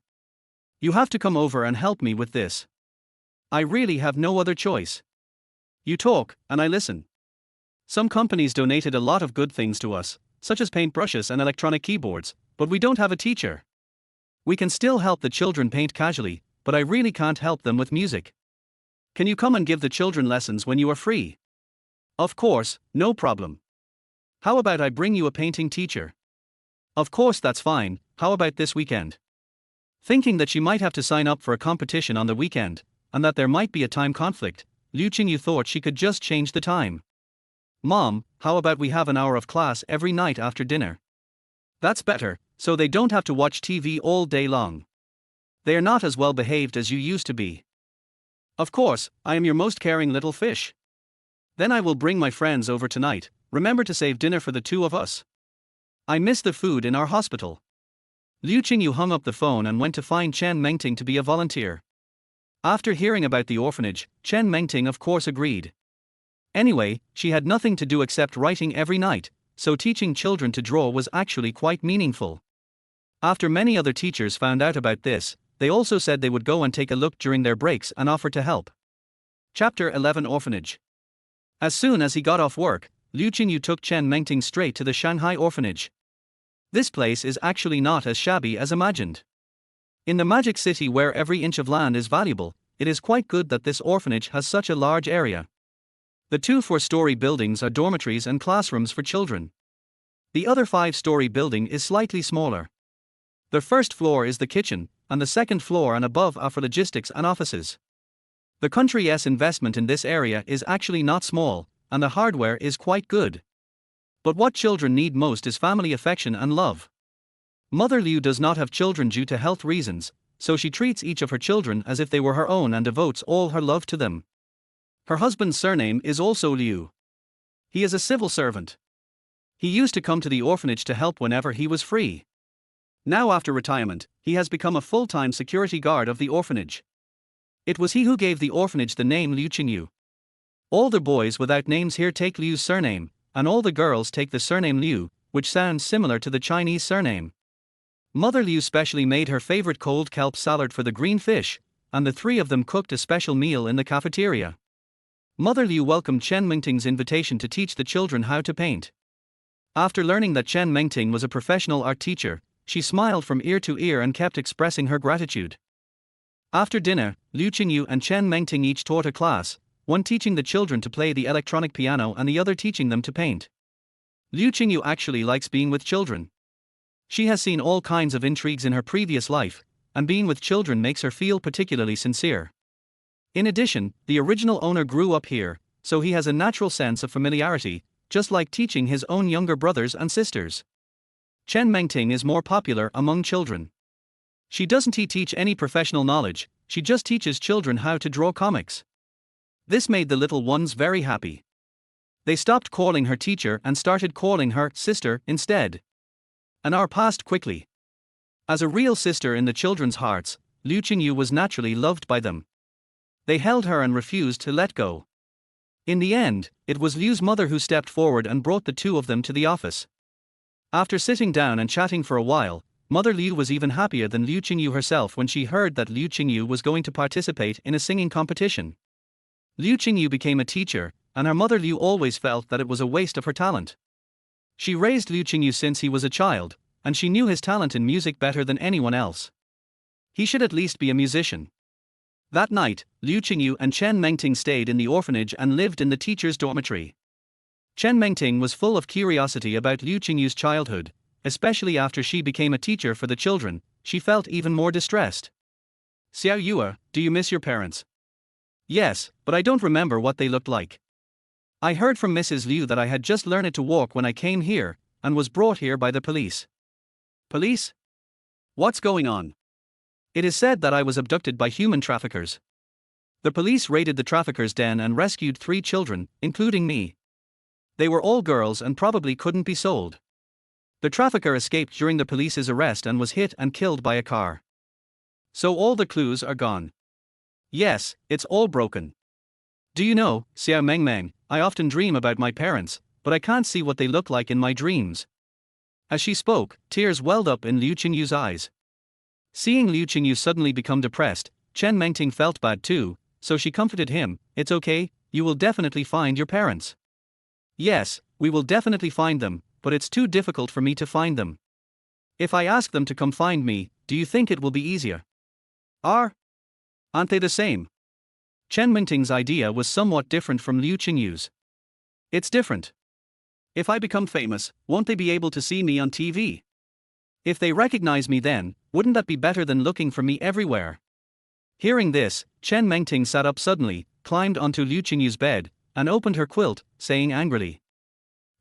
You have to come over and help me with this. I really have no other choice. You talk, and I listen. Some companies donated a lot of good things to us, such as paintbrushes and electronic keyboards, but we don't have a teacher. We can still help the children paint casually, but I really can't help them with music. Can you come and give the children lessons when you are free? Of course, no problem. How about I bring you a painting teacher? Of course, that's fine. How about this weekend? Thinking that she might have to sign up for a competition on the weekend, and that there might be a time conflict, Liu Qingyu thought she could just change the time. Mom, how about we have an hour of class every night after dinner? That's better, so they don't have to watch TV all day long. They are not as well behaved as you used to be. Of course, I am your most caring little fish. Then I will bring my friends over tonight. Remember to save dinner for the two of us. I miss the food in our hospital. Liu Qingyu hung up the phone and went to find Chen Mengting to be a volunteer. After hearing about the orphanage, Chen Mengting of course agreed. Anyway, she had nothing to do except writing every night, so teaching children to draw was actually quite meaningful. After many other teachers found out about this, they also said they would go and take a look during their breaks and offer to help. Chapter 11 Orphanage. As soon as he got off work, Liu Qingyu took Chen Mengting straight to the Shanghai orphanage. This place is actually not as shabby as imagined. In the magic city where every inch of land is valuable, it is quite good that this orphanage has such a large area. The 2 4-story buildings are dormitories and classrooms for children. The other 5-story building is slightly smaller. The first floor is the kitchen, and the second floor and above are for logistics and offices. The country's investment in this area is actually not small, and the hardware is quite good. But what children need most is family affection and love. Mother Liu does not have children due to health reasons, so she treats each of her children as if they were her own and devotes all her love to them. Her husband's surname is also Liu. He is a civil servant. He used to come to the orphanage to help whenever he was free. Now, after retirement, he has become a full-time security guard of the orphanage. It was he who gave the orphanage the name Liu Qingyu. All the boys without names here take Liu's surname, and all the girls take the surname Liu, which sounds similar to the Chinese surname. Mother Liu specially made her favorite cold kelp salad for the green fish, and the three of them cooked a special meal in the cafeteria. Mother Liu welcomed Chen Mingting's invitation to teach the children how to paint. After learning that Chen Mingting was a professional art teacher, she smiled from ear to ear and kept expressing her gratitude. After dinner, Liu Qingyu and Chen Mingting each taught a class, one teaching the children to play the electronic piano and the other teaching them to paint. Liu Qingyu actually likes being with children. She has seen all kinds of intrigues in her previous life, and being with children makes her feel particularly sincere. In addition, the original owner grew up here, so he has a natural sense of familiarity, just like teaching his own younger brothers and sisters. Chen Mingting is more popular among children. She doesn't teach any professional knowledge, she just teaches children how to draw comics. This made the little ones very happy. They stopped calling her teacher and started calling her sister instead. An hour passed quickly. As a real sister in the children's hearts, Liu Qingyu was naturally loved by them. They held her and refused to let go. In the end, it was Liu's mother who stepped forward and brought the two of them to the office. After sitting down and chatting for a while, Mother Liu was even happier than Liu Qingyu herself when she heard that Liu Qingyu was going to participate in a singing competition. Liu Qingyu became a teacher, and her mother Liu always felt that it was a waste of her talent. She raised Liu Qingyu since he was a child, and she knew his talent in music better than anyone else. He should at least be a musician. That night, Liu Qingyu and Chen Mingting stayed in the orphanage and lived in the teacher's dormitory. Chen Mingting was full of curiosity about Liu Qingyu's childhood, especially after she became a teacher for the children. She felt even more distressed. Xiao Yue, do you miss your parents? Yes, but I don't remember what they looked like. I heard from Mrs. Liu that I had just learned to walk when I came here, and was brought here by the police. Police? What's going on? It is said that I was abducted by human traffickers. The police raided the traffickers' den and rescued 3 children, including me. They were all girls and probably couldn't be sold. The trafficker escaped during the police's arrest and was hit and killed by a car. So all the clues are gone. Yes, it's all broken. Do you know, Xiao Mengmeng, I often dream about my parents, but I can't see what they look like in my dreams. As she spoke, tears welled up in Liu Qingyu's eyes. Seeing Liu Qingyu suddenly become depressed, Chen Mingting felt bad too, so she comforted him. It's okay, you will definitely find your parents. Yes, we will definitely find them, but it's too difficult for me to find them. If I ask them to come find me, do you think it will be easier? Aren't they the same? Chen Mingting's idea was somewhat different from Liu Qingyu's. It's different. If I become famous, won't they be able to see me on TV? If they recognize me then, wouldn't that be better than looking for me everywhere? Hearing this, Chen Mingting sat up suddenly, climbed onto Liu Qingyu's bed, and opened her quilt, saying angrily,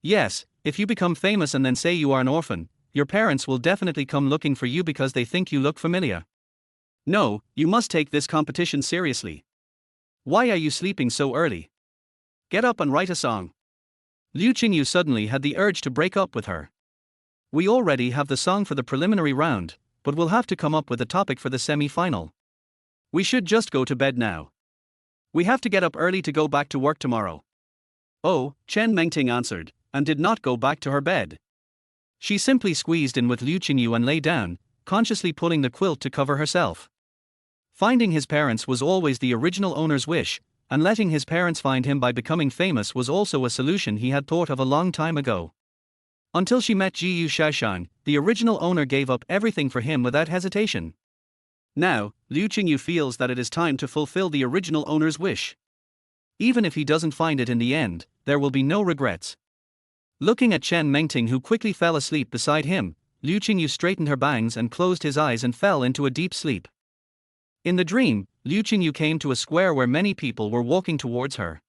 "Yes, if you become famous and then say you are an orphan, your parents will definitely come looking for you because they think you look familiar. No, you must take this competition seriously. Why are you sleeping so early? Get up and write a song." Liu Qingyu suddenly had the urge to break up with her. "We already have the song for the preliminary round, but we'll have to come up with a topic for the semi-final. We should just go to bed now. We have to get up early to go back to work tomorrow." "Oh," Chen Mingting answered, and did not go back to her bed. She simply squeezed in with Liu Qingyu and lay down, consciously pulling the quilt to cover herself. Finding his parents was always the original owner's wish, and letting his parents find him by becoming famous was also a solution he had thought of a long time ago. Until she met Ji Yu Shaoshang, the original owner gave up everything for him without hesitation. Now, Liu Qingyu feels that it is time to fulfill the original owner's wish. Even if he doesn't find it in the end, there will be no regrets. Looking at Chen Mingting, who quickly fell asleep beside him, Liu Qingyu straightened her bangs and closed his eyes and fell into a deep sleep. In the dream, Liu Qingyu came to a square where many people were walking towards her.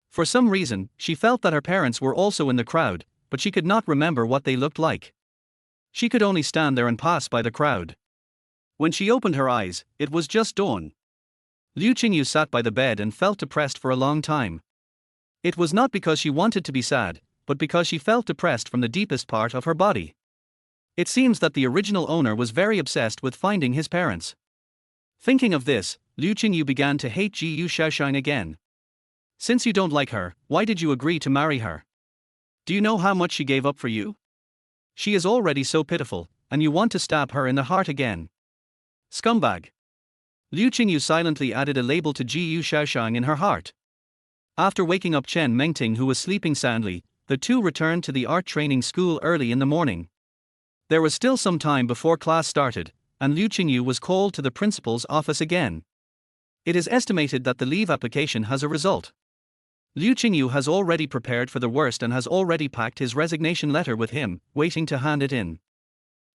For some reason, she felt that her parents were also in the crowd, but she could not remember what they looked like. She could only stand there and pass by the crowd. When she opened her eyes, it was just dawn. Liu Qingyu sat by the bed and felt depressed for a long time. It was not because she wanted to be sad, but because she felt depressed from the deepest part of her body. It seems that the original owner was very obsessed with finding his parents. Thinking of this, Liu Qingyu began to hate Ji Yu Shaoshang again. Since you don't like her, why did you agree to marry her? Do you know how much she gave up for you? She is already so pitiful, and you want to stab her in the heart again. Scumbag. Liu Qingyu silently added a label to Ji Yu Shaoshang in her heart. After waking up Chen Mengting, who was sleeping soundly, the two returned to the art training school early in the morning. There was still some time before class started, and Liu Qingyu was called to the principal's office again. It is estimated that the leave application has a result. Liu Qingyu has already prepared for the worst and has already packed his resignation letter with him, waiting to hand it in.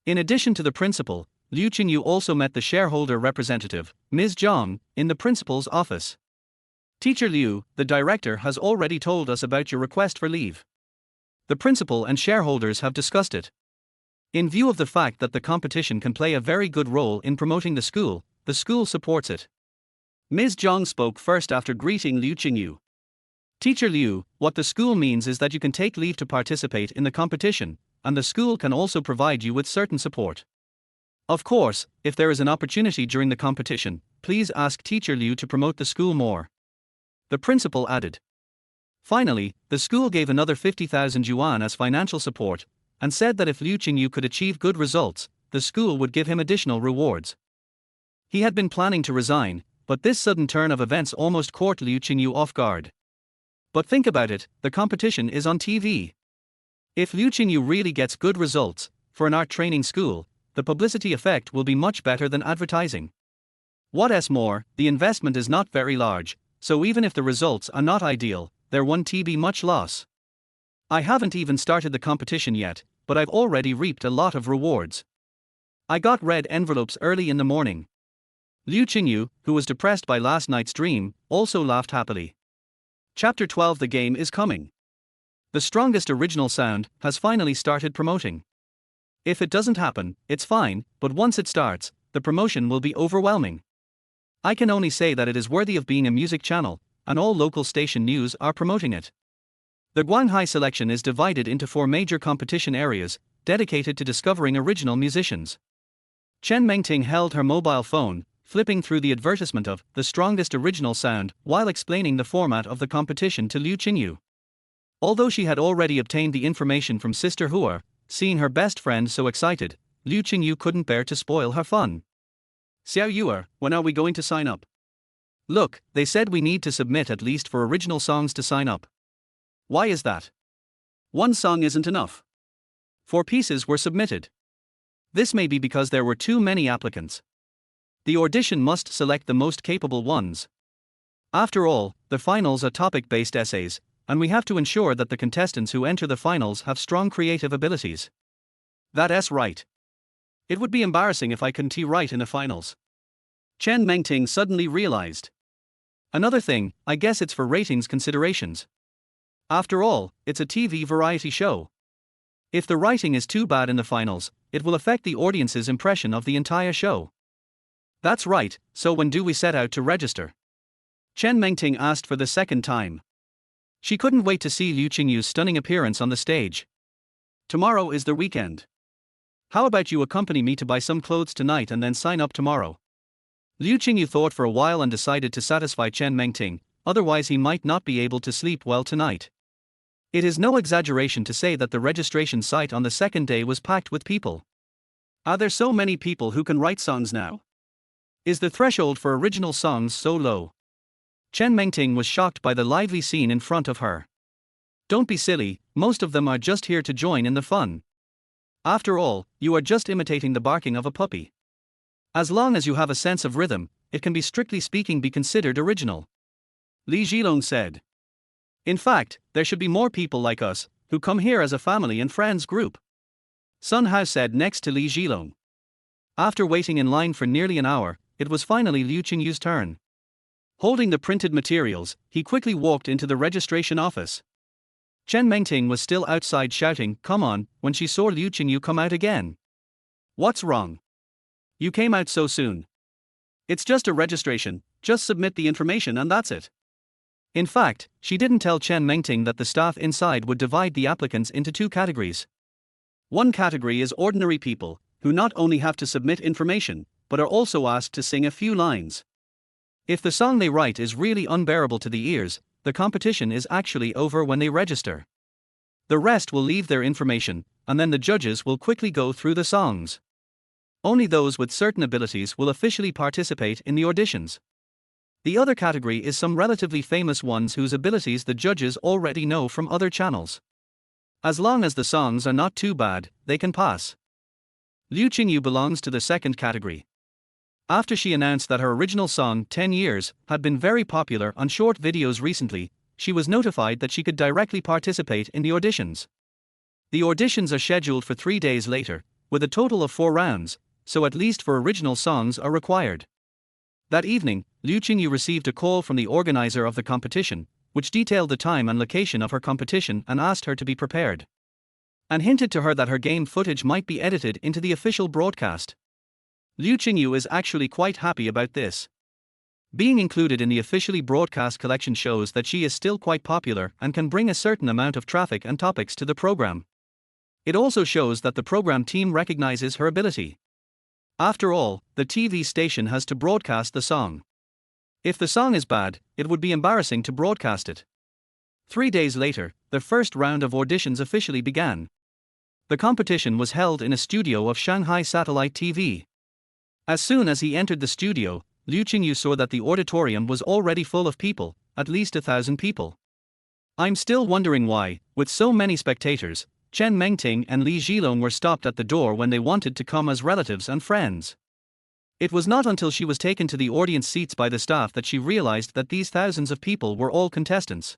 In addition to the principal, Liu Qingyu also met the shareholder representative, Ms. Zhang, in the principal's office. Teacher Liu, the director has already told us about your request for leave. The principal and shareholders have discussed it. In view of the fact that the competition can play a very good role in promoting the school supports it. Ms. Zhang spoke first after greeting Liu Qingyu. Teacher Liu, what the school means is that you can take leave to participate in the competition, and the school can also provide you with certain support. Of course, if there is an opportunity during the competition, please ask Teacher Liu to promote the school more. The principal added. Finally, the school gave another 50,000 yuan as financial support, and said that if Liu Qingyu could achieve good results, the school would give him additional rewards. He had been planning to resign, but this sudden turn of events almost caught Liu Qingyu off guard. But think about it, the competition is on TV. If Liu Qingyu really gets good results, for an art training school, the publicity effect will be much better than advertising. What's more, the investment is not very large, so even if the results are not ideal, there won't be much loss. I haven't even started the competition yet, but I've already reaped a lot of rewards. I got red envelopes early in the morning. Liu Qingyu, who was depressed by last night's dream, also laughed happily. Chapter 12. The game is coming. The strongest original sound has finally started promoting. If it doesn't happen, it's fine, but once it starts, the promotion will be overwhelming. I can only say that it is worthy of being a music channel, and all local station news are promoting it. The Guanghai selection is divided into 4 major competition areas, dedicated to discovering original musicians. Chen Mengting held her mobile phone, flipping through the advertisement of the strongest original sound while explaining the format of the competition to Liu Qingyu. Although she had already obtained the information from Sister Hua, seeing her best friend so excited, Liu Qingyu couldn't bear to spoil her fun. Xiao Yuer, when are we going to sign up? Look, they said we need to submit at least 4 original songs to sign up. Why is that? 1 song isn't enough. 4 pieces were submitted. This may be because there were too many applicants. The audition must select the most capable ones. After all, the finals are topic-based essays, and we have to ensure that the contestants who enter the finals have strong creative abilities. That's right. It would be embarrassing if I couldn't write in the finals. Chen Mengting suddenly realized. Another thing, I guess it's for ratings considerations. After all, it's a TV variety show. If the writing is too bad in the finals, it will affect the audience's impression of the entire show. That's right, so when do we set out to register? Chen Mengting asked for the second time. She couldn't wait to see Liu Qingyu's stunning appearance on the stage. Tomorrow is the weekend. How about you accompany me to buy some clothes tonight and then sign up tomorrow? Liu Qingyu thought for a while and decided to satisfy Chen Mengting, otherwise he might not be able to sleep well tonight. It is no exaggeration to say that the registration site on the second day was packed with people. Are there so many people who can write songs now? Is the threshold for original songs so low? Chen Mengting was shocked by the lively scene in front of her. Don't be silly, most of them are just here to join in the fun. After all, you are just imitating the barking of a puppy. As long as you have a sense of rhythm, it can strictly speaking be considered original. Li Zhilong said. In fact, there should be more people like us, who come here as a family and friends group. Sun Hao said next to Li Zhilong. After waiting in line for nearly an hour, it was finally Liu Qingyu's turn. Holding the printed materials, he quickly walked into the registration office. Chen Mengting was still outside shouting, "Come on," when she saw Liu Qingyu come out again. What's wrong? You came out so soon. It's just a registration, just submit the information and that's it. In fact, she didn't tell Chen Mengting that the staff inside would divide the applicants into two categories. One category is ordinary people, who not only have to submit information, but are also asked to sing a few lines. If the song they write is really unbearable to the ears, the competition is actually over when they register. The rest will leave their information, and then the judges will quickly go through the songs. Only those with certain abilities will officially participate in the auditions. The other category is some relatively famous ones whose abilities the judges already know from other channels. As long as the songs are not too bad, they can pass. Liu Qingyu belongs to the second category. After she announced that her original song, 10 Years, had been very popular on short videos recently, she was notified that she could directly participate in the auditions. The auditions are scheduled for 3 days later, with a total of 4 rounds, so at least 4 original songs are required. That evening, Liu Qingyu received a call from the organizer of the competition, which detailed the time and location of her competition and asked her to be prepared. And hinted to her that her game footage might be edited into the official broadcast. Liu Qingyu is actually quite happy about this. Being included in the officially broadcast collection shows that she is still quite popular and can bring a certain amount of traffic and topics to the program. It also shows that the program team recognizes her ability. After all, the TV station has to broadcast the song. If the song is bad, it would be embarrassing to broadcast it. 3 days later, the first round of auditions officially began. The competition was held in a studio of Shanghai Satellite TV. As soon as he entered the studio, Liu Qingyu saw that the auditorium was already full of people, at least 1,000 people. I'm still wondering why, with so many spectators, Chen Mengting and Li Zhilong were stopped at the door when they wanted to come as relatives and friends. It was not until she was taken to the audience seats by the staff that she realized that these thousands of people were all contestants.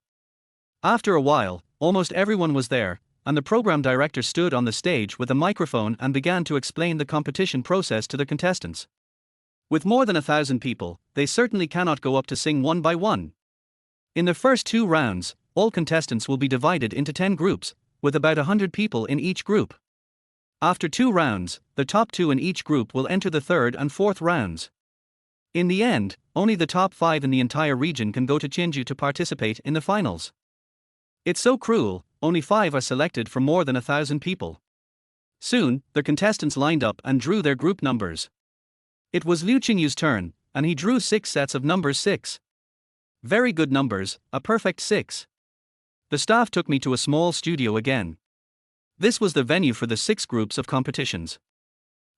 After a while, almost everyone was there, and the program director stood on the stage with a microphone and began to explain the competition process to the contestants. With more than 1,000 people, they certainly cannot go up to sing one by one. In the first 2 rounds, all contestants will be divided into 10 groups, with about 100 people in each group. After 2 rounds, the top 2 in each group will enter the third and fourth rounds. In the end, only the top 5 in the entire region can go to Qingyu to participate in the finals. It's so cruel, only 5 are selected from more than 1,000 people. Soon, the contestants lined up and drew their group numbers. It was Liu Qingyu's turn, and he drew 6 sets of numbers 6. Very good numbers, a perfect 6. The staff took me to a small studio again. This was the venue for the 6 groups of competitions.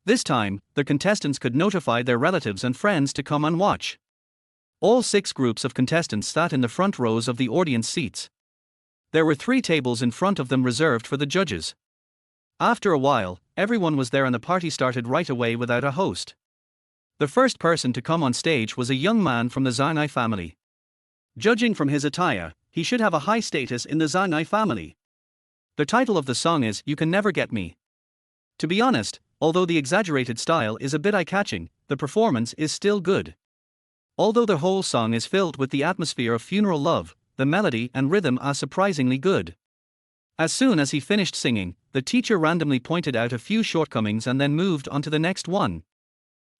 This time, the contestants could notify their relatives and friends to come and watch. All 6 groups of contestants sat in the front rows of the audience seats. There were 3 tables in front of them reserved for the judges. After a while, everyone was there and the party started right away without a host. The first person to come on stage was a young man from the Zanai family. Judging from his attire, he should have a high status in the Zanai family. The title of the song is You Can Never Get Me. To be honest, although the exaggerated style is a bit eye-catching, the performance is still good. Although the whole song is filled with the atmosphere of funeral love, the melody and rhythm are surprisingly good. As soon as he finished singing, the teacher randomly pointed out a few shortcomings and then moved on to the next one.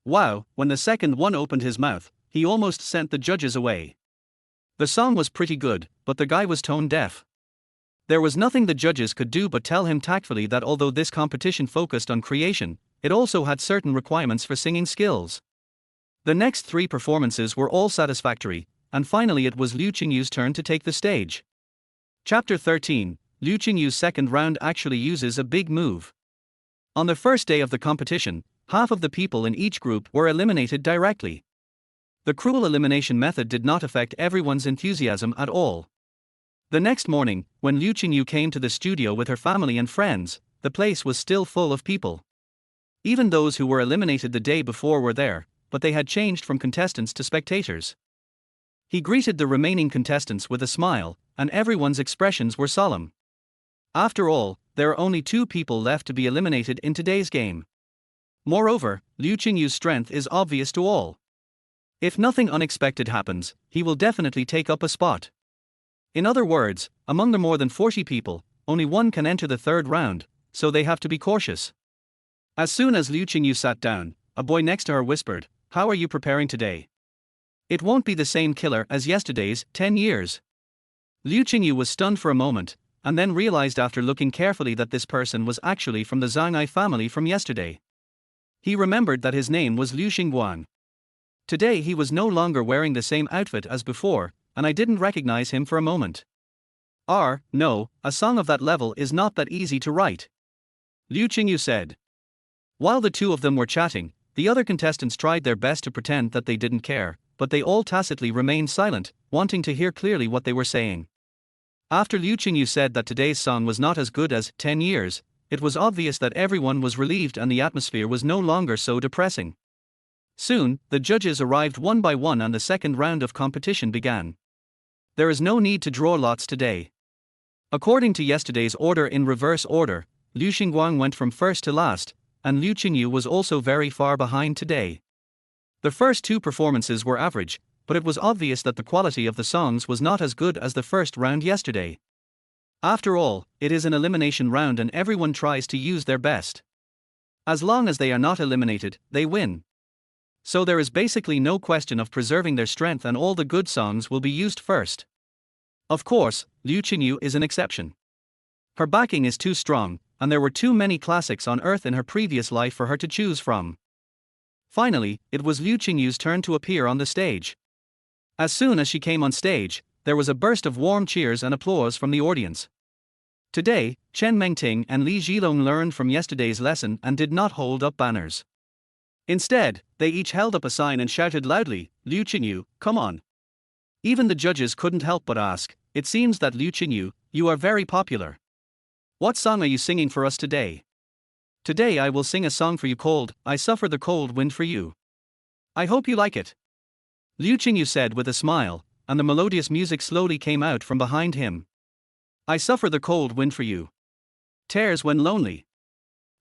Wow, when the second one opened his mouth, he almost sent the judges away. The song was pretty good, but the guy was tone deaf. There was nothing the judges could do but tell him tactfully that although this competition focused on creation, it also had certain requirements for singing skills. The next 3 performances were all satisfactory, and finally it was Liu Qingyu's turn to take the stage. Chapter 13, Liu Qingyu's second round actually uses a big move. On the first day of the competition, half of the people in each group were eliminated directly. The cruel elimination method did not affect everyone's enthusiasm at all. The next morning, when Liu Qingyu came to the studio with her family and friends, the place was still full of people. Even those who were eliminated the day before were there, but they had changed from contestants to spectators. He greeted the remaining contestants with a smile, and everyone's expressions were solemn. After all, there are only 2 people left to be eliminated in today's game. Moreover, Liu Qingyu's strength is obvious to all. If nothing unexpected happens, he will definitely take up a spot. In other words, among the more than 40 people, only 1 can enter the third round, so they have to be cautious. As soon as Liu Qingyu sat down, a boy next to her whispered, "How are you preparing today? It won't be the same killer as yesterday's 10 years." Liu Qingyu was stunned for a moment, and then realized after looking carefully that this person was actually from the Zhang family from yesterday. He remembered that his name was Liu Qingguang. Today he was no longer wearing the same outfit as before, and I didn't recognize him for a moment. No, a song of that level is not that easy to write," Liu Qingyu said. While the two of them were chatting, the other contestants tried their best to pretend that they didn't care, but they all tacitly remained silent, wanting to hear clearly what they were saying. After Liu Qingyu said that today's song was not as good as 10 years, it was obvious that everyone was relieved and the atmosphere was no longer so depressing. Soon, the judges arrived one by one and the second round of competition began. There is no need to draw lots today. According to yesterday's order in reverse order, Liu Qingguang went from first to last, and Liu Qingyu was also very far behind today. The first two performances were average, but it was obvious that the quality of the songs was not as good as the first round yesterday. After all, it is an elimination round and everyone tries to use their best. As long as they are not eliminated, they win. So there is basically no question of preserving their strength and all the good songs will be used first. Of course, Liu Qingyu is an exception. Her backing is too strong, and there were too many classics on earth in her previous life for her to choose from. Finally, it was Liu Qingyu's turn to appear on the stage. As soon as she came on stage, there was a burst of warm cheers and applause from the audience. Today, Chen Mengting and Li Zhilong learned from yesterday's lesson and did not hold up banners. Instead, they each held up a sign and shouted loudly, "Liu Qingyu, come on." Even the judges couldn't help but ask, "It seems that Liu Qingyu, you are very popular. What song are you singing for us today?" "Today I will sing a song for you called, 'I Suffer the Cold Wind for You.' I hope you like it," Liu Qingyu said with a smile, and the melodious music slowly came out from behind him. "I suffer the cold wind for you. Tears when lonely.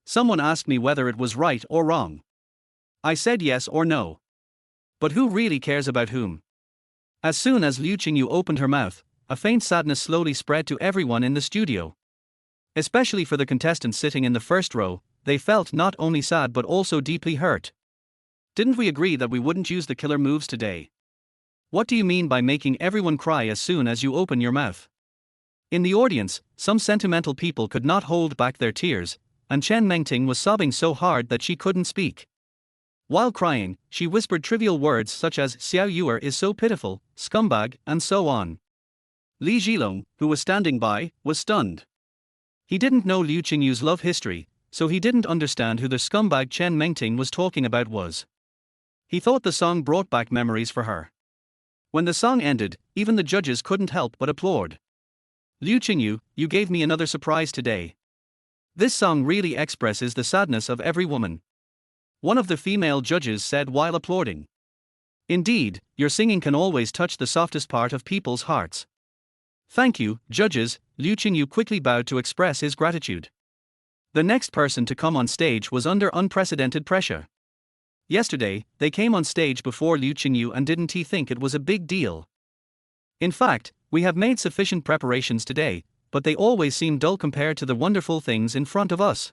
Someone asked me whether it was right or wrong. I said yes or no. But who really cares about whom?" As soon as Liu Qingyu opened her mouth, a faint sadness slowly spread to everyone in the studio. Especially for the contestants sitting in the first row, they felt not only sad but also deeply hurt. "Didn't we agree that we wouldn't use the killer moves today? What do you mean by making everyone cry as soon as you open your mouth?" In the audience, some sentimental people could not hold back their tears, and Chen Mengting was sobbing so hard that she couldn't speak. While crying, she whispered trivial words such as "Xiao Yuer is so pitiful, scumbag," and so on. Li Zhilong, who was standing by, was stunned. He didn't know Liu Qingyu's love history, so he didn't understand who the scumbag Chen Mengting was talking about was. He thought the song brought back memories for her. When the song ended, even the judges couldn't help but applaud. "Liu Qingyu, you gave me another surprise today. This song really expresses the sadness of every woman," one of the female judges said while applauding. "Indeed, your singing can always touch the softest part of people's hearts." "Thank you, judges," Liu Qingyu quickly bowed to express his gratitude. The next person to come on stage was under unprecedented pressure. Yesterday, they came on stage before Liu Qingyu and didn't he think it was a big deal? "In fact, we have made sufficient preparations today, but they always seem dull compared to the wonderful things in front of us."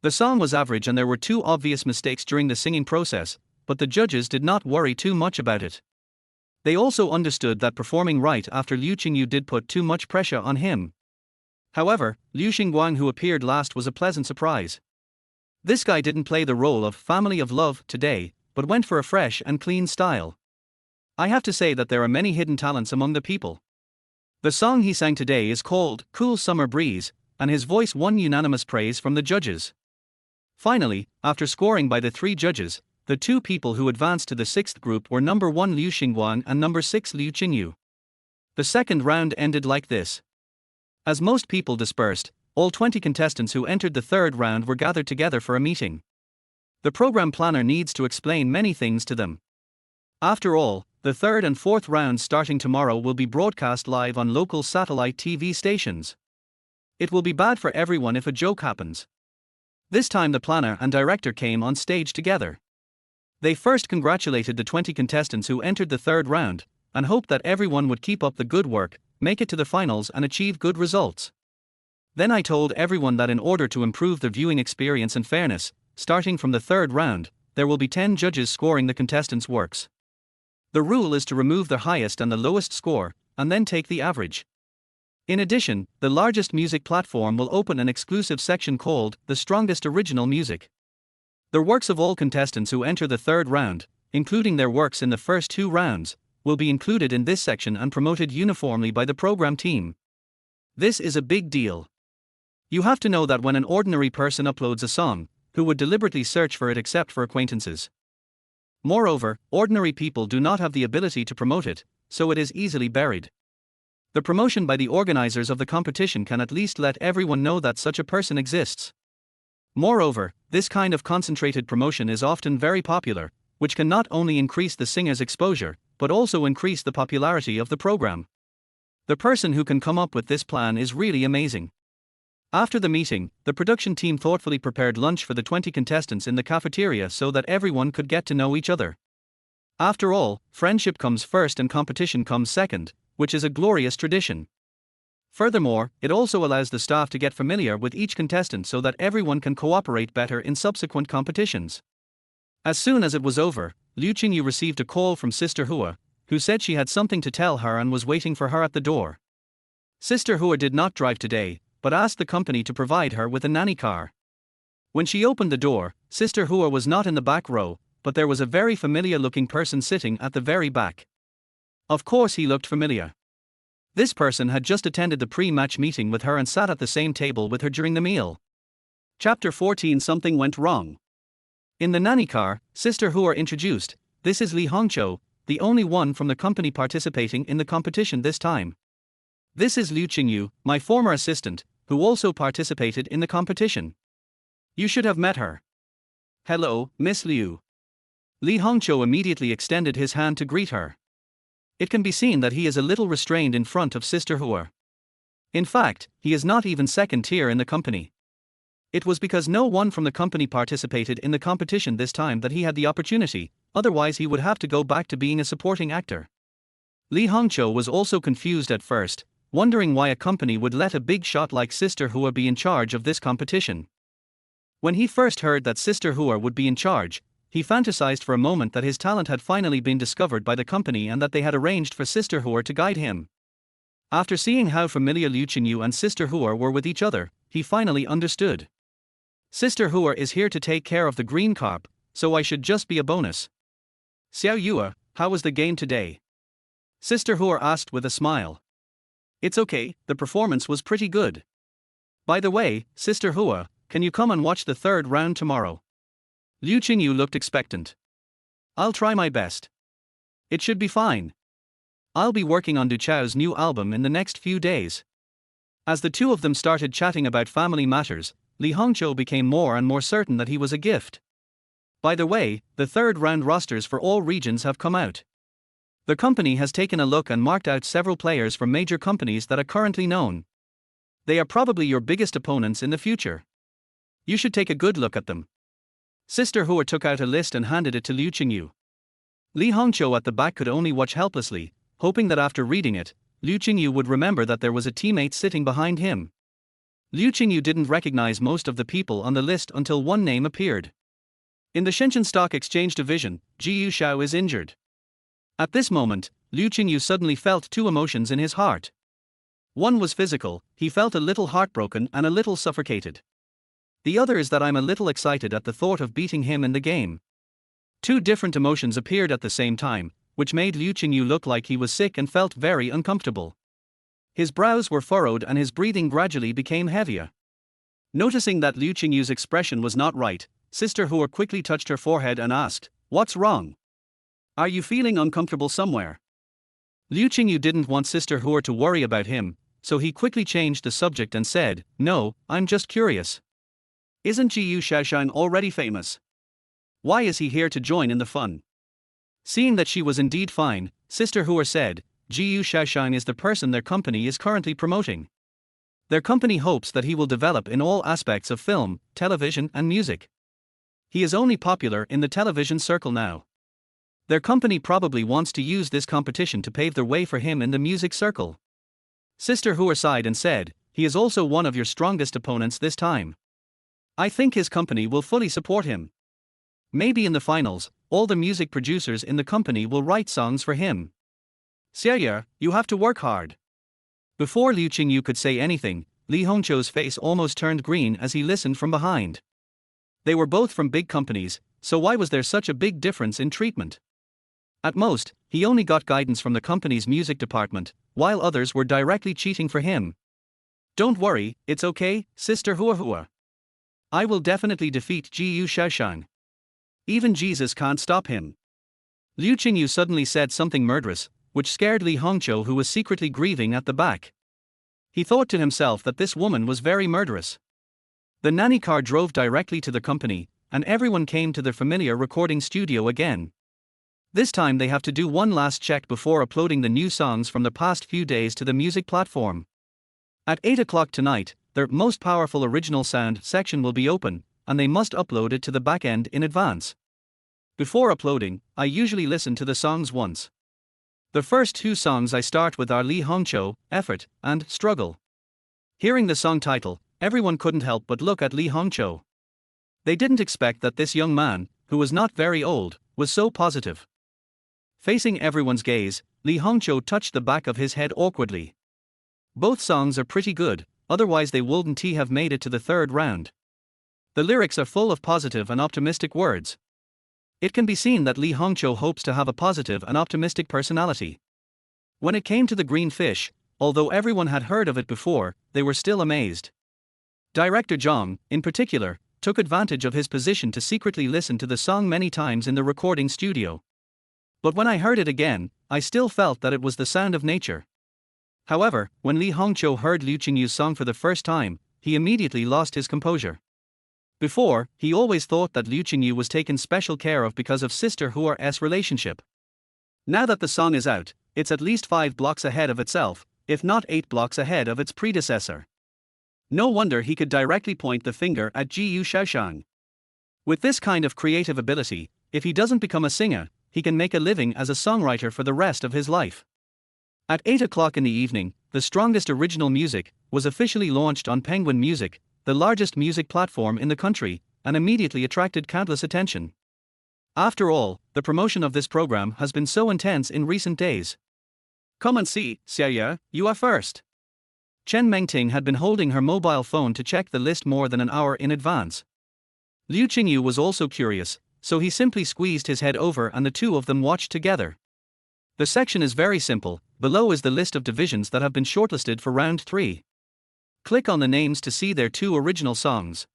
The song was average and there were two obvious mistakes during the singing process, but the judges did not worry too much about it. They also understood that performing right after Liu Qingyu did put too much pressure on him. However, Liu Qingguang, who appeared last, was a pleasant surprise. This guy didn't play the role of family of love today, but went for a fresh and clean style. I have to say that there are many hidden talents among the people. The song he sang today is called "Cool Summer Breeze," and his voice won unanimous praise from the judges. Finally, after scoring by the three judges, the two people who advanced to the sixth group were number 1 Liu Qingguang and number 6 Liu Qingyu. The second round ended like this. As most people dispersed, all 20 contestants who entered the third round were gathered together for a meeting. The program planner needs to explain many things to them. After all, the third and fourth rounds starting tomorrow will be broadcast live on local satellite TV stations. It will be bad for everyone if a joke happens. This time the planner and director came on stage together. They first congratulated the 20 contestants who entered the third round, and hoped that everyone would keep up the good work, make it to the finals and achieve good results. Then I told everyone that in order to improve the viewing experience and fairness, starting from the third round, there will be 10 judges scoring the contestants' works. The rule is to remove the highest and the lowest score, and then take the average. In addition, the largest music platform will open an exclusive section called The Strongest Original Music. The works of all contestants who enter the third round, including their works in the first 2 rounds, will be included in this section and promoted uniformly by the program team. This is a big deal. You have to know that when an ordinary person uploads a song, who would deliberately search for it except for acquaintances? Moreover, ordinary people do not have the ability to promote it, so it is easily buried. The promotion by the organizers of the competition can at least let everyone know that such a person exists. Moreover, this kind of concentrated promotion is often very popular, which can not only increase the singer's exposure, but also increase the popularity of the program. The person who can come up with this plan is really amazing. After the meeting, the production team thoughtfully prepared lunch for the 20 contestants in the cafeteria so that everyone could get to know each other. After all, friendship comes first and competition comes second, which is a glorious tradition. Furthermore, it also allows the staff to get familiar with each contestant so that everyone can cooperate better in subsequent competitions. As soon as it was over, Liu Qingyu received a call from Sister Hua, who said she had something to tell her and was waiting for her at the door. Sister Hua did not drive today, but asked the company to provide her with a nanny car. When she opened the door, Sister Hua was not in the back row, but there was a very familiar-looking person sitting at the very back. Of course he looked familiar. This person had just attended the pre-match meeting with her and sat at the same table with her during the meal. Chapter 14. Something went wrong. In the nanny car, Sister Hua introduced, "This is Li Hongqiu, the only one from the company participating in the competition this time. This is Liu Qingyu, my former assistant, who also participated in the competition. You should have met her." "Hello, Miss Liu." Li Hongqiu immediately extended his hand to greet her. It can be seen that he is a little restrained in front of Sister Hua. In fact, he is not even second tier in the company. It was because no one from the company participated in the competition this time that he had the opportunity, otherwise he would have to go back to being a supporting actor. Li Hongqiu was also confused at first, wondering why a company would let a big shot like Sister Hua be in charge of this competition. When he first heard that Sister Hua would be in charge, he fantasized for a moment that his talent had finally been discovered by the company and that they had arranged for Sister Hua to guide him. After seeing how familiar Liu Qingyu and Sister Hua were with each other, he finally understood. Sister Hua is here to take care of the green carp, so I should just be a bonus. "Xiao Yue, how was the game today?" Sister Hua asked with a smile. "It's okay, the performance was pretty good. By the way, Sister Hua, can you come and watch the third round tomorrow?" Liu Qingyu looked expectant. "I'll try my best. It should be fine. I'll be working on Du Chao's new album in the next few days." As the two of them started chatting about family matters, Li Hongqiu became more and more certain that he was a gift. By the way, the third round rosters for all regions have come out. The company has taken a look and marked out several players from major companies that are currently known. They are probably your biggest opponents in the future. You should take a good look at them. Sister Hua took out a list and handed it to Liu Qingyu. Li Hongqiu at the back could only watch helplessly, hoping that after reading it, Liu Qingyu would remember that there was a teammate sitting behind him. Liu Qingyu didn't recognize most of the people on the list until one name appeared. In the Shenzhen Stock Exchange division, Jiyu Shao is injured. At this moment, Liu Qingyu suddenly felt two emotions in his heart. One was physical, he felt a little heartbroken and a little suffocated. The other is that I'm a little excited at the thought of beating him in the game. Two different emotions appeared at the same time, which made Liu Qingyu look like he was sick and felt very uncomfortable. His brows were furrowed and his breathing gradually became heavier. Noticing that Liu Qingyu's expression was not right, Sister Hua quickly touched her forehead and asked, "What's wrong? Are you feeling uncomfortable somewhere?" Liu Qingyu didn't want Sister Hua to worry about him, so he quickly changed the subject and said, "No, I'm just curious. Isn't Jiyu Shaoshang already famous? Why is he here to join in the fun?" Seeing that she was indeed fine, Sister Hua said, "Jiyu Shaoshang is the person their company is currently promoting. Their company hopes that he will develop in all aspects of film, television and music. He is only popular in the television circle now. Their company probably wants to use this competition to pave the way for him in the music circle." Sister Hua sighed and said, "He is also one of your strongest opponents this time. I think his company will fully support him." Maybe in the finals, all the music producers in the company will write songs for him. Xie, you have to work hard. Before Liu Qingyu could say anything, Li Hongqiu's face almost turned green as he listened from behind. They were both from big companies, so why was there such a big difference in treatment? At most, he only got guidance from the company's music department, while others were directly cheating for him. Don't worry, it's okay, Sister Hua Hua. I will definitely defeat Jiyu Shaoshang. Even Jesus can't stop him. Liu Qingyu suddenly said something murderous, which scared Li Hongqiu, who was secretly grieving at the back. He thought to himself that this woman was very murderous. The nanny car drove directly to the company, and everyone came to their familiar recording studio again. This time they have to do one last check before uploading the new songs from the past few days to the music platform. At 8 o'clock tonight, their most powerful original sound section will be open, and they must upload it to the backend in advance. Before uploading, I usually listen to the songs once. The first two songs I start with are Li Hongqiu, Effort, and Struggle. Hearing the song title, everyone couldn't help but look at Li Hongqiu. They didn't expect that this young man, who was not very old, was so positive. Facing everyone's gaze, Li Hongqiu touched the back of his head awkwardly. Both songs are pretty good, otherwise they wouldn't have made it to the third round. The lyrics are full of positive and optimistic words. It can be seen that Li Hongqiu hopes to have a positive and optimistic personality. When it came to the green fish, although everyone had heard of it before, they were still amazed. Director Zhang, in particular, took advantage of his position to secretly listen to the song many times in the recording studio. But when I heard it again, I still felt that it was the sound of nature. However, when Li Hongqiu heard Liu Qingyu's song for the first time, he immediately lost his composure. Before, he always thought that Liu Qingyu was taken special care of because of Sister Hua's relationship. Now that the song is out, it's at least 5 blocks ahead of itself, if not 8 blocks ahead of its predecessor. No wonder he could directly point the finger at Jiyu Shaoshang. With this kind of creative ability, if he doesn't become a singer, he can make a living as a songwriter for the rest of his life. At 8 o'clock in the evening, the strongest original music was officially launched on Penguin Music, the largest music platform in the country, and immediately attracted countless attention. After all, the promotion of this program has been so intense in recent days. Come and see, Xie, you are first. Chen Mengting had been holding her mobile phone to check the list more than an hour in advance. Liu Qingyu was also curious, so he simply squeezed his head over and the two of them watched together. The section is very simple. Below is the list of divisions that have been shortlisted for round 3. Click on the names to see their 2 original songs.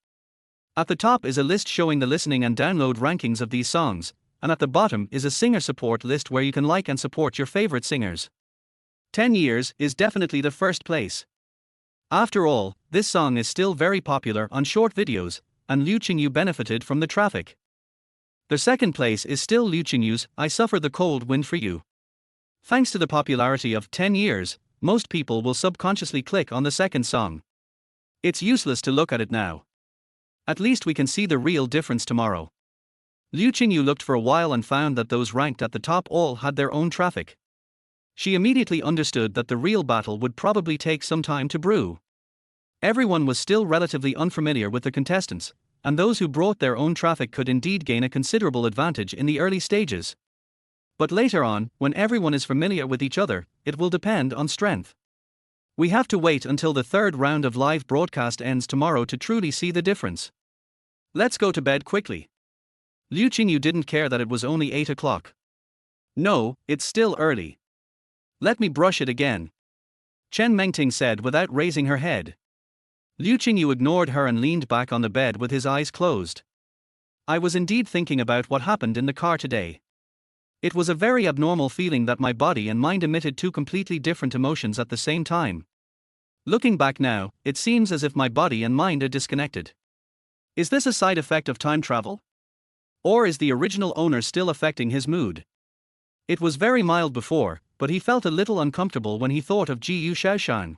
At the top is a list showing the listening and download rankings of these songs, and at the bottom is a singer support list where you can like and support your favorite singers. 10 Years is definitely the first place. After all, this song is still very popular on short videos, and Liu Qingyu benefited from the traffic. The second place is still Liu Qingyu's I Suffer the Cold Wind for You. Thanks to the popularity of 10 Years, most people will subconsciously click on the second song. It's useless to look at it now. At least we can see the real difference tomorrow. Liu Qingyu looked for a while and found that those ranked at the top all had their own traffic. She immediately understood that the real battle would probably take some time to brew. Everyone was still relatively unfamiliar with the contestants, and those who brought their own traffic could indeed gain a considerable advantage in the early stages. But later on, when everyone is familiar with each other, it will depend on strength. We have to wait until the third round of live broadcast ends tomorrow to truly see the difference. Let's go to bed quickly. Liu Qingyu didn't care that it was only 8 o'clock. No, it's still early. Let me brush it again. Chen Mengting said without raising her head. Liu Qingyu ignored her and leaned back on the bed with his eyes closed. I was indeed thinking about what happened in the car today. It was a very abnormal feeling that my body and mind emitted 2 completely different emotions at the same time. Looking back now, it seems as if my body and mind are disconnected. Is this a side effect of time travel? Or is the original owner still affecting his mood? It was very mild before, but he felt a little uncomfortable when he thought of Jiyu Shaoshang.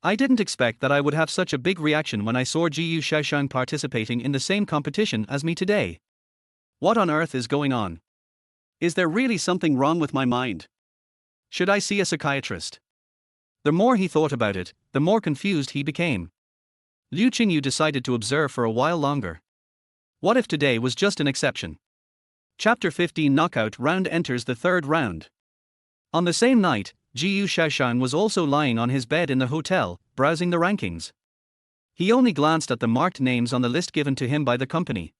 I didn't expect that I would have such a big reaction when I saw Jiyu Shaoshang participating in the same competition as me today. What on earth is going on? Is there really something wrong with my mind? Should I see a psychiatrist? The more he thought about it, the more confused he became. Liu Qingyu decided to observe for a while longer. What if today was just an exception? Chapter 15 Knockout Round enters the third round. On the same night, Jiyu Shaoxiang was also lying on his bed in the hotel, browsing the rankings. He only glanced at the marked names on the list given to him by the company.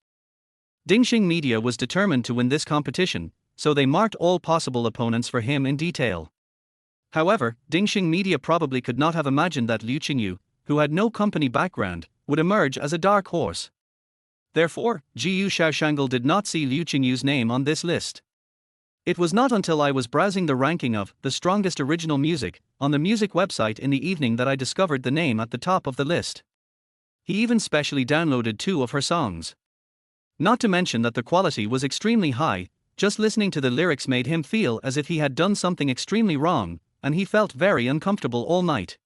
Dingxing Media was determined to win this competition, so they marked all possible opponents for him in detail. However, Dingxing Media probably could not have imagined that Liu Qingyu, who had no company background, would emerge as a dark horse. Therefore, Jiyu Shaoxiang did not see Liu Qingyu's name on this list. It was not until I was browsing the ranking of the strongest original music on the music website in the evening that I discovered the name at the top of the list. He even specially downloaded 2 of her songs. Not to mention that the quality was extremely high. Just listening to the lyrics made him feel as if he had done something extremely wrong, and he felt very uncomfortable all night.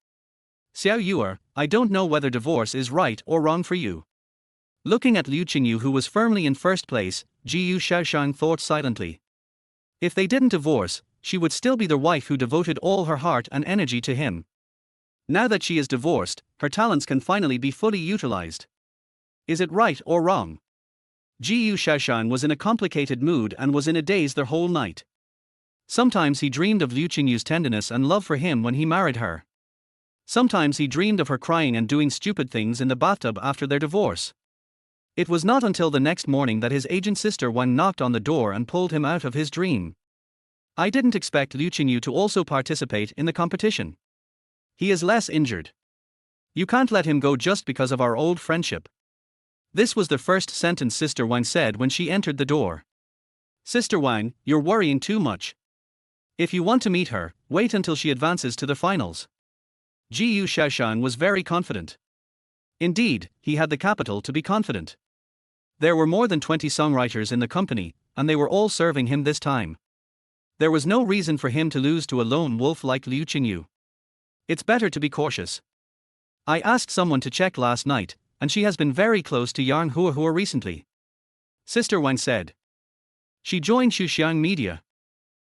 Xiao Yuer, I don't know whether divorce is right or wrong for you. Looking at Liu Qingyu, who was firmly in first place, Jiyu Shaoxiang thought silently. If they didn't divorce, she would still be the wife who devoted all her heart and energy to him. Now that she is divorced, her talents can finally be fully utilized. Is it right or wrong? Jiyu Shaoxiang was in a complicated mood and was in a daze the whole night. Sometimes he dreamed of Liu Qingyu's tenderness and love for him when he married her. Sometimes he dreamed of her crying and doing stupid things in the bathtub after their divorce. It was not until the next morning that his agent sister Wang knocked on the door and pulled him out of his dream. I didn't expect Liu Qingyu to also participate in the competition. He is less injured. You can't let him go just because of our old friendship. This was the first sentence Sister Wang said when she entered the door. Sister Wang, you're worrying too much. If you want to meet her, wait until she advances to the finals. Jiyu Shaoxiang was very confident. Indeed, he had the capital to be confident. There were more than 20 songwriters in the company, and they were all serving him this time. There was no reason for him to lose to a lone wolf like Liu Qingyu. It's better to be cautious. I asked someone to check last night, and she has been very close to Yang Huahua recently. Sister Wang said. She joined Xuxiang Media.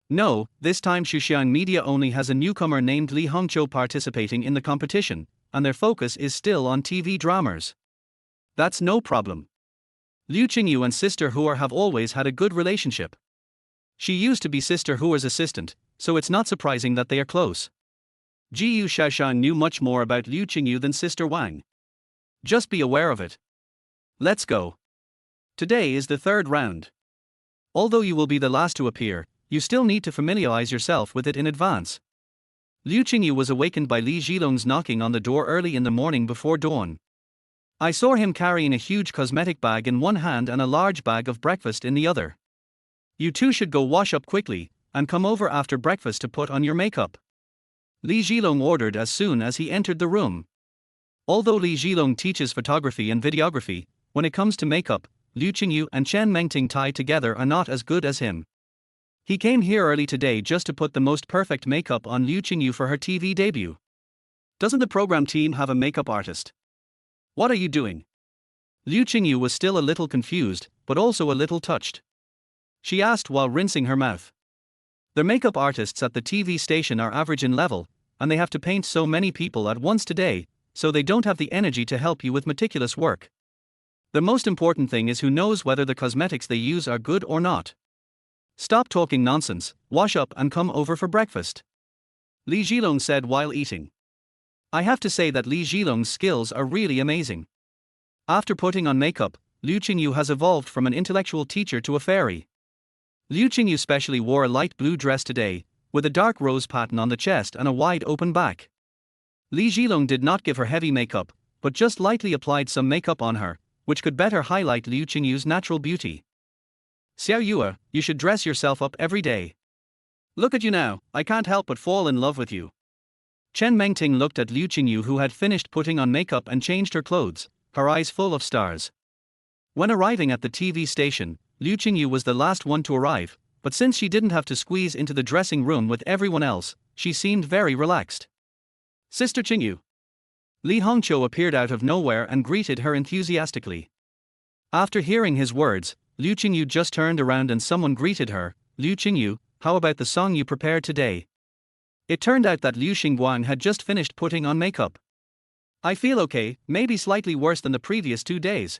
No, this time Xuxiang Media only has a newcomer named Li Hongqiu participating in the competition, and their focus is still on TV dramas. That's no problem. Liu Qingyu and Sister Hua have always had a good relationship. She used to be Sister Hua's assistant, so it's not surprising that they are close. Jiyu Shaoxiang knew much more about Liu Qingyu than Sister Wang. Just be aware of it. Let's go. Today is the third round. Although you will be the last to appear, you still need to familiarize yourself with it in advance. Liu Qingyu was awakened by Li Zhilong's knocking on the door early in the morning before dawn. I saw him carrying a huge cosmetic bag in one hand and a large bag of breakfast in the other. You two should go wash up quickly, and come over after breakfast to put on your makeup. Li Zhilong ordered as soon as he entered the room. Although Li Zhilong teaches photography and videography, when it comes to makeup, Liu Qingyu and Chen Mengting tied together are not as good as him. He came here early today just to put the most perfect makeup on Liu Qingyu for her TV debut. Doesn't the program team have a makeup artist? What are you doing? Liu Qingyu was still a little confused, but also a little touched. She asked while rinsing her mouth. The makeup artists at the TV station are average in level, and they have to paint so many people at once today, so they don't have the energy to help you with meticulous work. The most important thing is who knows whether the cosmetics they use are good or not. Stop talking nonsense, wash up and come over for breakfast. Li Zhilong said while eating. I have to say that Li Zhilong's skills are really amazing. After putting on makeup, Liu Qingyu has evolved from an intellectual teacher to a fairy. Liu Qingyu specially wore a light blue dress today, with a dark rose pattern on the chest and a wide open back. Li Zhilong did not give her heavy makeup, but just lightly applied some makeup on her, which could better highlight Liu Qingyu's natural beauty. Xiao Yue, you should dress yourself up every day. Look at you now, I can't help but fall in love with you. Chen Mengting looked at Liu Qingyu, who had finished putting on makeup and changed her clothes, her eyes full of stars. When arriving at the TV station, Liu Qingyu was the last one to arrive, but since she didn't have to squeeze into the dressing room with everyone else, she seemed very relaxed. Sister Qingyu. Li Hongqiu appeared out of nowhere and greeted her enthusiastically. After hearing his words, Liu Qingyu just turned around and someone greeted her. Liu Qingyu, how about the song you prepared today? It turned out that Liu Xingguang had just finished putting on makeup. I feel okay, maybe slightly worse than the previous 2 days.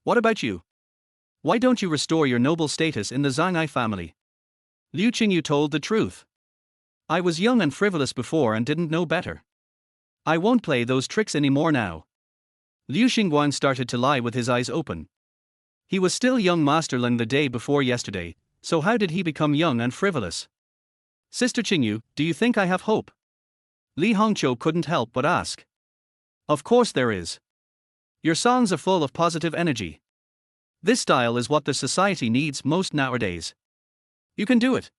What about you? Why don't you restore your noble status in the Zhang'ai family? Liu Qingyu told the truth. I was young and frivolous before and didn't know better. I won't play those tricks anymore now. Liu Xingguang started to lie with his eyes open. He was still young Master Lin the day before yesterday, so how did he become young and frivolous? Sister Qingyu, do you think I have hope? Li Hongqiu couldn't help but ask. Of course there is. Your songs are full of positive energy. This style is what the society needs most nowadays. You can do it.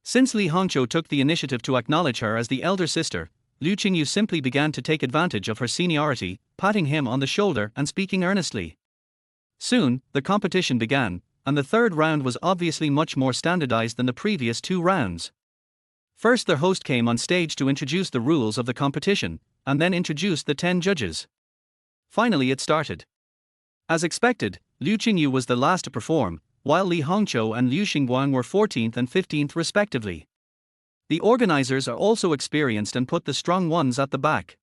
Since Li Hongqiu took the initiative to acknowledge her as the elder sister, Liu Qingyu simply began to take advantage of her seniority, patting him on the shoulder and speaking earnestly. Soon, the competition began, and the third round was obviously much more standardized than the previous 2 rounds. First, the host came on stage to introduce the rules of the competition, and then introduced the 10 judges. Finally, it started. As expected, Liu Qingyu was the last to perform, while Li Hongqiu and Liu Xingguang were 14th and 15th respectively. The organizers are also experienced and put the strong ones at the back.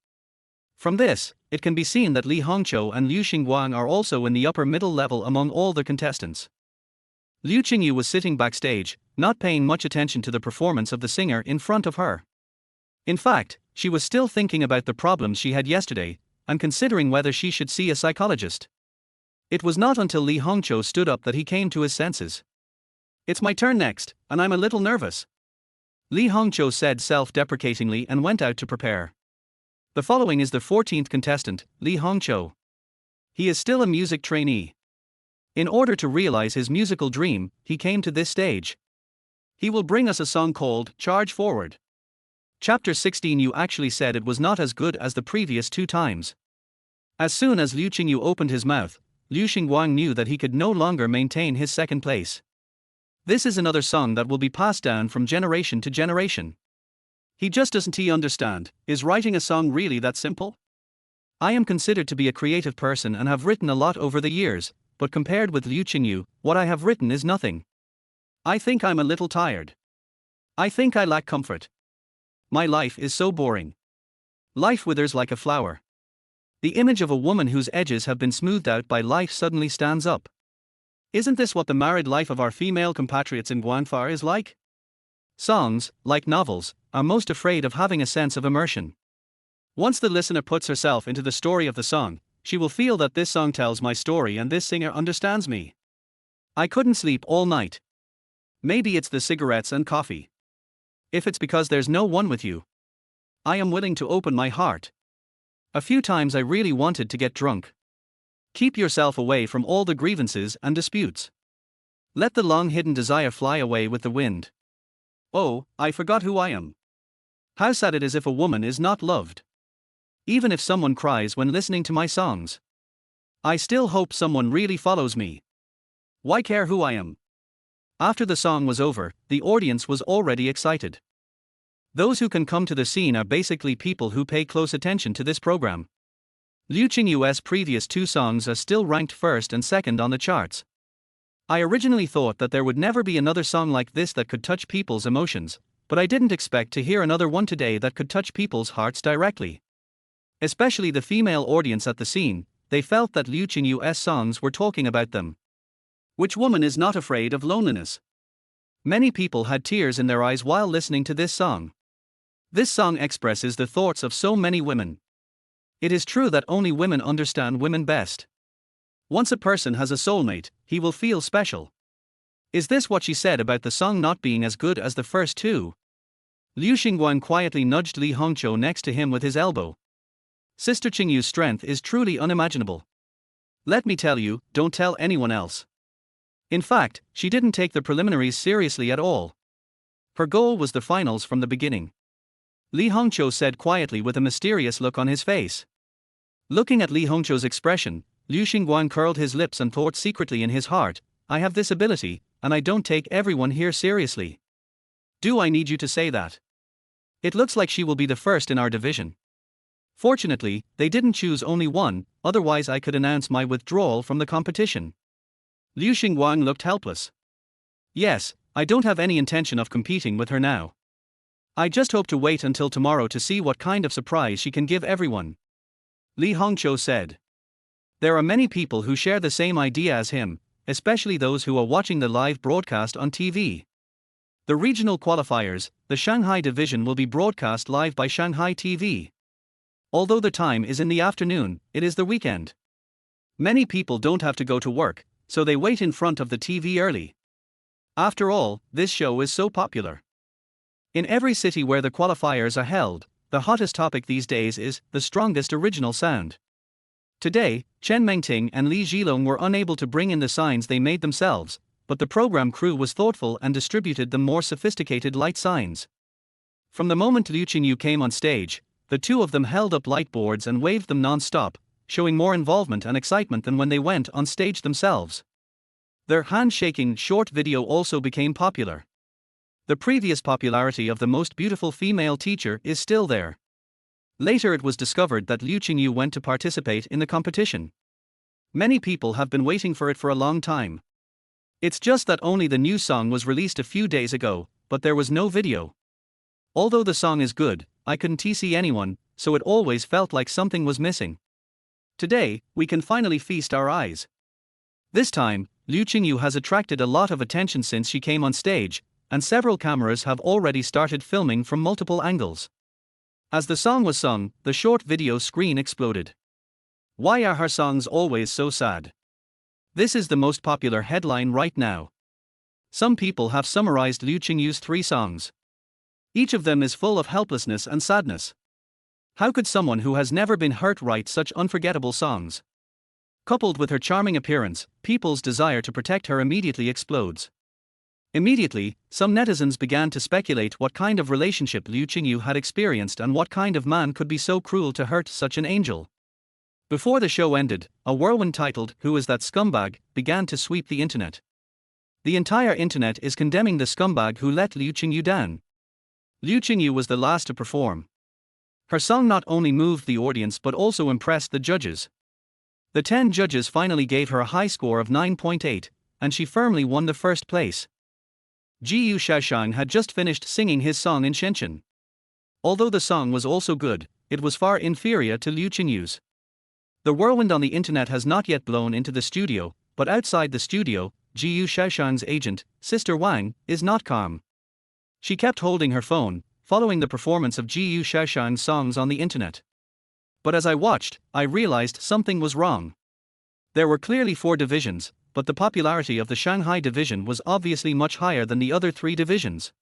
From this, it can be seen that Li Hongqiu and Liu Xingguang are also in the upper middle level among all the contestants. Liu Qingyu was sitting backstage, not paying much attention to the performance of the singer in front of her. In fact, she was still thinking about the problems she had yesterday, and considering whether she should see a psychologist. It was not until Li Hongqiu stood up that he came to his senses. It's my turn next, and I'm a little nervous. Li Hongqiu said self-deprecatingly and went out to prepare. The following is the 14th contestant, Li Hongqiu. He is still a music trainee. In order to realize his musical dream, he came to this stage. He will bring us a song called Charge Forward. Chapter 16. You actually said it was not as good as the previous 2 times. As soon as Liu Qingyu opened his mouth, Liu Xingguang knew that he could no longer maintain his second place. This is another song that will be passed down from generation to generation. He just doesn't understand, is writing a song really that simple? I am considered to be a creative person and have written a lot over the years, but compared with Liu Qingyu, what I have written is nothing. I think I'm a little tired. I think I lack comfort. My life is so boring. Life withers like a flower. The image of a woman whose edges have been smoothed out by life suddenly stands up. Isn't this what the married life of our female compatriots in Guangfa is like? Songs, like novels, are most afraid of having a sense of immersion. Once the listener puts herself into the story of the song, she will feel that this song tells my story and this singer understands me. I couldn't sleep all night. Maybe it's the cigarettes and coffee. If it's because there's no one with you, I am willing to open my heart. A few times I really wanted to get drunk. Keep yourself away from all the grievances and disputes. Let the long-hidden desire fly away with the wind. Oh, I forgot who I am. How sad it is if a woman is not loved. Even if someone cries when listening to my songs, I still hope someone really follows me. Why care who I am? After the song was over, the audience was already excited. Those who can come to the scene are basically people who pay close attention to this program. Liu Qingyu's previous 2 songs are still ranked first and second on the charts. I originally thought that there would never be another song like this that could touch people's emotions, but I didn't expect to hear another one today that could touch people's hearts directly. Especially the female audience at the scene, they felt that Liu Qingyu's songs were talking about them. Which woman is not afraid of loneliness? Many people had tears in their eyes while listening to this song. This song expresses the thoughts of so many women. It is true that only women understand women best. Once a person has a soulmate, he will feel special. Is this what she said about the song not being as good as the first 2? Liu Xingguang quietly nudged Li Hongqiu next to him with his elbow. Sister Qingyu's strength is truly unimaginable. Let me tell you, don't tell anyone else. In fact, she didn't take the preliminaries seriously at all. Her goal was the finals from the beginning. Li Hongqiu said quietly with a mysterious look on his face. Looking at Li Hongqiu's expression, Liu Xingguang curled his lips and thought secretly in his heart, I have this ability, and I don't take everyone here seriously. Do I need you to say that? It looks like she will be the first in our division. Fortunately, they didn't choose only one, otherwise I could announce my withdrawal from the competition. Liu Xingguang looked helpless. Yes, I don't have any intention of competing with her now. I just hope to wait until tomorrow to see what kind of surprise she can give everyone. Li Hongqiu said. There are many people who share the same idea as him, especially those who are watching the live broadcast on TV. The regional qualifiers, the Shanghai division, will be broadcast live by Shanghai TV. Although the time is in the afternoon, it is the weekend. Many people don't have to go to work, so they wait in front of the TV early. After all, this show is so popular. In every city where the qualifiers are held, the hottest topic these days is the strongest original sound. Today, Chen Mengting and Li Zhilong were unable to bring in the signs they made themselves, but the program crew was thoughtful and distributed them more sophisticated light signs. From the moment Liu Qingyu came on stage, the two of them held up light boards and waved them non-stop, showing more involvement and excitement than when they went on stage themselves. Their hand-shaking short video also became popular. The previous popularity of the most beautiful female teacher is still there. Later it was discovered that Liu Qingyu went to participate in the competition. Many people have been waiting for it for a long time. It's just that only the new song was released a few days ago, but there was no video. Although the song is good, I couldn't see anyone, so it always felt like something was missing. Today, we can finally feast our eyes. This time, Liu Qingyu has attracted a lot of attention since she came on stage, and several cameras have already started filming from multiple angles. As the song was sung, the short video screen exploded. Why are her songs always so sad? This is the most popular headline right now. Some people have summarized Liu Qingyu's 3 songs. Each of them is full of helplessness and sadness. How could someone who has never been hurt write such unforgettable songs? Coupled with her charming appearance, people's desire to protect her immediately explodes. Immediately, some netizens began to speculate what kind of relationship Liu Qingyu had experienced and what kind of man could be so cruel to hurt such an angel. Before the show ended, a whirlwind titled "Who is that scumbag?" began to sweep the internet. The entire internet is condemning the scumbag who let Liu Qingyu down. Liu Qingyu was the last to perform. Her song not only moved the audience but also impressed the judges. The 10 judges finally gave her a high score of 9.8, and she firmly won the first place. Jiyu Shaoshang had just finished singing his song in Shenzhen. Although the song was also good, it was far inferior to Liu Qingyu's. The whirlwind on the internet has not yet blown into the studio, but outside the studio, Jiyu Shaoshang's agent, Sister Wang, is not calm. She kept holding her phone, following the performance of Jiyu Shaoshang's songs on the internet. But as I watched, I realized something was wrong. There were clearly 4 divisions, but the popularity of the Shanghai division was obviously much higher than the other 3 divisions.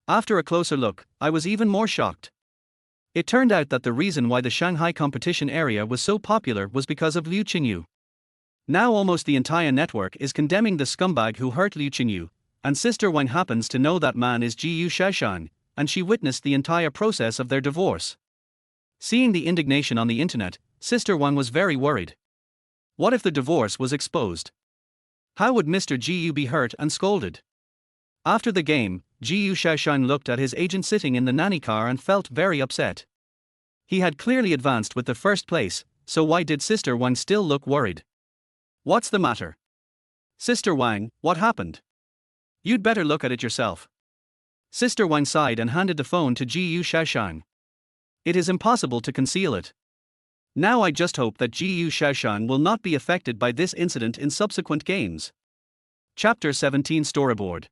After a closer look, I was even more shocked. It turned out that the reason why the Shanghai competition area was so popular was because of Liu Qingyu. Now almost the entire network is condemning the scumbag who hurt Liu Qingyu, and Sister Wang happens to know that man is Jiyu Shaoshang, and she witnessed the entire process of their divorce. Seeing the indignation on the internet, Sister Wang was very worried. What if the divorce was exposed? How would Mr. Jiyu be hurt and scolded? After the game, Jiyu Shaoshang looked at his agent sitting in the nanny car and felt very upset. He had clearly advanced with the first place, so why did Sister Wang still look worried? What's the matter? Sister Wang, what happened? You'd better look at it yourself. Sister Wang sighed and handed the phone to Jiyu Shaoshang. It is impossible to conceal it. Now I just hope that Jiyu Shaoshang will not be affected by this incident in subsequent games. Chapter 17 Storyboard.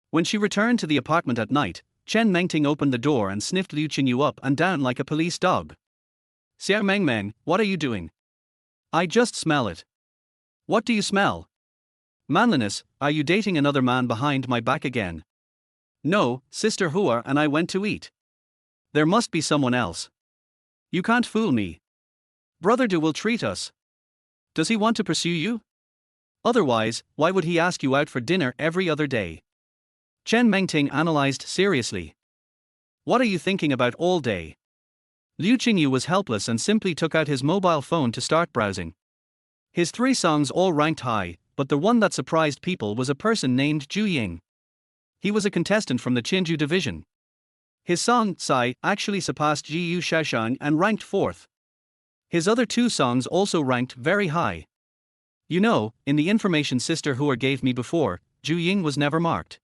When she returned to the apartment at night, Chen Mengting opened the door and sniffed Liu Qingyu up and down like a police dog. Xiao Mengmeng, what are you doing? I just smell it. What do you smell? Manliness, are you dating another man behind my back again? No, Sister Hua and I went to eat. There must be someone else. You can't fool me. Brother Du will treat us. Does he want to pursue you? Otherwise, why would he ask you out for dinner every other day? Chen Mengting analyzed seriously. What are you thinking about all day? Liu Qingyu was helpless and simply took out his mobile phone to start browsing. His 3 songs all ranked high, but the one that surprised people was a person named Zhu Ying. He was a contestant from the Qingju division. His song, Sai, actually surpassed Jiyu Shaoshang and ranked 4th. His other 2 songs also ranked very high. You know, in the information Sister Hua gave me before, Zhu Ying was never marked.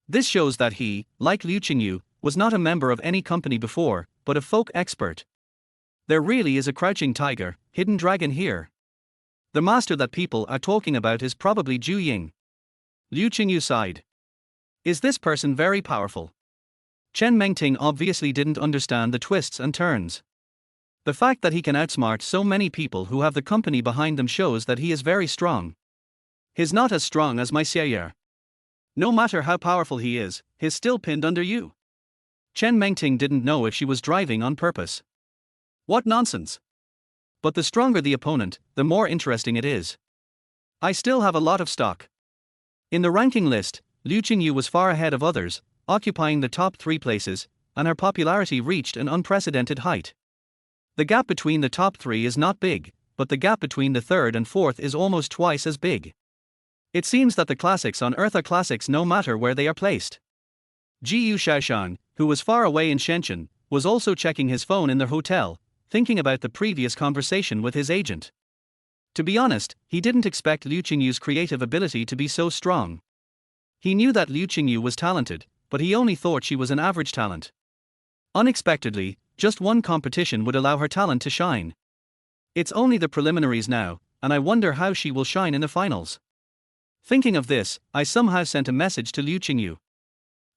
This shows that he, like Liu Qingyu, was not a member of any company before, but a folk expert. There really is a crouching tiger, hidden dragon here. The master that people are talking about is probably Zhu Ying. Liu Qingyu sighed. Is this person very powerful? Chen Mengting obviously didn't understand the twists and turns. The fact that he can outsmart so many people who have the company behind them shows that he is very strong. He's not as strong as my Xiaoye. No matter how powerful he is, he's still pinned under you. Chen Mengting didn't know if she was driving on purpose. What nonsense! But the stronger the opponent, the more interesting it is. I still have a lot of stock. In the ranking list, Liu Qingyu was far ahead of others, occupying the top 3 places, and her popularity reached an unprecedented height. The gap between the top 3 is not big, but the gap between the 3rd and 4th is almost twice as big. It seems that the classics on Earth are classics no matter where they are placed. Jiyu Shaoshang, who was far away in Shenzhen, was also checking his phone in their hotel, thinking about the previous conversation with his agent. To be honest, he didn't expect Liu Qingyu's creative ability to be so strong. He knew that Liu Qingyu was talented, but he only thought she was an average talent. Unexpectedly, just one competition would allow her talent to shine. It's only the preliminaries now, and I wonder how she will shine in the finals. Thinking of this, I somehow sent a message to Liu Qingyu.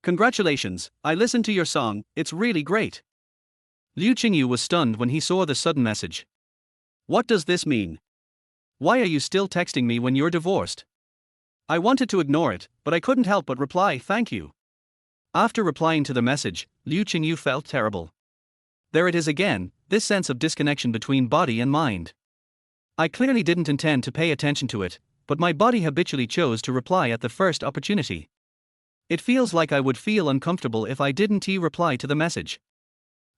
Congratulations, I listened to your song, it's really great. Liu Qingyu was stunned when he saw the sudden message. What does this mean? Why are you still texting me when you're divorced? I wanted to ignore it, but I couldn't help but reply thank you. After replying to the message, Liu Qingyu felt terrible. There it is again, this sense of disconnection between body and mind. I clearly didn't intend to pay attention to it, but my body habitually chose to reply at the first opportunity. It feels like I would feel uncomfortable if I didn't reply to the message.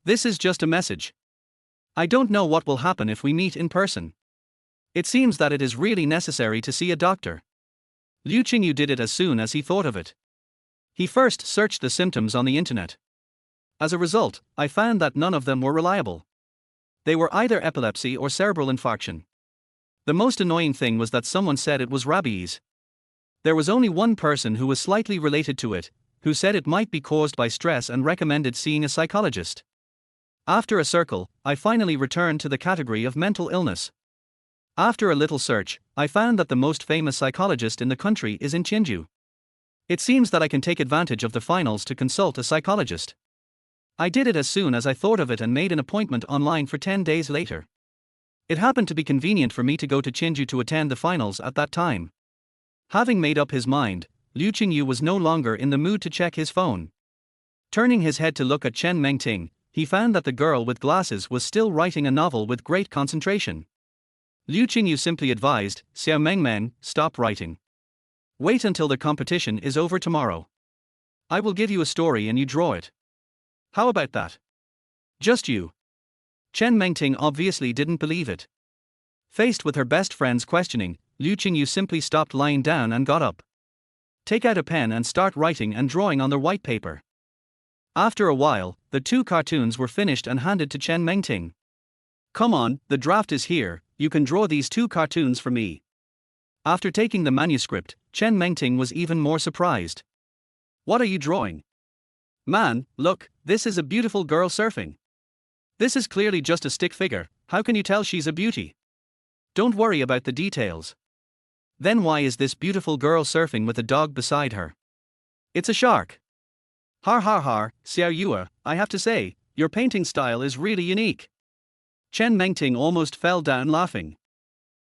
This is just a message. I don't know what will happen if we meet in person. It seems that it is really necessary to see a doctor. Liu Qingyu did it as soon as he thought of it. He first searched the symptoms on the internet. As a result, I found that none of them were reliable. They were either epilepsy or cerebral infarction. The most annoying thing was that someone said it was rabies. There was only one person who was slightly related to it, who said it might be caused by stress and recommended seeing a psychologist. After a circle, I finally returned to the category of mental illness. After a little search, I found that the most famous psychologist in the country is in Qingyu. It seems that I can take advantage of the finals to consult a psychologist. I did it as soon as I thought of it and made an appointment online for 10 days later. It happened to be convenient for me to go to Qingyu to attend the finals at that time. Having made up his mind, Liu Qingyu was no longer in the mood to check his phone. Turning his head to look at Chen Mengting, he found that the girl with glasses was still writing a novel with great concentration. Liu Qingyu simply advised, Xiao Mengmen, stop writing. Wait until the competition is over tomorrow. I will give you a story and you draw it. How about that? Just you. Chen Mengting obviously didn't believe it. Faced with her best friend's questioning, Liu Qingyu simply stopped lying down and got up. Take out a pen and start writing and drawing on the white paper. After a while, the 2 cartoons were finished and handed to Chen Mengting. Come on, the draft is here, you can draw these 2 cartoons for me. After taking the manuscript, Chen Mengting was even more surprised. What are you drawing? Man, look, this is a beautiful girl surfing. This is clearly just a stick figure, how can you tell she's a beauty? Don't worry about the details. Then why is this beautiful girl surfing with a dog beside her? It's a shark. Har har har, Xiao Yue, I have to say, your painting style is really unique. Chen Mengting almost fell down laughing.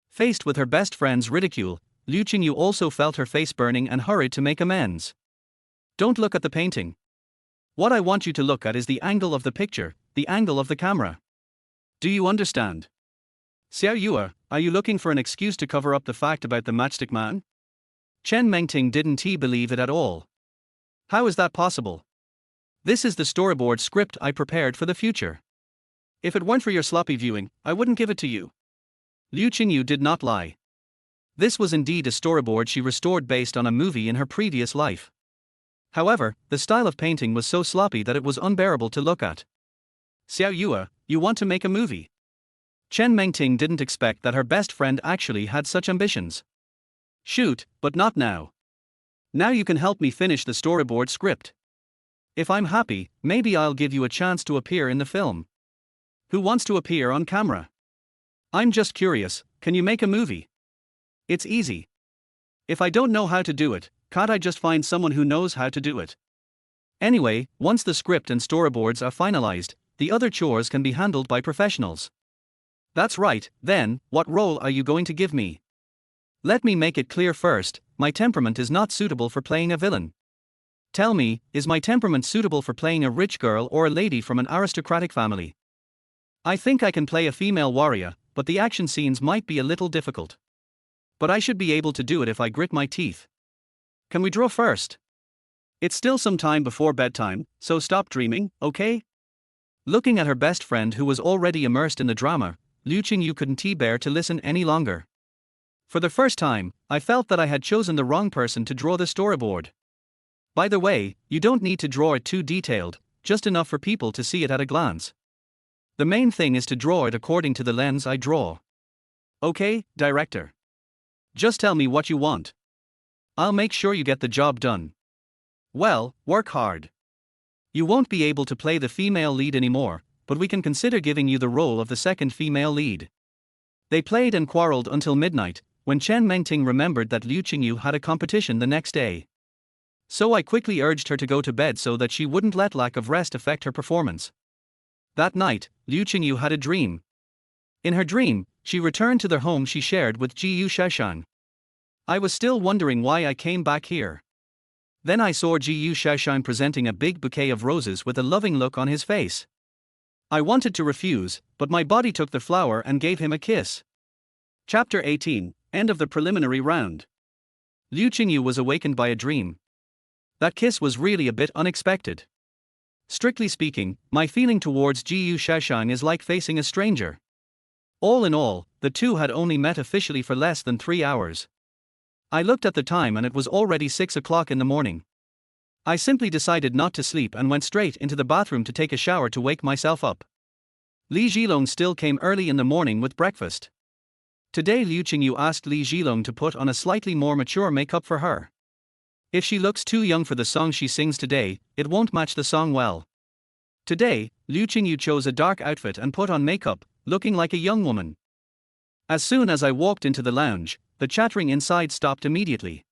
Faced with her best friend's ridicule, Liu Qingyu also felt her face burning and hurried to make amends. Don't look at the painting. What I want you to look at is the angle of the picture, the angle of the camera. Do you understand? Xiao Yue, are you looking for an excuse to cover up the fact about the matchstick man? Chen Mengting didn't believe it at all. How is that possible? This is the storyboard script I prepared for the future. If it weren't for your sloppy viewing, I wouldn't give it to you. Liu Qingyu did not lie. This was indeed a storyboard she restored based on a movie in her previous life. However, the style of painting was so sloppy that it was unbearable to look at. Xiao Yue, you want to make a movie? Chen Mengting didn't expect that her best friend actually had such ambitions. Shoot, but not now. Now you can help me finish the storyboard script. If I'm happy, maybe I'll give you a chance to appear in the film. Who wants to appear on camera? I'm just curious, can you make a movie? It's easy. If I don't know how to do it, can't I just find someone who knows how to do it? Anyway, once the script and storyboards are finalized, the other chores can be handled by professionals. That's right, then, what role are you going to give me? Let me make it clear first, my temperament is not suitable for playing a villain. Tell me, is my temperament suitable for playing a rich girl or a lady from an aristocratic family? I think I can play a female warrior, but the action scenes might be a little difficult. But I should be able to do it if I grit my teeth. Can we draw first? It's still some time before bedtime, so stop dreaming, okay? Looking at her best friend who was already immersed in the drama, Liu Qingyu couldn't bear to listen any longer. For the first time, I felt that I had chosen the wrong person to draw the storyboard. By the way, you don't need to draw it too detailed, just enough for people to see it at a glance. The main thing is to draw it according to the lens I draw. Okay, director. Just tell me what you want. I'll make sure you get the job done. Well, work hard. You won't be able to play the female lead anymore, but we can consider giving you the role of the second female lead. They played and quarreled until midnight, when Chen Mengting remembered that Liu Qingyu had a competition the next day. So I quickly urged her to go to bed so that she wouldn't let lack of rest affect her performance. That night, Liu Qingyu had a dream. In her dream, she returned to the home she shared with Jiyu Shaoshan. I was still wondering why I came back here. Then I saw Jiyu Shaoshan presenting a big bouquet of roses with a loving look on his face. I wanted to refuse, but my body took the flower and gave him a kiss. Chapter 18, End of the Preliminary Round. Liu Qingyu was awakened by a dream. That kiss was really a bit unexpected. Strictly speaking, my feeling towards Jiyu Shaoshan is like facing a stranger. All in all, the two had only met officially for less than 3 hours. I looked at the time and it was already 6 o'clock in the morning. I simply decided not to sleep and went straight into the bathroom to take a shower to wake myself up. Li Zhilong still came early in the morning with breakfast. Today Liu Qingyu asked Li Zhilong to put on a slightly more mature makeup for her. If she looks too young for the song she sings today, it won't match the song well. Today, Liu Qingyu chose a dark outfit and put on makeup, looking like a young woman. As soon as I walked into the lounge, the chattering inside stopped immediately.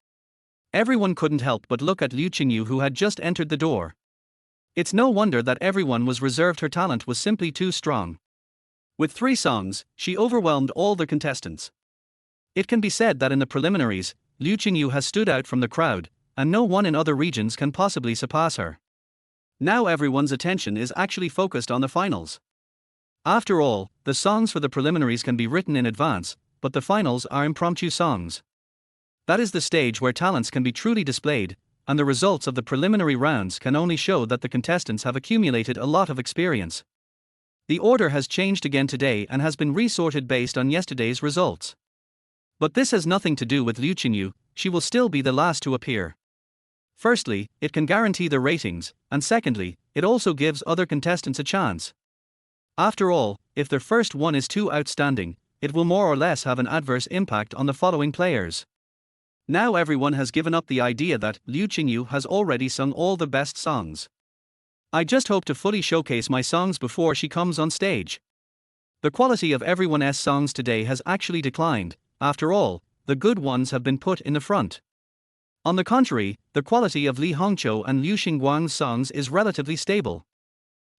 Everyone couldn't help but look at Liu Qingyu who had just entered the door. It's no wonder that everyone was reserved. Her talent was simply too strong. With 3 songs, she overwhelmed all the contestants. It can be said that in the preliminaries, Liu Qingyu has stood out from the crowd, and no one in other regions can possibly surpass her. Now everyone's attention is actually focused on the finals. After all, the songs for the preliminaries can be written in advance, but the finals are impromptu songs. That is the stage where talents can be truly displayed, and the results of the preliminary rounds can only show that the contestants have accumulated a lot of experience. The order has changed again today and has been resorted based on yesterday's results. But this has nothing to do with Liu Qingyu, she will still be the last to appear. Firstly, it can guarantee the ratings, and secondly, it also gives other contestants a chance. After all, if their first one is too outstanding, it will more or less have an adverse impact on the following players. Now everyone has given up the idea that Liu Qingyu has already sung all the best songs. I just hope to fully showcase my songs before she comes on stage. The quality of everyone's songs today has actually declined. After all, the good ones have been put in the front. On the contrary, the quality of Li Hongqiu and Liu Xingguang's songs is relatively stable.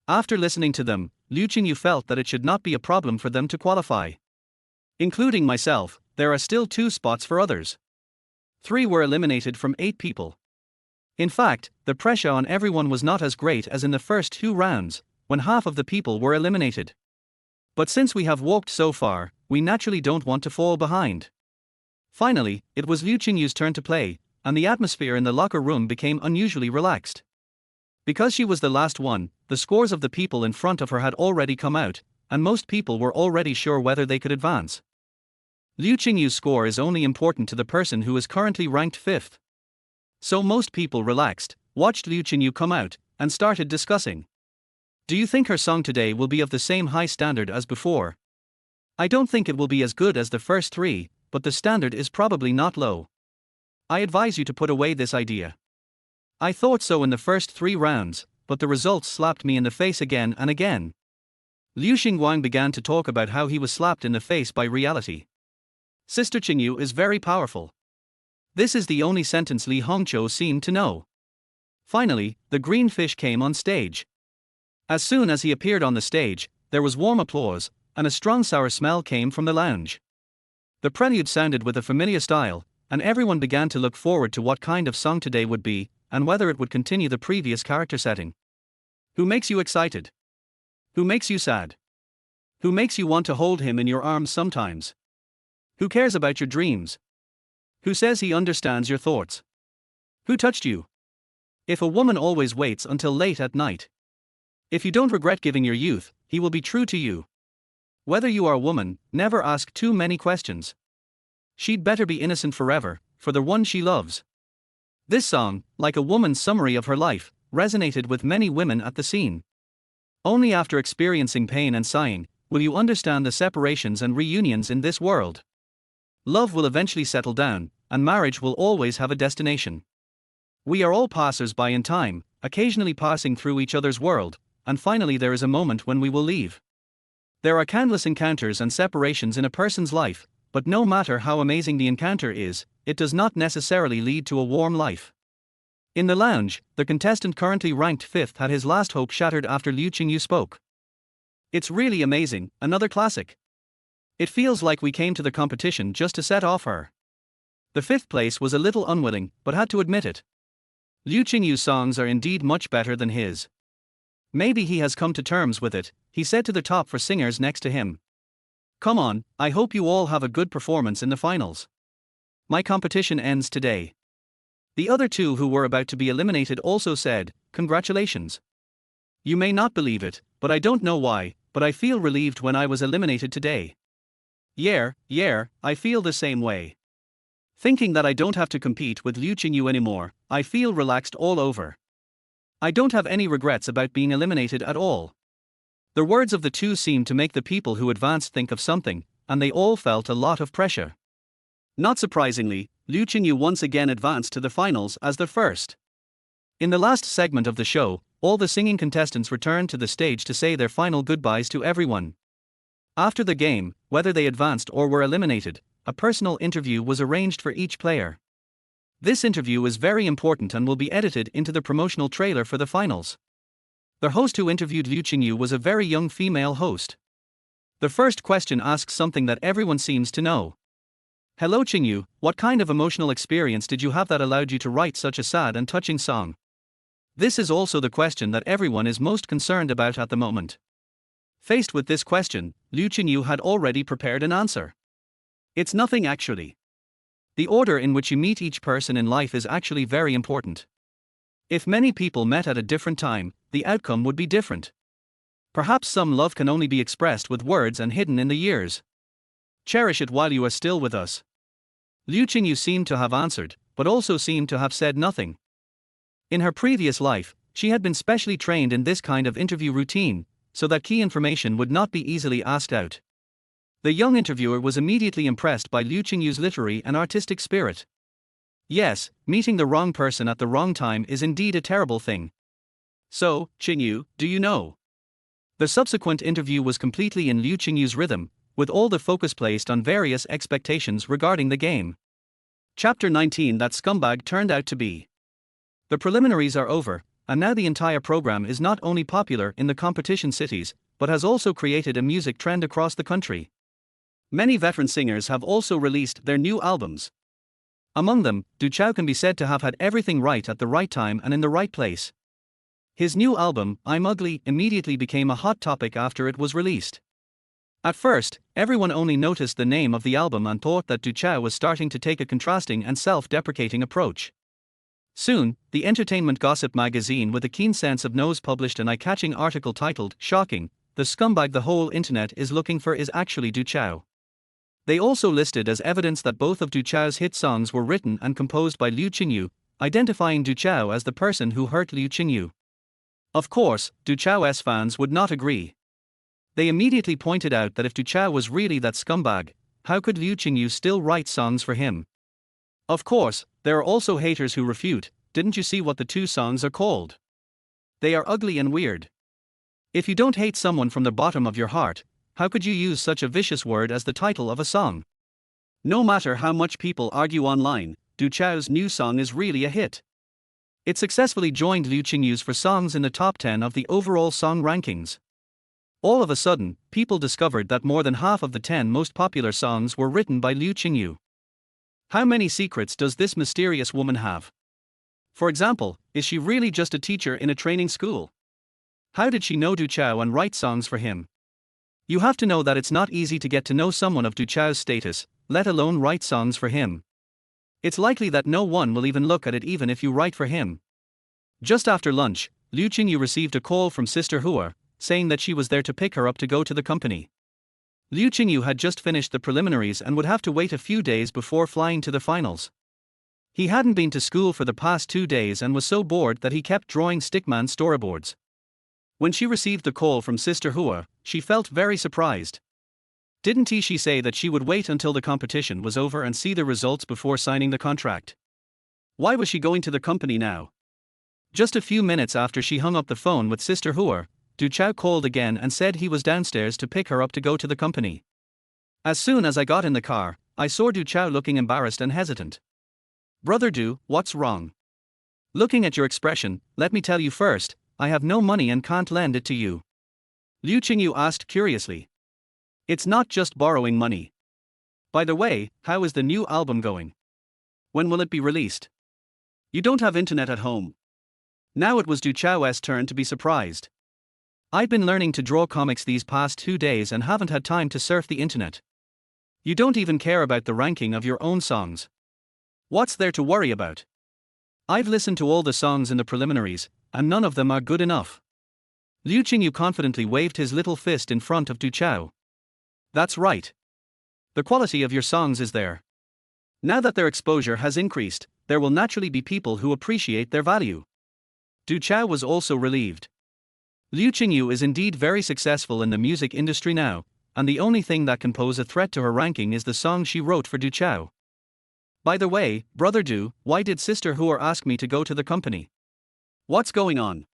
After listening to them, Liu Qingyu felt that it should not be a problem for them to qualify. Including myself, there are still 2 spots for others. 3 were eliminated from 8 people. In fact, the pressure on everyone was not as great as in the first 2 rounds, when half of the people were eliminated. But since we have walked so far, we naturally don't want to fall behind. Finally, it was Liu Qingyu's turn to play, and the atmosphere in the locker room became unusually relaxed. Because she was the last one, the scores of the people in front of her had already come out, and most people were already sure whether they could advance. Liu Qingyu's score is only important to the person who is currently ranked 5th. So most people relaxed, watched Liu Qingyu come out, and started discussing. Do you think her song today will be of the same high standard as before? I don't think it will be as good as the first 3, but the standard is probably not low. I advise you to put away this idea. I thought so in the first 3 rounds, but the results slapped me in the face again and again. Liu Xingguang began to talk about how he was slapped in the face by reality. Sister Qingyu is very powerful. This is the only sentence Li Hongqiu seemed to know. Finally, the green fish came on stage. As soon as he appeared on the stage, there was warm applause, and a strong sour smell came from the lounge. The prelude sounded with a familiar style, and everyone began to look forward to what kind of song today would be, and whether it would continue the previous character setting. Who makes you excited? Who makes you sad? Who makes you want to hold him in your arms sometimes? Who cares about your dreams? Who says he understands your thoughts? Who touched you? If a woman always waits until late at night. If you don't regret giving your youth, he will be true to you. Whether you are a woman, never ask too many questions. She'd better be innocent forever, for the one she loves. This song, like a woman's summary of her life, resonated with many women at the scene. Only after experiencing pain and sighing, will you understand the separations and reunions in this world. Love will eventually settle down, and marriage will always have a destination. We are all passers-by in time, occasionally passing through each other's world, and finally there is a moment when we will leave. There are countless encounters and separations in a person's life, but no matter how amazing the encounter is, it does not necessarily lead to a warm life. In the lounge, the contestant currently ranked 5th had his last hope shattered after Liu Qingyu spoke. It's really amazing, another classic. It feels like we came to the competition just to set off her. The 5th place was a little unwilling, but had to admit it. Liu Qingyu's songs are indeed much better than his. Maybe he has come to terms with it, he said to the top 4 singers next to him. Come on, I hope you all have a good performance in the finals. My competition ends today. The other 2 who were about to be eliminated also said, congratulations. You may not believe it, but I don't know why, but I feel relieved when I was eliminated today. Yeah, I feel the same way. Thinking that I don't have to compete with Liu Qingyu anymore, I feel relaxed all over. I don't have any regrets about being eliminated at all. The words of the 2 seemed to make the people who advanced think of something, and they all felt a lot of pressure. Not surprisingly, Liu Qingyu once again advanced to the finals as the first. In the last segment of the show, all the singing contestants returned to the stage to say their final goodbyes to everyone. After the game, whether they advanced or were eliminated, a personal interview was arranged for each player. This interview is very important and will be edited into the promotional trailer for the finals. The host who interviewed Liu Qingyu was a very young female host. The first question asks something that everyone seems to know. Hello Qingyu, what kind of emotional experience did you have that allowed you to write such a sad and touching song? This is also the question that everyone is most concerned about at the moment. Faced with this question, Liu Qingyu had already prepared an answer. It's nothing actually. The order in which you meet each person in life is actually very important. If many people met at a different time, the outcome would be different. Perhaps some love can only be expressed with words and hidden in the years. Cherish it while you are still with us. Liu Qingyu seemed to have answered, but also seemed to have said nothing. In her previous life, she had been specially trained in this kind of interview routine, so that key information would not be easily asked out. The young interviewer was immediately impressed by Liu Qingyu's literary and artistic spirit. Yes, meeting the wrong person at the wrong time is indeed a terrible thing. So, Qingyu, do you know? The subsequent interview was completely in Liu Qingyu's rhythm, with all the focus placed on various expectations regarding the game. Chapter 19 That Scumbag Turned Out to Be. The preliminaries are over, and now the entire program is not only popular in the competition cities, but has also created a music trend across the country. Many veteran singers have also released their new albums. Among them, Du Chao can be said to have had everything right at the right time and in the right place. His new album, I'm Ugly, immediately became a hot topic after it was released. At first, everyone only noticed the name of the album and thought that Du Chao was starting to take a contrasting and self-deprecating approach. Soon, the entertainment gossip magazine with a keen sense of nose published an eye-catching article titled, Shocking, the scumbag the whole internet is looking for is actually Du Chao. They also listed as evidence that both of Du Chao's hit songs were written and composed by Liu Qingyu, identifying Du Chao as the person who hurt Liu Qingyu. Of course, Du Chao's fans would not agree. They immediately pointed out that if Du Chao was really that scumbag, how could Liu Qingyu still write songs for him? Of course, there are also haters who refute, didn't you see what the 2 songs are called? They are ugly and weird. If you don't hate someone from the bottom of your heart, how could you use such a vicious word as the title of a song? No matter how much people argue online, Du Chao's new song is really a hit. It successfully joined Liu Qingyu's for songs in the top 10 of the overall song rankings. All of a sudden, people discovered that more than half of the 10 most popular songs were written by Liu Qingyu. How many secrets does this mysterious woman have? For example, is she really just a teacher in a training school? How did she know Du Chao and write songs for him? You have to know that it's not easy to get to know someone of Du Chao's status, let alone write songs for him. It's likely that no one will even look at it even if you write for him. Just after lunch, Liu Qingyu received a call from Sister Hua, saying that she was there to pick her up to go to the company. Liu Qingyu had just finished the preliminaries and would have to wait a few days before flying to the finals. He hadn't been to school for the past 2 days and was so bored that he kept drawing stickman storyboards. When she received the call from Sister Hua, she felt very surprised. Didn't she say that she would wait until the competition was over and see the results before signing the contract? Why was she going to the company now? Just a few minutes after she hung up the phone with Sister Hua, Du Chao called again and said he was downstairs to pick her up to go to the company. As soon as I got in the car, I saw Du Chao looking embarrassed and hesitant. Brother Du, what's wrong? Looking at your expression, let me tell you first, I have no money and can't lend it to you. Liu Qingyu asked curiously. It's not just borrowing money. By the way, how is the new album going? When will it be released? You don't have internet at home. Now it was Du Chao's turn to be surprised. I've been learning to draw comics these past 2 days and haven't had time to surf the internet. You don't even care about the ranking of your own songs. What's there to worry about? I've listened to all the songs in the preliminaries, and none of them are good enough. Liu Qingyu confidently waved his little fist in front of Du Chao. That's right. The quality of your songs is there. Now that their exposure has increased, there will naturally be people who appreciate their value. Du Chao was also relieved. Liu Qingyu is indeed very successful in the music industry now, and the only thing that can pose a threat to her ranking is the song she wrote for Du Chao. By the way, Brother Du, why did Sister Hua ask me to go to the company? What's going on?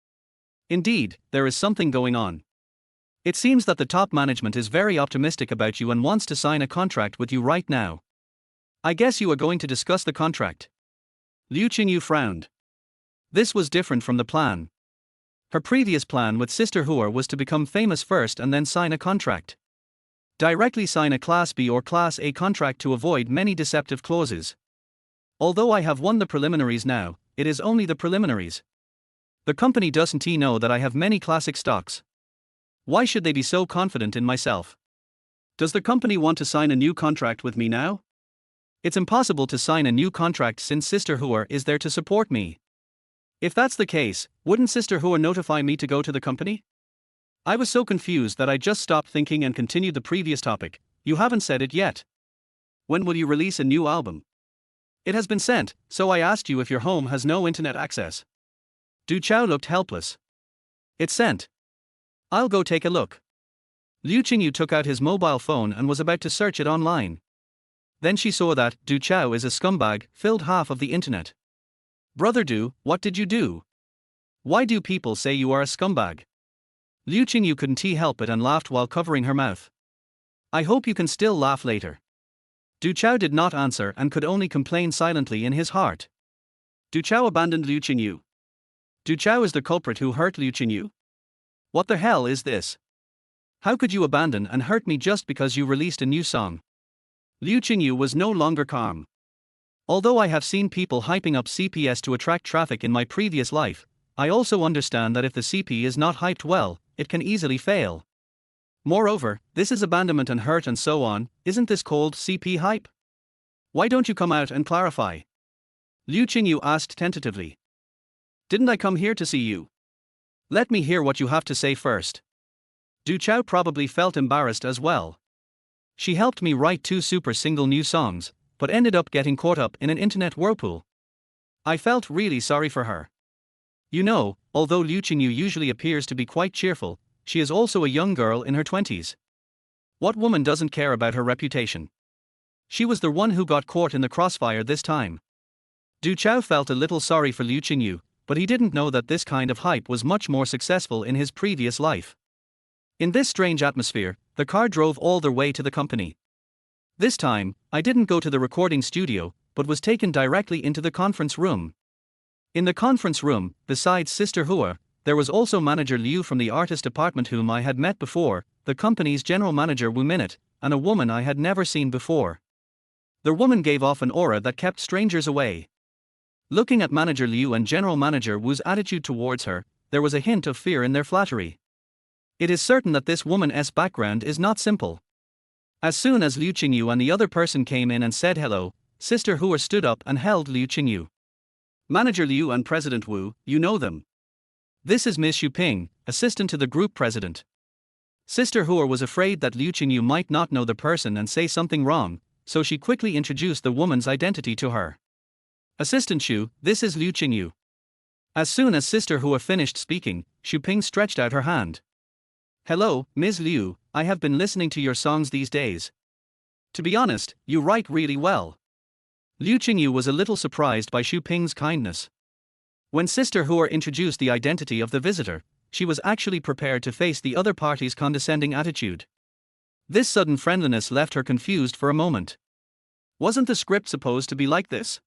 Indeed, there is something going on. It seems that the top management is very optimistic about you and wants to sign a contract with you right now. I guess you are going to discuss the contract. Liu Qingyu frowned. This was different from the plan. Her previous plan with Sister Hua was to become famous first and then sign a contract. Directly sign a Class B or Class A contract to avoid many deceptive clauses. Although I have won the preliminaries now, it is only the preliminaries. The company doesn't know that I have many classic stocks. Why should they be so confident in myself? Does the company want to sign a new contract with me now? It's impossible to sign a new contract since Sister Hua is there to support me. If that's the case, wouldn't Sister Hua notify me to go to the company? I was so confused that I just stopped thinking and continued the previous topic. You haven't said it yet. When will you release a new album? It has been sent, so I asked you if your home has no internet access. Du Chao looked helpless. It's sent. I'll go take a look. Liu Qingyu took out his mobile phone and was about to search it online. Then she saw that Du Chao is a scumbag, filled half of the internet. Brother Du, what did you do? Why do people say you are a scumbag? Liu Qingyu couldn't help it and laughed while covering her mouth. I hope you can still laugh later. Du Chao did not answer and could only complain silently in his heart. Du Chao abandoned Liu Qingyu. Du Chao is the culprit who hurt Liu Qingyu? What the hell is this? How could you abandon and hurt me just because you released a new song? Liu Qingyu was no longer calm. Although I have seen people hyping up CPS to attract traffic in my previous life, I also understand that if the CP is not hyped well, it can easily fail. Moreover, this is abandonment and hurt and so on, isn't this called CP hype? Why don't you come out and clarify? Liu Qingyu asked tentatively. Didn't I come here to see you? Let me hear what you have to say first. Du Chao probably felt embarrassed as well. She helped me write 2 super single new songs, but ended up getting caught up in an internet whirlpool. I felt really sorry for her. You know, although Liu Qingyu usually appears to be quite cheerful, she is also a young girl in her 20s. What woman doesn't care about her reputation? She was the one who got caught in the crossfire this time. Du Chao felt a little sorry for Liu Qingyu, but he didn't know that this kind of hype was much more successful in his previous life. In this strange atmosphere, the car drove all the way to the company. This time, I didn't go to the recording studio, but was taken directly into the conference room. In the conference room, besides Sister Hua, there was also manager Liu from the artist department whom I had met before, the company's general manager Wu Minute, and a woman I had never seen before. The woman gave off an aura that kept strangers away. Looking at manager Liu and general manager Wu's attitude towards her, there was a hint of fear in their flattery. It is certain that this woman's background is not simple. As soon as Liu Qingyu and the other person came in and said hello, Sister Hua stood up and held Liu Qingyu. Manager Liu and President Wu, you know them. This is Ms. Xu Ping, assistant to the group president. Sister Hua was afraid that Liu Qingyu might not know the person and say something wrong, so she quickly introduced the woman's identity to her. Assistant Xu, this is Liu Qingyu. As soon as Sister Hua finished speaking, Xu Ping stretched out her hand. Hello, Ms. Liu, I have been listening to your songs these days. To be honest, you write really well. Liu Qingyu was a little surprised by Xu Ping's kindness. When Sister Hua introduced the identity of the visitor, she was actually prepared to face the other party's condescending attitude. This sudden friendliness left her confused for a moment. Wasn't the script supposed to be like this?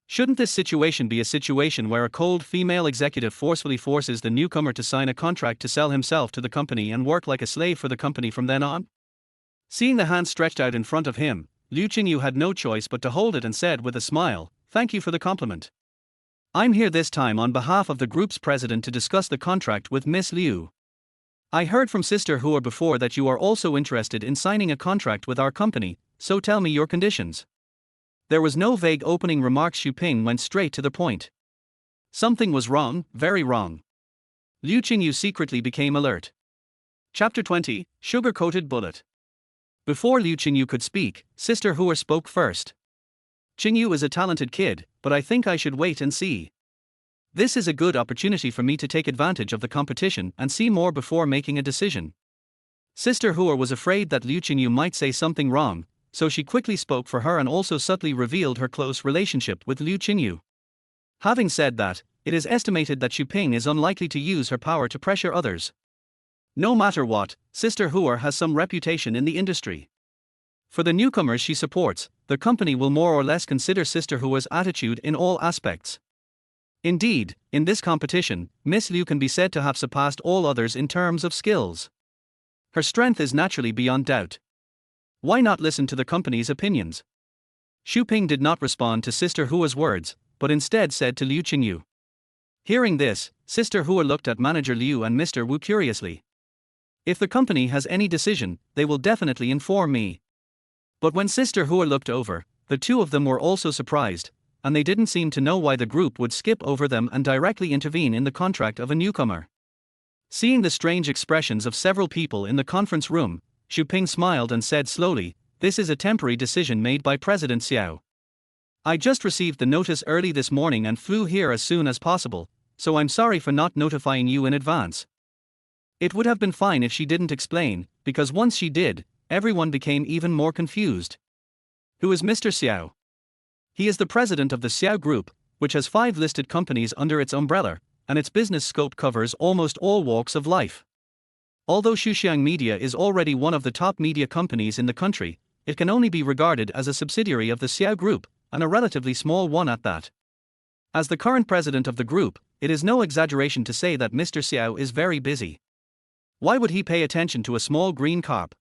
Shouldn't this situation be a situation where a cold female executive forcefully forces the newcomer to sign a contract to sell himself to the company and work like a slave for the company from then on? Seeing the hand stretched out in front of him, Liu Qingyu had no choice but to hold it and said with a smile, "Thank you for the compliment. I'm here this time on behalf of the group's president to discuss the contract with Miss Liu. I heard from Sister Hua before that you are also interested in signing a contract with our company, so tell me your conditions." There was no vague opening remarks. Xu Ping went straight to the point. Something was wrong, very wrong. Liu Qingyu secretly became alert. Chapter 20, Sugar-Coated Bullet. Before Liu Qingyu could speak, Sister Hua spoke first. Qingyu is a talented kid, but I think I should wait and see. This is a good opportunity for me to take advantage of the competition and see more before making a decision. Sister Hua was afraid that Liu Qingyu might say something wrong, so she quickly spoke for her and also subtly revealed her close relationship with Liu Qingyu. Having said that, it is estimated that Xu Ping is unlikely to use her power to pressure others. No matter what, Sister Hua has some reputation in the industry. For the newcomers she supports, the company will more or less consider Sister Hua's attitude in all aspects. Indeed, in this competition, Miss Liu can be said to have surpassed all others in terms of skills. Her strength is naturally beyond doubt. Why not listen to the company's opinions? Xu Ping did not respond to Sister Hua's words, but instead said to Liu Qingyu. Hearing this, Sister Hua looked at Manager Liu and Mr. Wu curiously. If the company has any decision, they will definitely inform me. But when Sister Hua looked over, the two of them were also surprised, and they didn't seem to know why the group would skip over them and directly intervene in the contract of a newcomer. Seeing the strange expressions of several people in the conference room, Xu Ping smiled and said slowly, "This is a temporary decision made by President Xiao. I just received the notice early this morning and flew here as soon as possible, so I'm sorry for not notifying you in advance." It would have been fine if she didn't explain, because once she did, everyone became even more confused. Who is Mr. Xiao? He is the president of the Xiao Group, which has 5 listed companies under its umbrella, and its business scope covers almost all walks of life. Although Xuxiang Media is already one of the top media companies in the country, it can only be regarded as a subsidiary of the Xiao Group, and a relatively small one at that. As the current president of the group, it is no exaggeration to say that Mr. Xiao is very busy. Why would he pay attention to a small green carp?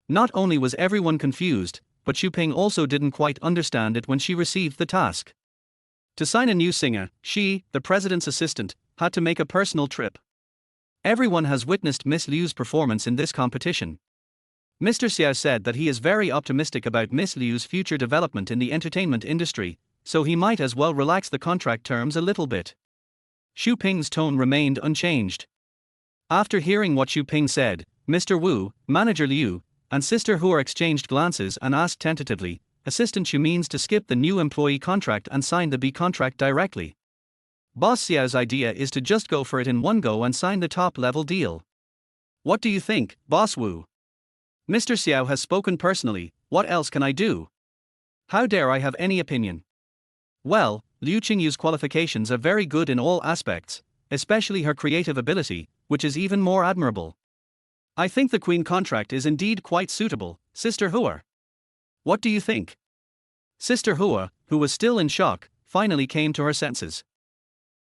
Not only was everyone confused, but Xu Ping also didn't quite understand it when she received the task. To sign a new singer, she, the president's assistant, had to make a personal trip. Everyone has witnessed Miss Liu's performance in this competition. Mr. Xiao said that he is very optimistic about Miss Liu's future development in the entertainment industry, so he might as well relax the contract terms a little bit. Xu Ping's tone remained unchanged. After hearing what Xu Ping said, Mr. Wu, Manager Liu, and Sister Hua exchanged glances and asked tentatively, "Assistant Xu means to skip the new employee contract and sign the B contract directly. Boss Xiao's idea is to just go for it in one go and sign the top-level deal. What do you think, Boss Wu?" "Mr. Xiao has spoken personally, what else can I do? How dare I have any opinion?" Well, Liu Qingyu's qualifications are very good in all aspects, especially her creative ability, which is even more admirable. I think the Queen contract is indeed quite suitable, Sister Hua. What do you think? Sister Hua, who was still in shock, finally came to her senses.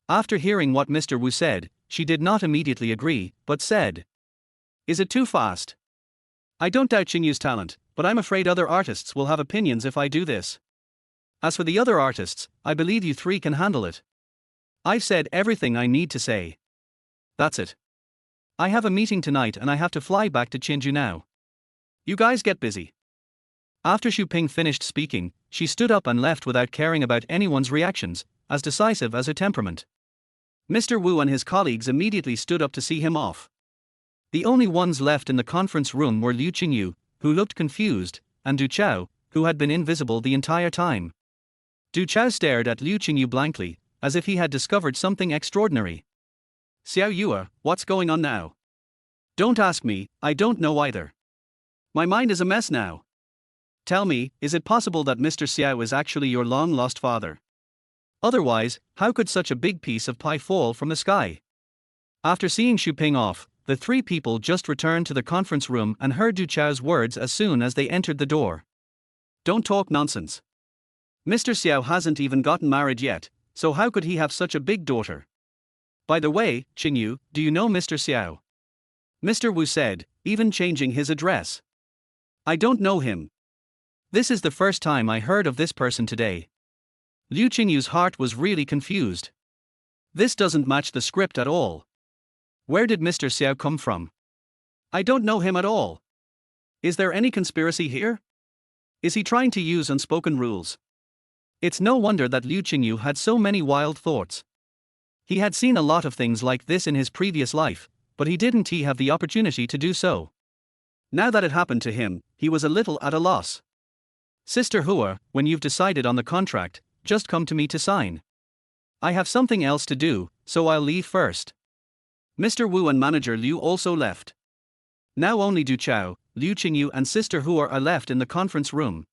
After hearing what Mr. Wu said, she did not immediately agree, but said, "Is it too fast? I don't doubt Qingyu's talent, but I'm afraid other artists will have opinions if I do this. As for the other artists, I believe you three can handle it. I've said everything I need to say. That's it. I have a meeting tonight and I have to fly back to Qingyu now. You guys get busy." After Xu Ping finished speaking, she stood up and left without caring about anyone's reactions, as decisive as her temperament. Mr. Wu and his colleagues immediately stood up to see him off. The only ones left in the conference room were Liu Qingyu, who looked confused, and Du Chao, who had been invisible the entire time. Du Chao stared at Liu Qingyu blankly, as if he had discovered something extraordinary. "Xiao Yue, what's going on now?" "Don't ask me, I don't know either. My mind is a mess now. Tell me, is it possible that Mr. Xiao is actually your long-lost father? Otherwise, how could such a big piece of pie fall from the sky?" After seeing Xu Ping off, the three people just returned to the conference room and heard Du Chao's words as soon as they entered the door. "Don't talk nonsense. Mr. Xiao hasn't even gotten married yet, so how could he have such a big daughter? By the way, Qingyu, do you know Mr. Xiao?" Mr. Wu said, even changing his address. "I don't know him. This is the first time I heard of this person today." Liu Qingyu's heart was really confused. This doesn't match the script at all. Where did Mr. Xiao come from? I don't know him at all. Is there any conspiracy here? Is he trying to use unspoken rules? It's no wonder that Liu Qingyu had so many wild thoughts. He had seen a lot of things like this in his previous life, but he didn't have the opportunity to do so. Now that it happened to him, he was a little at a loss. "Sister Hua, when you've decided on the contract, just come to me to sign. I have something else to do, so I'll leave first." Mr. Wu and manager Liu also left. Now only Du Chao, Liu Qingyu and Sister Hua are left in the conference room.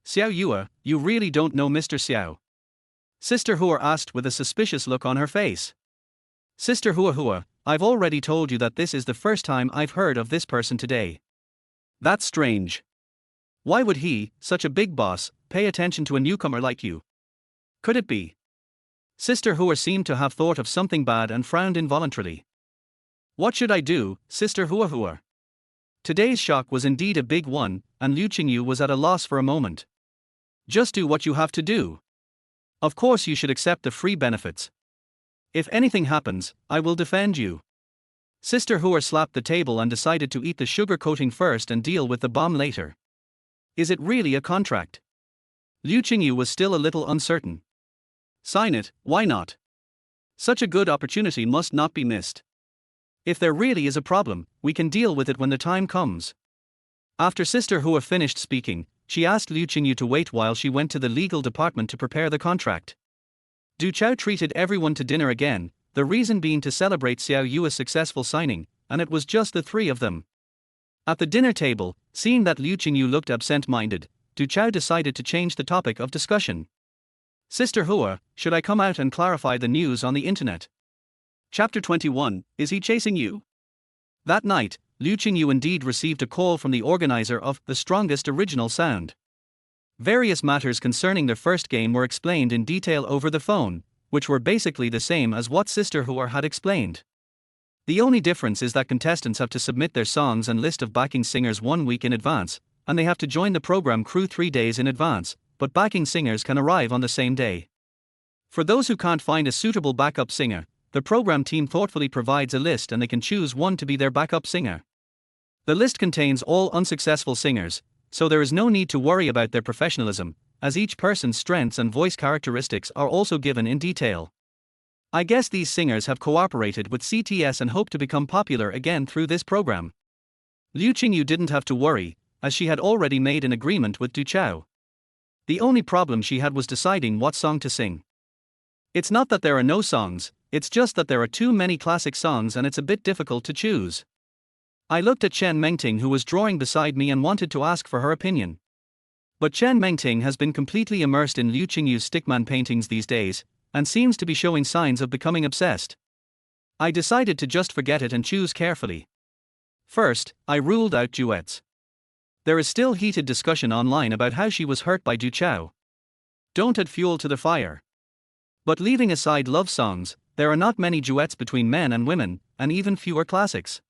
"Xiao Yue, you really don't know Mr. Xiao?" Sister Hua asked with a suspicious look on her face. "Sister Hua, I've already told you that this is the first time I've heard of this person today." "That's strange. Why would he, such a big boss, pay attention to a newcomer like you? Could it be?" Sister Hua seemed to have thought of something bad and frowned involuntarily. "What should I do, Sister Hua?" Today's shock was indeed a big one, and Liu Qingyu was at a loss for a moment. "Just do what you have to do. Of course you should accept the free benefits. If anything happens, I will defend you." Sister Hua slapped the table and decided to eat the sugar coating first and deal with the bomb later. Is it really a contract? Liu Qingyu was still a little uncertain. Sign it, why not? Such a good opportunity must not be missed. If there really is a problem, we can deal with it when the time comes. After Sister Hua finished speaking, she asked Liu Qingyu to wait while she went to the legal department to prepare the contract. Du Chao treated everyone to dinner again, the reason being to celebrate Xiao Yue's successful signing, and it was just the three of them. At the dinner table, seeing that Liu Qingyu looked absent-minded, Du Chao decided to change the topic of discussion. "Sister Hua, should I come out and clarify the news on the internet?" Chapter 21, Is He Chasing You? That night, Liu Qingyu indeed received a call from the organizer of The Strongest Original Sound. Various matters concerning their first game were explained in detail over the phone, which were basically the same as what Sister Hua had explained. The only difference is that contestants have to submit their songs and list of backing singers 1 week in advance, and they have to join the program crew 3 days in advance, but backing singers can arrive on the same day. For those who can't find a suitable backup singer, the program team thoughtfully provides a list and they can choose one to be their backup singer. The list contains all unsuccessful singers, so there is no need to worry about their professionalism, as each person's strengths and voice characteristics are also given in detail. I guess these singers have cooperated with CTS and hope to become popular again through this program. Liu Qingyu didn't have to worry, as she had already made an agreement with Du Chao. The only problem she had was deciding what song to sing. It's not that there are no songs, it's just that there are too many classic songs and it's a bit difficult to choose. I looked at Chen Mengting, who was drawing beside me, and wanted to ask for her opinion. But Chen Mengting has been completely immersed in Liu Qingyu's stickman paintings these days, and seems to be showing signs of becoming obsessed. I decided to just forget it and choose carefully. First, I ruled out duets. There is still heated discussion online about how she was hurt by Du Chao. Don't add fuel to the fire. But leaving aside love songs, there are not many duets between men and women, and even fewer classics.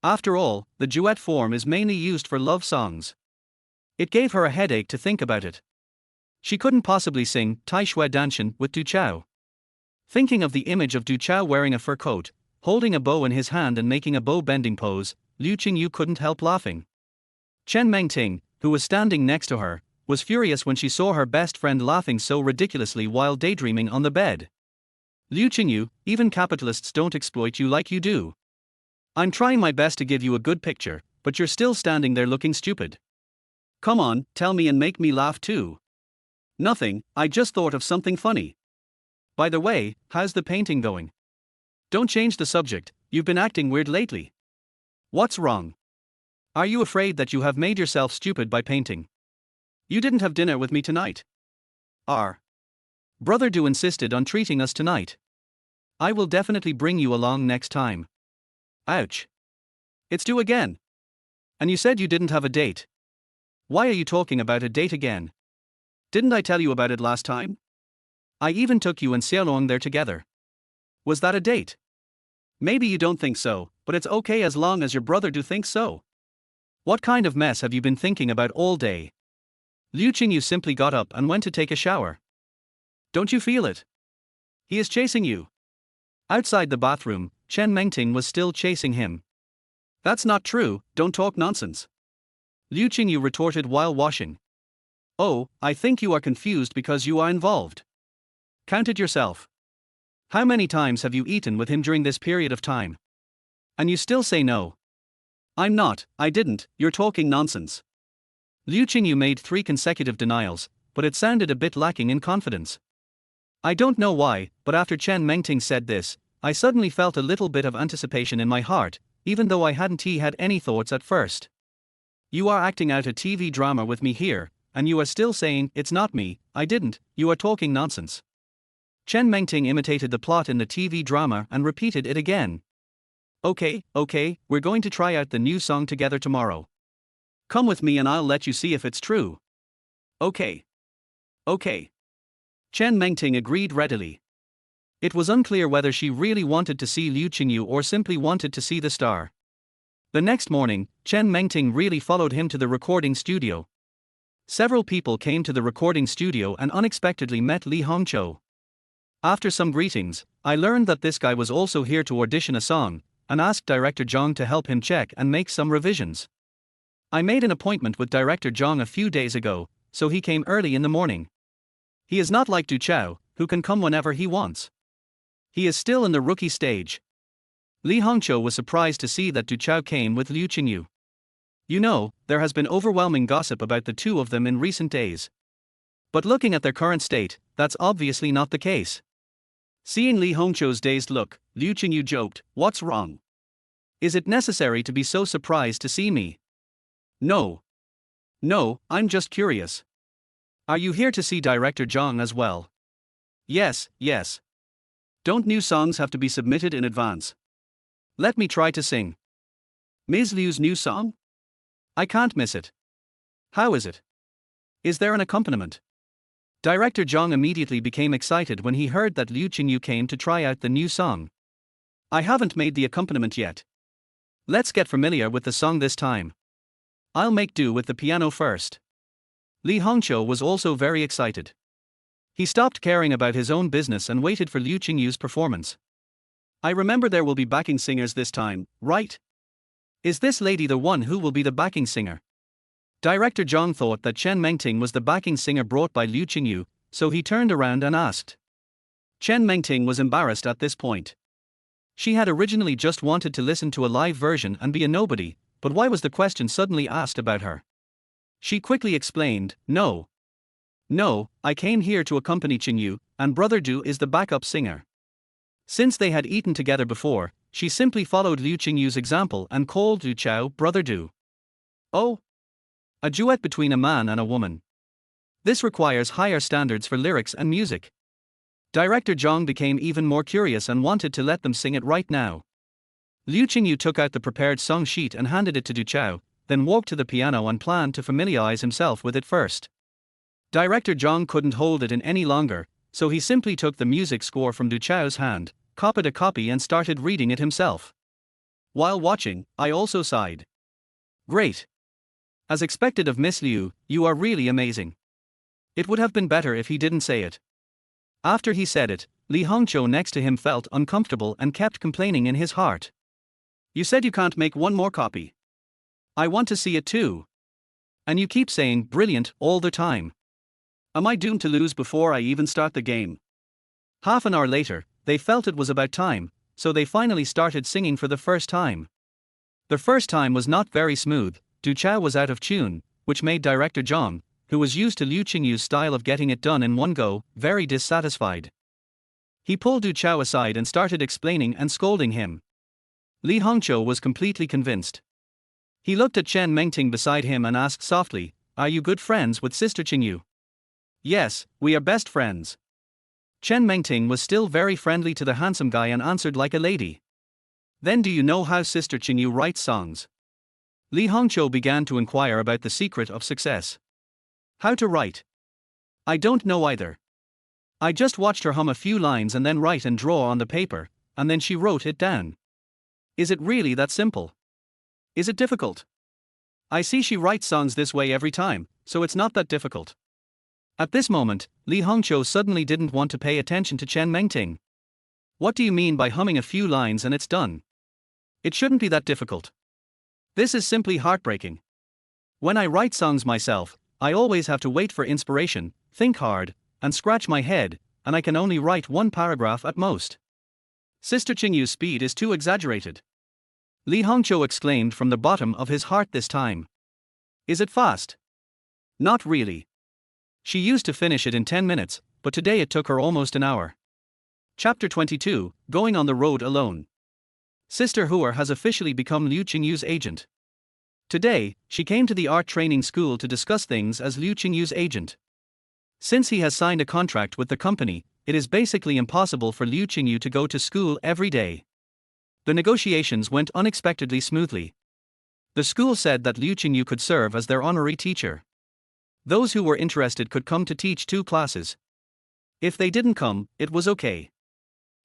After all, the duet form is mainly used for love songs. It gave her a headache to think about it. She couldn't possibly sing Tai Shui Danshan with Du Chao. Thinking of the image of Du Chao wearing a fur coat, holding a bow in his hand and making a bow bending pose, Liu Qingyu couldn't help laughing. Chen Mengting, who was standing next to her, was furious when she saw her best friend laughing so ridiculously while daydreaming on the bed. Liu Qingyu, even capitalists don't exploit you like you do. I'm trying my best to give you a good picture, but you're still standing there looking stupid. Come on, tell me and make me laugh too. Nothing, I just thought of something funny. By the way, how's the painting going? Don't change the subject, you've been acting weird lately. What's wrong? Are you afraid that you have made yourself stupid by painting? You didn't have dinner with me tonight. Our brother Du insisted on treating us tonight. I will definitely bring you along next time. Ouch. It's Du again. And you said you didn't have a date. Why are you talking about a date again? Didn't I tell you about it last time? I even took you and Xiaolong there together. Was that a date? Maybe you don't think so, but it's okay as long as your brother Du thinks so. What kind of mess have you been thinking about all day? Liu Qingyu simply got up and went to take a shower. Don't you feel it? He is chasing you. Outside the bathroom, Chen Mengting was still chasing him. That's not true, don't talk nonsense. Liu Qingyu retorted while washing. Oh, I think you are confused because you are involved. Count it yourself. How many times have you eaten with him during this period of time? And you still say no. I'm not, I didn't, you're talking nonsense. Liu Qingyu made 3 consecutive denials, but it sounded a bit lacking in confidence. I don't know why, but after Chen Mengting said this, I suddenly felt a little bit of anticipation in my heart, even though I hadn't had any thoughts at first. You are acting out a TV drama with me here, and you are still saying, it's not me, I didn't, you are talking nonsense. Chen Mengting imitated the plot in the TV drama and repeated it again. Okay, we're going to try out the new song together tomorrow. Come with me and I'll let you see if it's true. Okay. Chen Mengting agreed readily. It was unclear whether she really wanted to see Liu Qingyu or simply wanted to see the star. The next morning, Chen Mengting really followed him to the recording studio. Several people came to the recording studio and unexpectedly met Li Hongqiu. After some greetings, I learned that this guy was also here to audition a song, and asked Director Zhang to help him check and make some revisions. I made an appointment with Director Zhang a few days ago, so he came early in the morning. He is not like Du Chao, who can come whenever he wants. He is still in the rookie stage. Li Hongqiu was surprised to see that Du Chao came with Liu Qingyu. You know, there has been overwhelming gossip about the two of them in recent days. But looking at their current state, that's obviously not the case. Seeing Li Hongqiu's dazed look, Liu Qingyu joked, "What's wrong? Is it necessary to be so surprised to see me?" No, I'm just curious. Are you here to see Director Zhang as well? Yes. Don't new songs have to be submitted in advance? Let me try to sing. Ms. Liu's new song? I can't miss it. How is it? Is there an accompaniment? Director Zhang immediately became excited when he heard that Liu Qingyu came to try out the new song. I haven't made the accompaniment yet. Let's get familiar with the song this time. I'll make do with the piano first. Li Hongqiu was also very excited. He stopped caring about his own business and waited for Liu Qingyu's performance. I remember there will be backing singers this time, right? Is this lady the one who will be the backing singer? Director Zhang thought that Chen Mengting was the backing singer brought by Liu Qingyu, so he turned around and asked. Chen Mengting was embarrassed at this point. She had originally just wanted to listen to a live version and be a nobody, but why was the question suddenly asked about her? She quickly explained, No, I came here to accompany Qingyu, and Brother Du is the backup singer. Since they had eaten together before, she simply followed Liu Qingyu's example and called Du Chao Brother Du. Oh! A duet between a man and a woman. This requires higher standards for lyrics and music. Director Zhang became even more curious and wanted to let them sing it right now. Liu Qingyu took out the prepared song sheet and handed it to Du Chao, then walked to the piano and planned to familiarize himself with it first. Director Zhang couldn't hold it in any longer, so he simply took the music score from Du Chao's hand, copied a copy and started reading it himself. While watching, I also sighed. Great. As expected of Miss Liu, you are really amazing. It would have been better if he didn't say it. After he said it, Li Hongqiu next to him felt uncomfortable and kept complaining in his heart. You said you can't make one more copy. I want to see it too. And you keep saying brilliant all the time. Am I doomed to lose before I even start the game? Half an hour later, they felt it was about time, so they finally started singing for the first time. The first time was not very smooth. Du Chao was out of tune, which made Director Zhang, who was used to Liu Qingyu's style of getting it done in one go, very dissatisfied. He pulled Du Chao aside and started explaining and scolding him. Li Hongqiu was completely convinced. He looked at Chen Mengting beside him and asked softly, "Are you good friends with Sister Qingyu?" "Yes, we are best friends." Chen Mengting was still very friendly to the handsome guy and answered like a lady. "Then do you know how Sister Qingyu writes songs?" Li Hongqiu began to inquire about the secret of success. "How to write? I don't know either. I just watched her hum a few lines and then write and draw on the paper, and then she wrote it down. Is it really that simple? Is it difficult? I see she writes songs this way every time, so it's not that difficult." At this moment, Li Hongqiu suddenly didn't want to pay attention to Chen Mengting. "What do you mean by humming a few lines and it's done? It shouldn't be that difficult. This is simply heartbreaking. When I write songs myself, I always have to wait for inspiration, think hard, and scratch my head, and I can only write one paragraph at most. Sister Qingyu's speed is too exaggerated." Li Hongqiu exclaimed from the bottom of his heart this time. "Is it fast?" "Not really. She used to finish it in 10 minutes, but today it took her almost an hour." Chapter 22, Going on the Road Alone. Sister Hua has officially become Liu Qingyu's agent. Today, she came to the art training school to discuss things as Liu Qingyu's agent. Since he has signed a contract with the company, it is basically impossible for Liu Qingyu to go to school every day. The negotiations went unexpectedly smoothly. The school said that Liu Qingyu could serve as their honorary teacher. Those who were interested could come to teach 2 classes. If they didn't come, it was okay.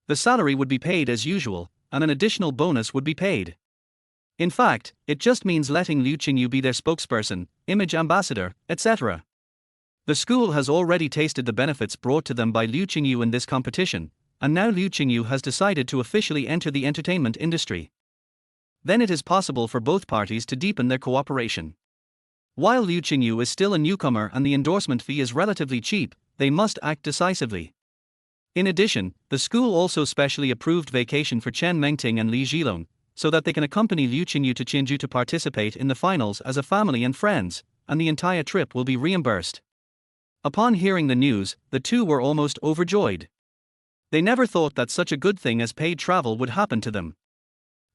The salary would be paid as usual, and an additional bonus would be paid. In fact, it just means letting Liu Qingyu be their spokesperson, image ambassador, etc. The school has already tasted the benefits brought to them by Liu Qingyu in this competition, and now Liu Qingyu has decided to officially enter the entertainment industry. Then it is possible for both parties to deepen their cooperation. While Liu Qingyu is still a newcomer and the endorsement fee is relatively cheap, they must act decisively. In addition, the school also specially approved vacation for Chen Mengting and Li Zhilong, so that they can accompany Liu Qingyu to Qinju to participate in the finals as a family and friends, and the entire trip will be reimbursed. Upon hearing the news, the two were almost overjoyed. They never thought that such a good thing as paid travel would happen to them.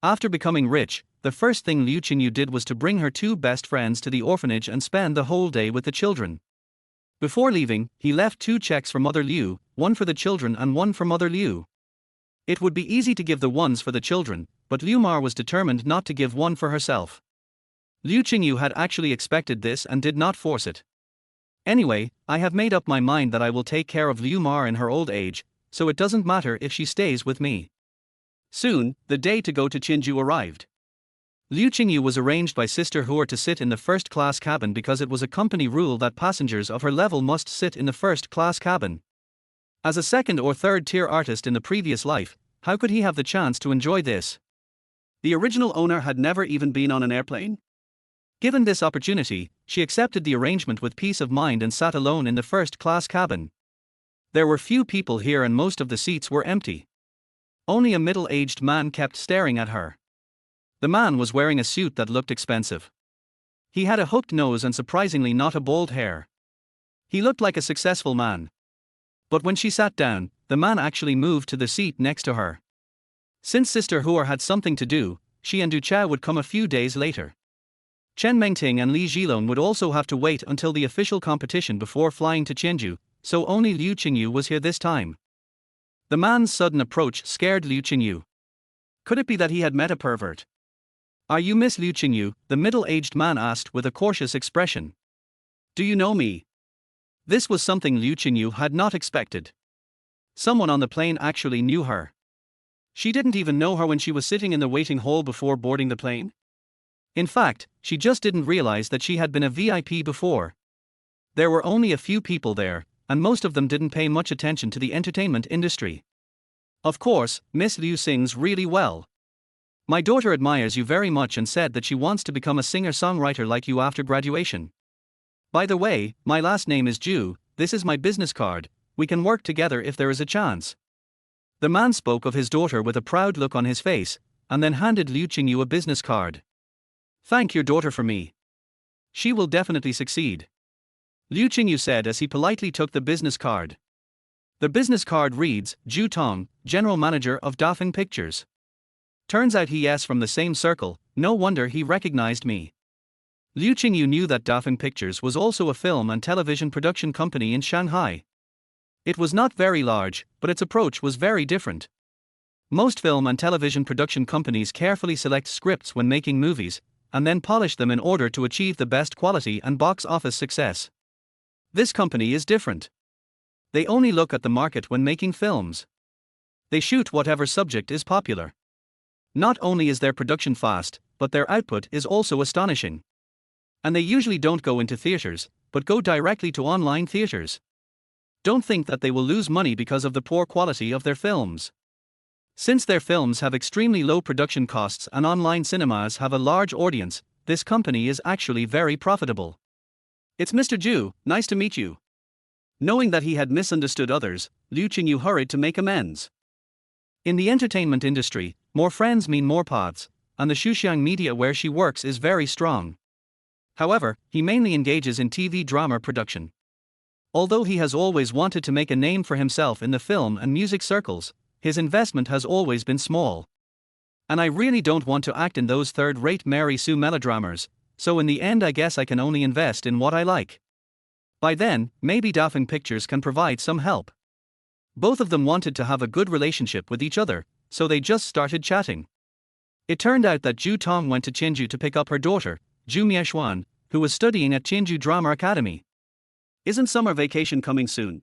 After becoming rich, the first thing Liu Qingyu did was to bring her 2 best friends to the orphanage and spend the whole day with the children. Before leaving, he left 2 checks for Mother Liu, one for the children and one for Mother Liu. It would be easy to give the ones for the children, but Liu Mar was determined not to give one for herself. Liu Qingyu had actually expected this and did not force it. "Anyway, I have made up my mind that I will take care of Liu Mar in her old age, so it doesn't matter if she stays with me." Soon, the day to go to Qinju arrived. Liu Qingyu was arranged by Sister Hua to sit in the first-class cabin because it was a company rule that passengers of her level must sit in the first-class cabin. As a 2nd or 3rd-tier artist in the previous life, how could he have the chance to enjoy this? The original owner had never even been on an airplane. Given this opportunity, she accepted the arrangement with peace of mind and sat alone in the first-class cabin. There were few people here and most of the seats were empty. Only a middle-aged man kept staring at her. The man was wearing a suit that looked expensive. He had a hooked nose and surprisingly not a bald hair. He looked like a successful man. But when she sat down, the man actually moved to the seat next to her. Since Sister Hua had something to do, she and Du Chao would come a few days later. Chen Mengting and Li Zhilong would also have to wait until the official competition before flying to Qinju, so only Liu Qingyu was here this time. The man's sudden approach scared Liu Qingyu. Could it be that he had met a pervert? Are you Miss Liu Qingyu? The middle-aged man asked with a cautious expression. Do you know me? This was something Liu Qingyu had not expected. Someone on the plane actually knew her. She didn't even know her when she was sitting in the waiting hall before boarding the plane. In fact, she just didn't realize that she had been a VIP before. There were only a few people there, and most of them didn't pay much attention to the entertainment industry. Of course, Miss Liu sings really well. My daughter admires you very much and said that she wants to become a singer-songwriter like you after graduation. By the way, my last name is Ju, this is my business card, we can work together if there is a chance. The man spoke of his daughter with a proud look on his face, and then handed Liu Qingyu a business card. Thank your daughter for me. She will definitely succeed. Liu Qingyu said as he politely took the business card. The business card reads, Ju Tong, General Manager of Dafeng Pictures. Turns out he is from the same circle, no wonder he recognized me. Liu Qingyu knew that Dafeng Pictures was also a film and television production company in Shanghai. It was not very large, but its approach was very different. Most film and television production companies carefully select scripts when making movies, and then polish them in order to achieve the best quality and box office success. This company is different. They only look at the market when making films. They shoot whatever subject is popular. Not only is their production fast, but their output is also astonishing. And they usually don't go into theaters, but go directly to online theaters. Don't think that they will lose money because of the poor quality of their films. Since their films have extremely low production costs and online cinemas have a large audience, this company is actually very profitable. It's Mr. Ju, nice to meet you. Knowing that he had misunderstood others, Liu Qingyu hurried to make amends. In the entertainment industry, more friends mean more paths, and the Xuxiang media where she works is very strong. However, he mainly engages in TV drama production. Although he has always wanted to make a name for himself in the film and music circles, his investment has always been small. And I really don't want to act in those third-rate Mary Sue melodramas, so in the end I guess I can only invest in what I like. By then, maybe Dafeng Pictures can provide some help. Both of them wanted to have a good relationship with each other, so they just started chatting. It turned out that Ju Tong went to Qingju to pick up her daughter, Ju Mieshuan, who was studying at Qingju Drama Academy. Isn't summer vacation coming soon?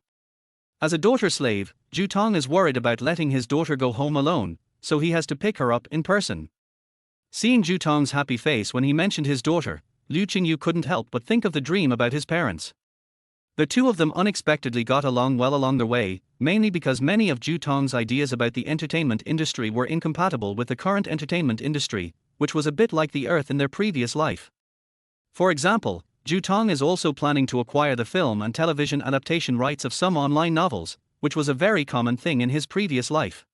As a daughter slave, Ju Tong is worried about letting his daughter go home alone, so he has to pick her up in person. Seeing Ju Tong's happy face when he mentioned his daughter, Liu Qingyu couldn't help but think of the dream about his parents. The two of them unexpectedly got along well along the way, mainly because many of Ju Tong's ideas about the entertainment industry were incompatible with the current entertainment industry, which was a bit like the Earth in their previous life. For example, Ju Tong is also planning to acquire the film and television adaptation rights of some online novels, which was a very common thing in his previous life.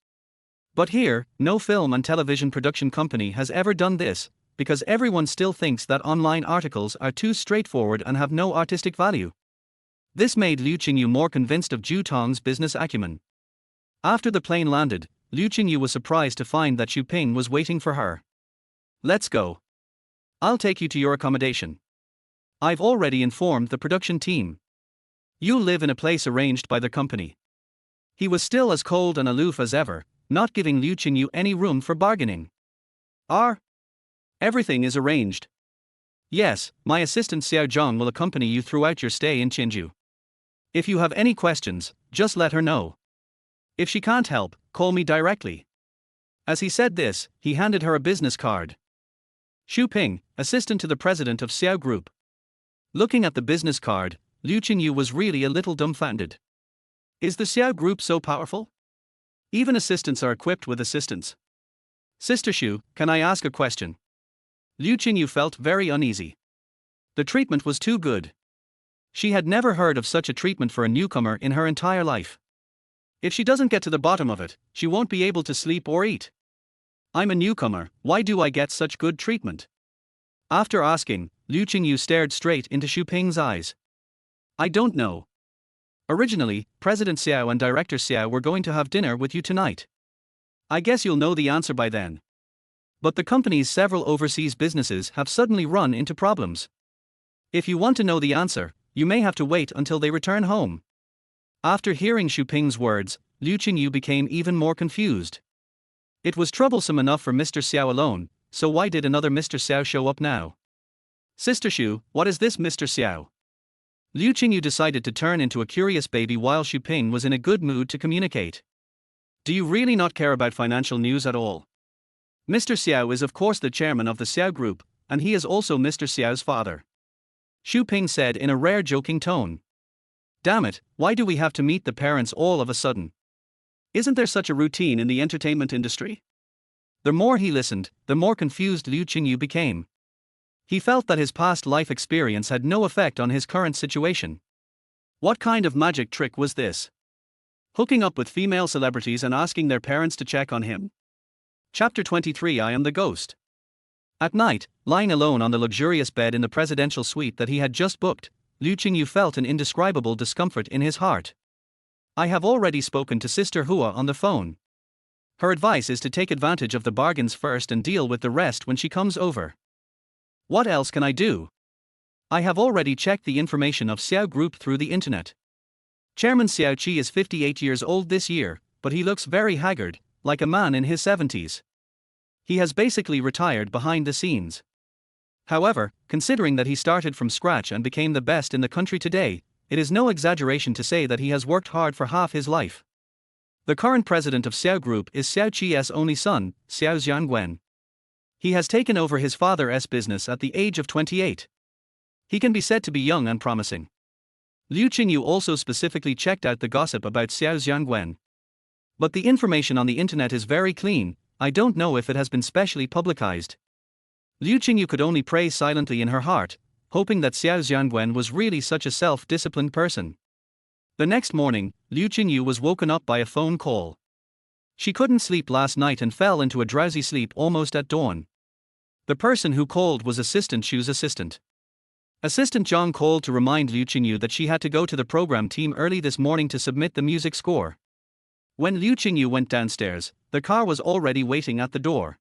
But here, no film and television production company has ever done this, because everyone still thinks that online articles are too straightforward and have no artistic value. This made Liu Qingyu more convinced of Ju Tong's business acumen. After the plane landed, Liu Qingyu was surprised to find that Xu Ping was waiting for her. Let's go. I'll take you to your accommodation. I've already informed the production team. You'll live in a place arranged by the company. He was still as cold and aloof as ever, not giving Liu Qingyu any room for bargaining. Everything is arranged. Yes, my assistant Xiao Zhang will accompany you throughout your stay in Qingju. If you have any questions, just let her know. If she can't help, call me directly. As he said this, he handed her a business card. Xu Ping, assistant to the president of Xiao Group. Looking at the business card, Liu Qingyu was really a little dumbfounded. Is the Xiao Group so powerful? Even assistants are equipped with assistants. Sister Xu, can I ask a question? Liu Qingyu felt very uneasy. The treatment was too good. She had never heard of such a treatment for a newcomer in her entire life. If she doesn't get to the bottom of it, she won't be able to sleep or eat. I'm a newcomer, why do I get such good treatment? After asking, Liu Qingyu stared straight into Xu Ping's eyes. I don't know. Originally, President Xiao and Director Xiao were going to have dinner with you tonight. I guess you'll know the answer by then. But the company's several overseas businesses have suddenly run into problems. If you want to know the answer, you may have to wait until they return home. After hearing Xu Ping's words, Liu Qingyu became even more confused. It was troublesome enough for Mr. Xiao alone, so why did another Mr. Xiao show up now? Sister Xu, what is this Mr. Xiao? Liu Qingyu decided to turn into a curious baby while Xu Ping was in a good mood to communicate. Do you really not care about financial news at all? Mr. Xiao is of course the chairman of the Xiao Group, and he is also Mr. Xiao's father. Xu Ping said in a rare joking tone. Damn it, why do we have to meet the parents all of a sudden? Isn't there such a routine in the entertainment industry? The more he listened, the more confused Liu Qingyu became. He felt that his past life experience had no effect on his current situation. What kind of magic trick was this? Hooking up with female celebrities and asking their parents to check on him? Chapter 23 I Am the Ghost. At night, lying alone on the luxurious bed in the presidential suite that he had just booked, Liu Qingyu felt an indescribable discomfort in his heart. I have already spoken to Sister Hua on the phone. Her advice is to take advantage of the bargains first and deal with the rest when she comes over. What else can I do? I have already checked the information of Xiao Group through the internet. Chairman Xiao Qi is 58 years old this year, but he looks very haggard, like a man in his 70s. He has basically retired behind the scenes. However, considering that he started from scratch and became the best in the country today, it is no exaggeration to say that he has worked hard for half his life. The current president of Xiao Group is Xiao Qi's only son, Xiao Xiangwen. He has taken over his father's business at the age of 28. He can be said to be young and promising. Liu Qingyu also specifically checked out the gossip about Xiao Xiangwen. But the information on the internet is very clean, I don't know if it has been specially publicized. Liu Qingyu could only pray silently in her heart, hoping that Xiao Xiangwen was really such a self-disciplined person. The next morning, Liu Qingyu was woken up by a phone call. She couldn't sleep last night and fell into a drowsy sleep almost at dawn. The person who called was Assistant Xu's assistant. Assistant Zhang called to remind Liu Qingyu that she had to go to the program team early this morning to submit the music score. When Liu Qingyu went downstairs, the car was already waiting at the door.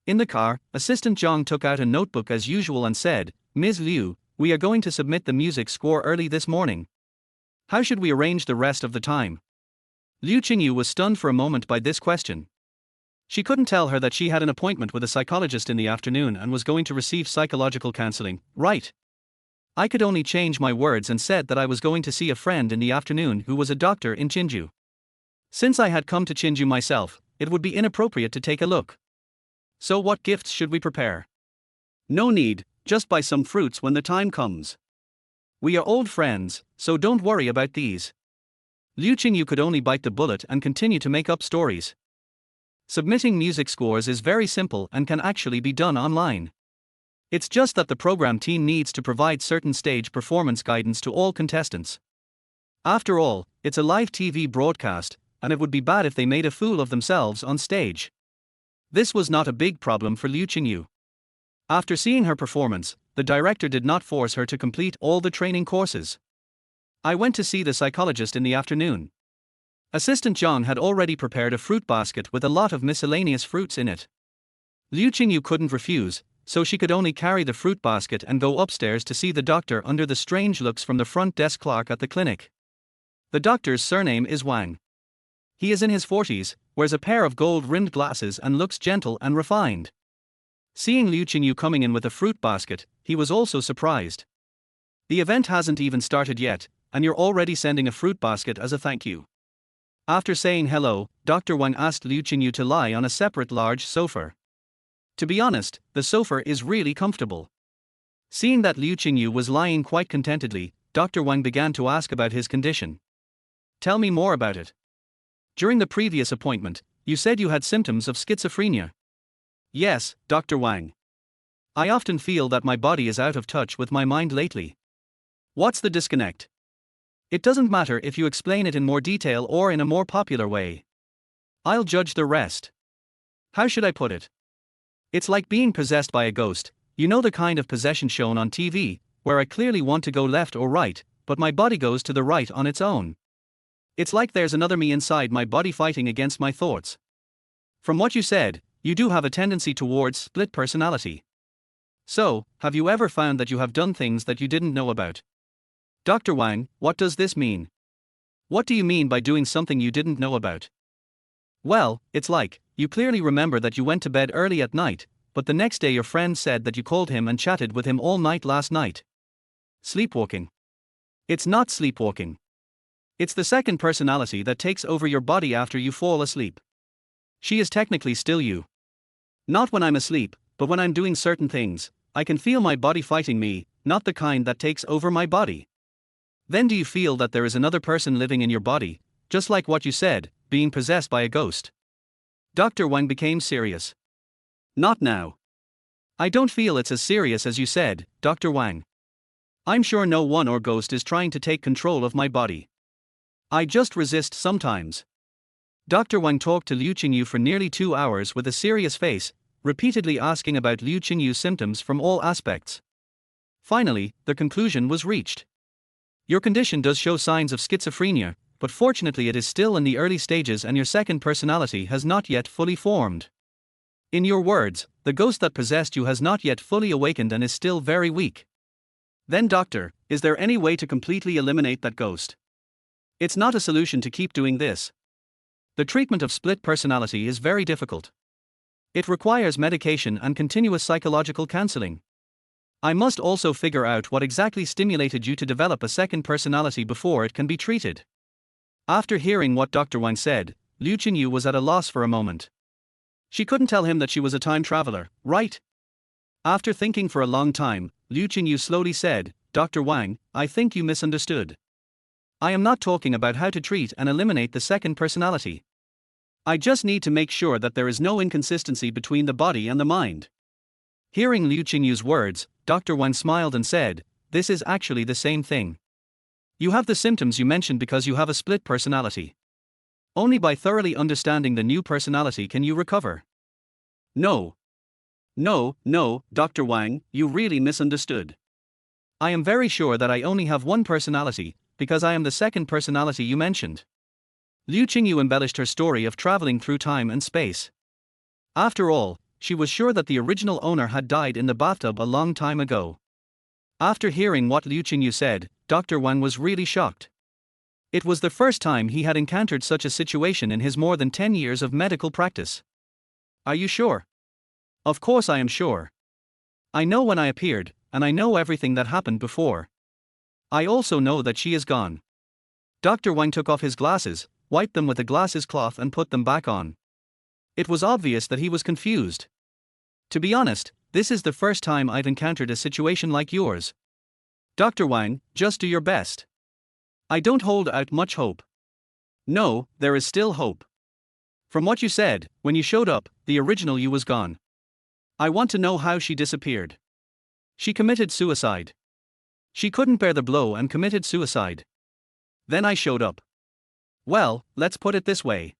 In the car, Assistant Zhang took out a notebook as usual and said, Ms. Liu, we are going to submit the music score early this morning. How should we arrange the rest of the time? Liu Qingyu was stunned for a moment by this question. She couldn't tell her that she had an appointment with a psychologist in the afternoon and was going to receive psychological counseling, right? I could only change my words and said that I was going to see a friend in the afternoon who was a doctor in Qingyu. Since I had come to Qingyu myself, it would be inappropriate to take a look. So what gifts should we prepare? No need, just buy some fruits when the time comes. We are old friends, so don't worry about these. Liu Qingyu could only bite the bullet and continue to make up stories. Submitting music scores is very simple and can actually be done online. It's just that the program team needs to provide certain stage performance guidance to all contestants. After all, it's a live TV broadcast, and it would be bad if they made a fool of themselves on stage. This was not a big problem for Liu Qingyu. After seeing her performance, the director did not force her to complete all the training courses. I went to see the psychologist in the afternoon. Assistant Zhang had already prepared a fruit basket with a lot of miscellaneous fruits in it. Liu Qingyu couldn't refuse, so she could only carry the fruit basket and go upstairs to see the doctor under the strange looks from the front desk clerk at the clinic. The doctor's surname is Wang. He is in his 40s, wears a pair of gold-rimmed glasses and looks gentle and refined. Seeing Liu Qingyu coming in with a fruit basket, he was also surprised. The event hasn't even started yet, and you're already sending a fruit basket as a thank you. After saying hello, Dr. Wang asked Liu Qingyu to lie on a separate large sofa. To be honest, the sofa is really comfortable. Seeing that Liu Qingyu was lying quite contentedly, Dr. Wang began to ask about his condition. Tell me more about it. During the previous appointment, you said you had symptoms of schizophrenia. Yes, Dr. Wang. I often feel that my body is out of touch with my mind lately. What's the disconnect? It doesn't matter if you explain it in more detail or in a more popular way. I'll judge the rest. How should I put it? It's like being possessed by a ghost, you know, the kind of possession shown on TV, where I clearly want to go left or right, but my body goes to the right on its own. It's like there's another me inside my body fighting against my thoughts. From what you said, you do have a tendency towards split personality. So, have you ever found that you have done things that you didn't know about? Dr. Wang, what does this mean? What do you mean by doing something you didn't know about? Well, it's like, you clearly remember that you went to bed early at night, but the next day your friend said that you called him and chatted with him all night last night. Sleepwalking. It's not sleepwalking. It's the second personality that takes over your body after you fall asleep. She is technically still you. Not when I'm asleep, but when I'm doing certain things, I can feel my body fighting me, not the kind that takes over my body. Then do you feel that there is another person living in your body, just like what you said, being possessed by a ghost? Dr. Wang became serious. Not now. I don't feel it's as serious as you said, Dr. Wang. I'm sure no one or ghost is trying to take control of my body. I just resist sometimes. Dr. Wang talked to Liu Qingyu for nearly 2 hours with a serious face, repeatedly asking about Liu Qingyu's symptoms from all aspects. Finally, the conclusion was reached. Your condition does show signs of schizophrenia, but fortunately it is still in the early stages and your second personality has not yet fully formed. In your words, the ghost that possessed you has not yet fully awakened and is still very weak. Then doctor, is there any way to completely eliminate that ghost? It's not a solution to keep doing this. The treatment of split personality is very difficult. It requires medication and continuous psychological counseling. I must also figure out what exactly stimulated you to develop a second personality before it can be treated. After hearing what Dr. Wang said, Liu Qingyu was at a loss for a moment. She couldn't tell him that she was a time traveler, right? After thinking for a long time, Liu Qingyu slowly said, Dr. Wang, I think you misunderstood. I am not talking about how to treat and eliminate the second personality. I just need to make sure that there is no inconsistency between the body and the mind. Hearing Liu Qingyu's words, Dr. Wang smiled and said, this is actually the same thing. You have the symptoms you mentioned because you have a split personality. Only by thoroughly understanding the new personality can you recover. No, Dr. Wang, you really misunderstood. I am very sure that I only have one personality, because I am the second personality you mentioned. Liu Qingyu embellished her story of traveling through time and space. After all, she was sure that the original owner had died in the bathtub a long time ago. After hearing what Liu Qingyu said, Dr. Wang was really shocked. It was the first time he had encountered such a situation in his more than 10 years of medical practice. Are you sure? Of course I am sure. I know when I appeared, and I know everything that happened before. I also know that she is gone. Dr. Wang took off his glasses, wiped them with a glasses cloth and put them back on. It was obvious that he was confused. To be honest, this is the first time I've encountered a situation like yours. Dr. Wang, just do your best. I don't hold out much hope. No, there is still hope. From what you said, when you showed up, the original you was gone. I want to know how she disappeared. She committed suicide. She couldn't bear the blow and committed suicide. Then I showed up. Well, let's put it this way.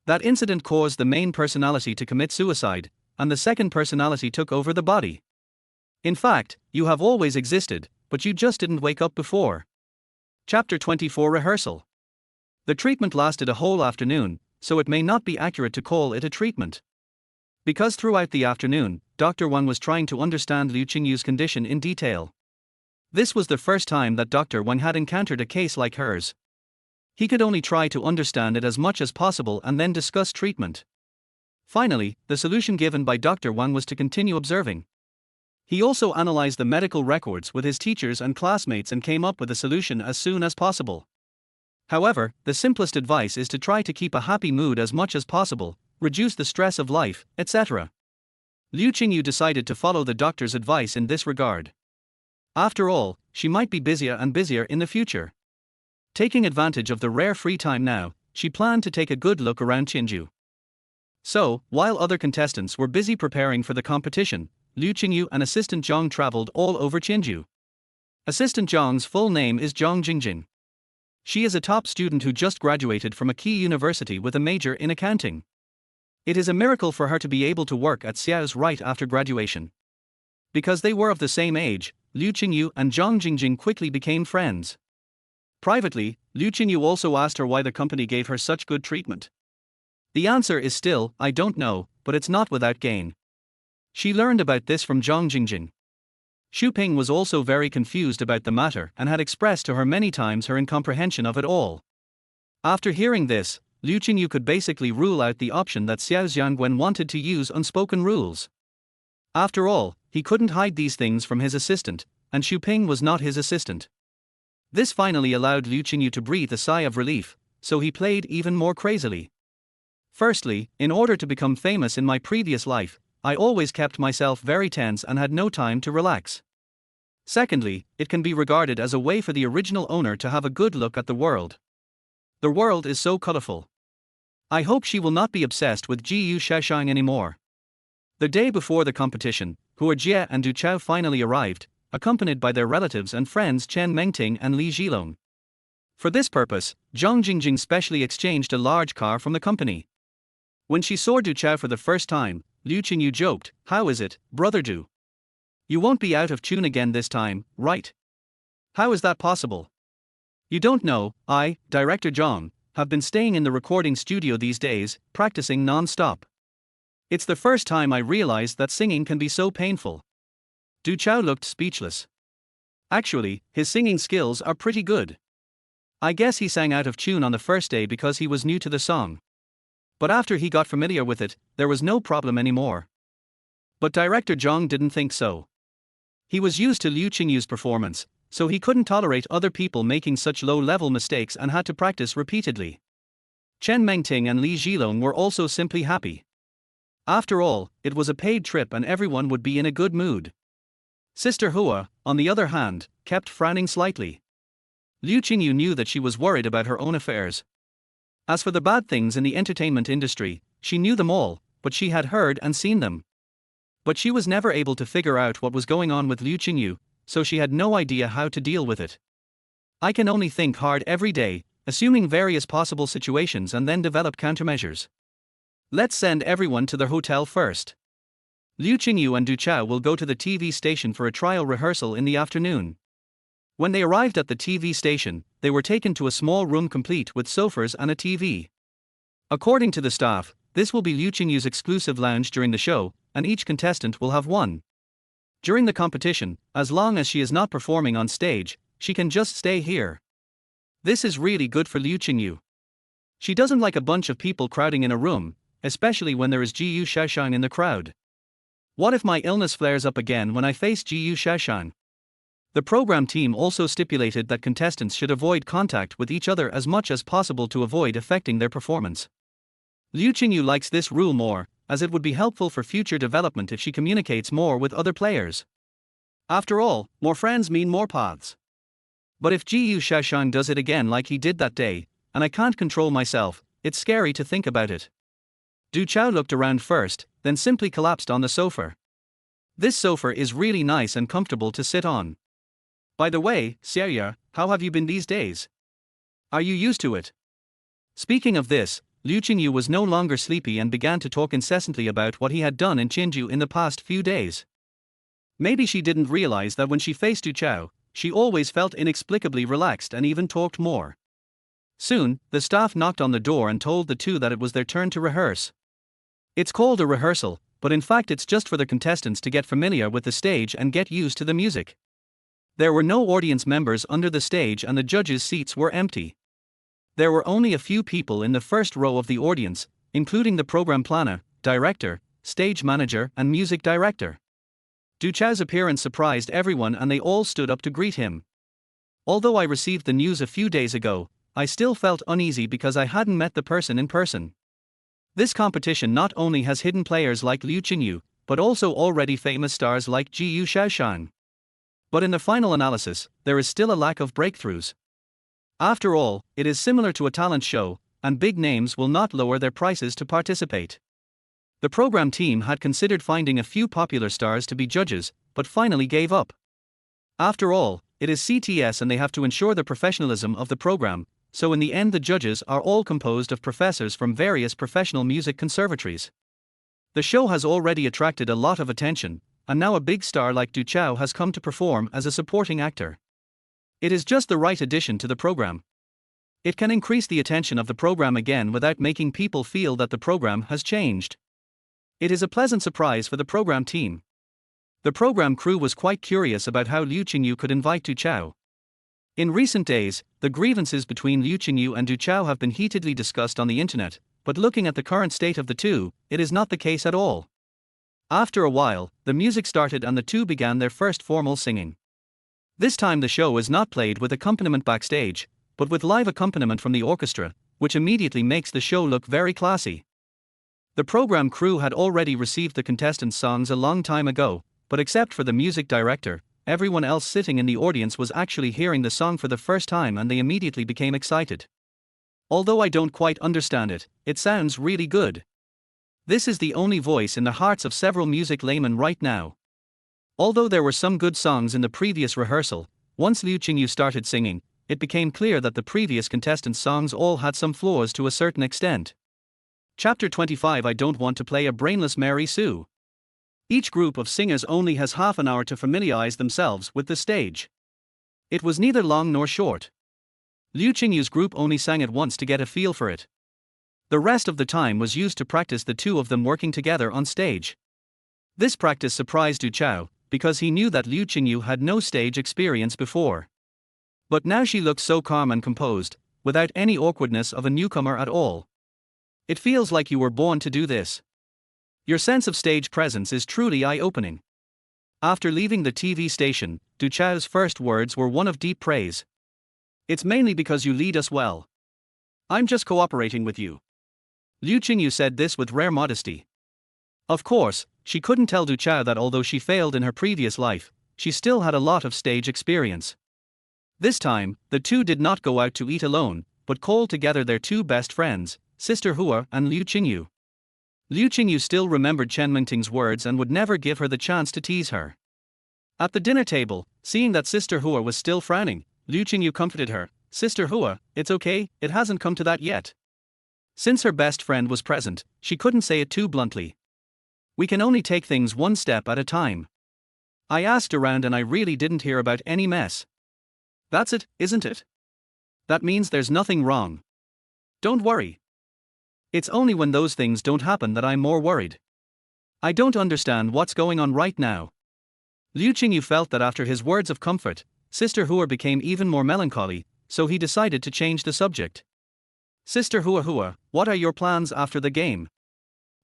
That incident caused the main personality to commit suicide, and the second personality took over the body. In fact, you have always existed, but you just didn't wake up before. Chapter 24 Rehearsal. The treatment lasted a whole afternoon, so it may not be accurate to call it a treatment. Because throughout the afternoon, Dr. Wang was trying to understand Liu Qingyu's condition in detail. This was the first time that Dr. Wang had encountered a case like hers. He could only try to understand it as much as possible and then discuss treatment. Finally, the solution given by Dr. Wang was to continue observing. He also analyzed the medical records with his teachers and classmates and came up with a solution as soon as possible. However, the simplest advice is to try to keep a happy mood as much as possible, reduce the stress of life, etc. Liu Qingyu decided to follow the doctor's advice in this regard. After all, she might be busier and busier in the future. Taking advantage of the rare free time now, she planned to take a good look around Qingyu. So, while other contestants were busy preparing for the competition, Liu Qingyu and Assistant Zhang traveled all over Qingyu. Assistant Zhang's full name is Zhang Jingjing. She is a top student who just graduated from a key university with a major in accounting. It is a miracle for her to be able to work at Xiao's right after graduation. Because they were of the same age, Liu Qingyu and Zhang Jingjing quickly became friends. Privately, Liu Qingyu also asked her why the company gave her such good treatment. The answer is still, I don't know, but it's not without gain. She learned about this from Zhang Jingjing. Xu Ping was also very confused about the matter and had expressed to her many times her incomprehension of it all. After hearing this, Liu Qingyu could basically rule out the option that Xiao Xiangwen wanted to use unspoken rules. After all, he couldn't hide these things from his assistant, and Xu Ping was not his assistant. This finally allowed Liu Qingyu to breathe a sigh of relief, so he played even more crazily. Firstly, in order to become famous in my previous life, I always kept myself very tense and had no time to relax. Secondly, it can be regarded as a way for the original owner to have a good look at the world. The world is so colorful. I hope she will not be obsessed with Jiyu Shaoxiang anymore. The day before the competition, Hua Jie and Du Chao finally arrived, accompanied by their relatives and friends Chen Mengting and Li Zhilong. For this purpose, Zhang Jingjing specially exchanged a large car from the company. When she saw Du Chao for the first time, Liu Qingyu joked, "How is it, brother Du? You won't be out of tune again this time, right? How is that possible? You don't know, I, Director Zhang, have been staying in the recording studio these days, practicing non-stop. It's the first time I realized that singing can be so painful." Du Chao looked speechless. Actually, his singing skills are pretty good. I guess he sang out of tune on the first day because he was new to the song. But after he got familiar with it, there was no problem anymore. But Director Zhang didn't think so. He was used to Liu Qingyu's performance, so he couldn't tolerate other people making such low-level mistakes and had to practice repeatedly. Chen Mengting and Li Zhilong were also simply happy. After all, it was a paid trip and everyone would be in a good mood. Sister Hua, on the other hand, kept frowning slightly. Liu Qingyu knew that she was worried about her own affairs. As for the bad things in the entertainment industry, she knew them all, but she had heard and seen them. But she was never able to figure out what was going on with Liu Qingyu, so she had no idea how to deal with it. I can only think hard every day, assuming various possible situations and then develop countermeasures. Let's send everyone to their hotel first. Liu Qingyu and Du Chao will go to the TV station for a trial rehearsal in the afternoon. When they arrived at the TV station, they were taken to a small room complete with sofas and a TV. According to the staff, this will be Liu Qingyu's exclusive lounge during the show, and each contestant will have one. During the competition, as long as she is not performing on stage, she can just stay here. This is really good for Liu Qingyu. She doesn't like a bunch of people crowding in a room, especially when there is Jiyu Shaoxiang in the crowd. What if my illness flares up again when I face Jiyu Shaoxiang? The program team also stipulated that contestants should avoid contact with each other as much as possible to avoid affecting their performance. Liu Qingyu likes this rule more, as it would be helpful for future development if she communicates more with other players. After all, more friends mean more paths. But if Jiyu Shaoxiang does it again like he did that day, and I can't control myself, it's scary to think about it. Du Chao looked around first, then simply collapsed on the sofa. This sofa is really nice and comfortable to sit on. By the way, Xia, how have you been these days? Are you used to it? Speaking of this, Liu Qingyu was no longer sleepy and began to talk incessantly about what he had done in Qinju in the past few days. Maybe she didn't realize that when she faced Du Chao, she always felt inexplicably relaxed and even talked more. Soon, the staff knocked on the door and told the two that it was their turn to rehearse. It's called a rehearsal, but in fact it's just for the contestants to get familiar with the stage and get used to the music. There were no audience members under the stage and the judges' seats were empty. There were only a few people in the first row of the audience, including the program planner, director, stage manager, and music director. Du Chao's appearance surprised everyone and they all stood up to greet him. Although I received the news a few days ago, I still felt uneasy because I hadn't met the person in person. This competition not only has hidden players like Liu Qingyu, but also already famous stars like Jiyu Shaoxiang. But in the final analysis, there is still a lack of breakthroughs. After all, it is similar to a talent show, and big names will not lower their prices to participate. The program team had considered finding a few popular stars to be judges, but finally gave up. After all, it is CTS and they have to ensure the professionalism of the program, so in the end the judges are all composed of professors from various professional music conservatories. The show has already attracted a lot of attention, and now a big star like Du Chao has come to perform as a supporting actor. It is just the right addition to the program. It can increase the attention of the program again without making people feel that the program has changed. It is a pleasant surprise for the program team. The program crew was quite curious about how Liu Qingyu could invite Du Chao. In recent days, the grievances between Liu Qingyu and Du Chao have been heatedly discussed on the internet, but looking at the current state of the two, it is not the case at all. After a while, the music started and the two began their first formal singing. This time the show is not played with accompaniment backstage, but with live accompaniment from the orchestra, which immediately makes the show look very classy. The program crew had already received the contestants' songs a long time ago, but except for the music director, everyone else sitting in the audience was actually hearing the song for the first time and they immediately became excited. Although I don't quite understand it, it sounds really good. This is the only voice in the hearts of several music laymen right now. Although there were some good songs in the previous rehearsal, once Liu Qingyu started singing, it became clear that the previous contestants' songs all had some flaws to a certain extent. Chapter 25. I don't want to play a brainless Mary Sue. Each group of singers only has half an hour to familiarize themselves with the stage. It was neither long nor short. Liu Qingyu's group only sang it once to get a feel for it. The rest of the time was used to practice the two of them working together on stage. This practice surprised Du Chao, because he knew that Liu Qingyu had no stage experience before. But now she looked so calm and composed, without any awkwardness of a newcomer at all. It feels like you were born to do this. Your sense of stage presence is truly eye-opening. After leaving the TV station, Du Chao's first words were one of deep praise. It's mainly because you lead us well. I'm just cooperating with you. Liu Qingyu said this with rare modesty. Of course, she couldn't tell Du Chao that although she failed in her previous life, she still had a lot of stage experience. This time, the two did not go out to eat alone, but called together their two best friends, Sister Hua and Liu Qingyu. Liu Qingyu still remembered Chen Mingting's words and would never give her the chance to tease her. At the dinner table, seeing that Sister Hua was still frowning, Liu Qingyu comforted her. Sister Hua, it's okay, it hasn't come to that yet. Since her best friend was present, she couldn't say it too bluntly. We can only take things one step at a time. I asked around and I really didn't hear about any mess. That's it, isn't it? That means there's nothing wrong. Don't worry. It's only when those things don't happen that I'm more worried. I don't understand what's going on right now. Liu Qingyu felt that after his words of comfort, Sister Hua became even more melancholy, so he decided to change the subject. Sister Hua, what are your plans after the game?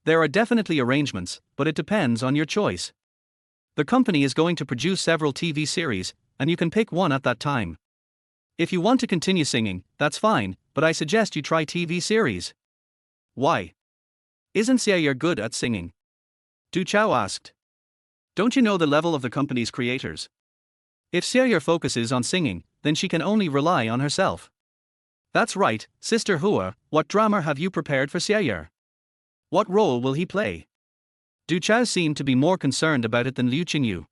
There are definitely arrangements, but it depends on your choice. The company is going to produce several TV series, and you can pick one at that time. If you want to continue singing, that's fine, but I suggest you try TV series. Why? Isn't Xiaoyu good at singing? Du Chao asked. Don't you know the level of the company's creators? If Xiaoyu focuses on singing, then she can only rely on herself. That's right, Sister Hua, what drama have you prepared for Xiaoyu? What role will he play? Du Chao seemed to be more concerned about it than Liu Qingyu.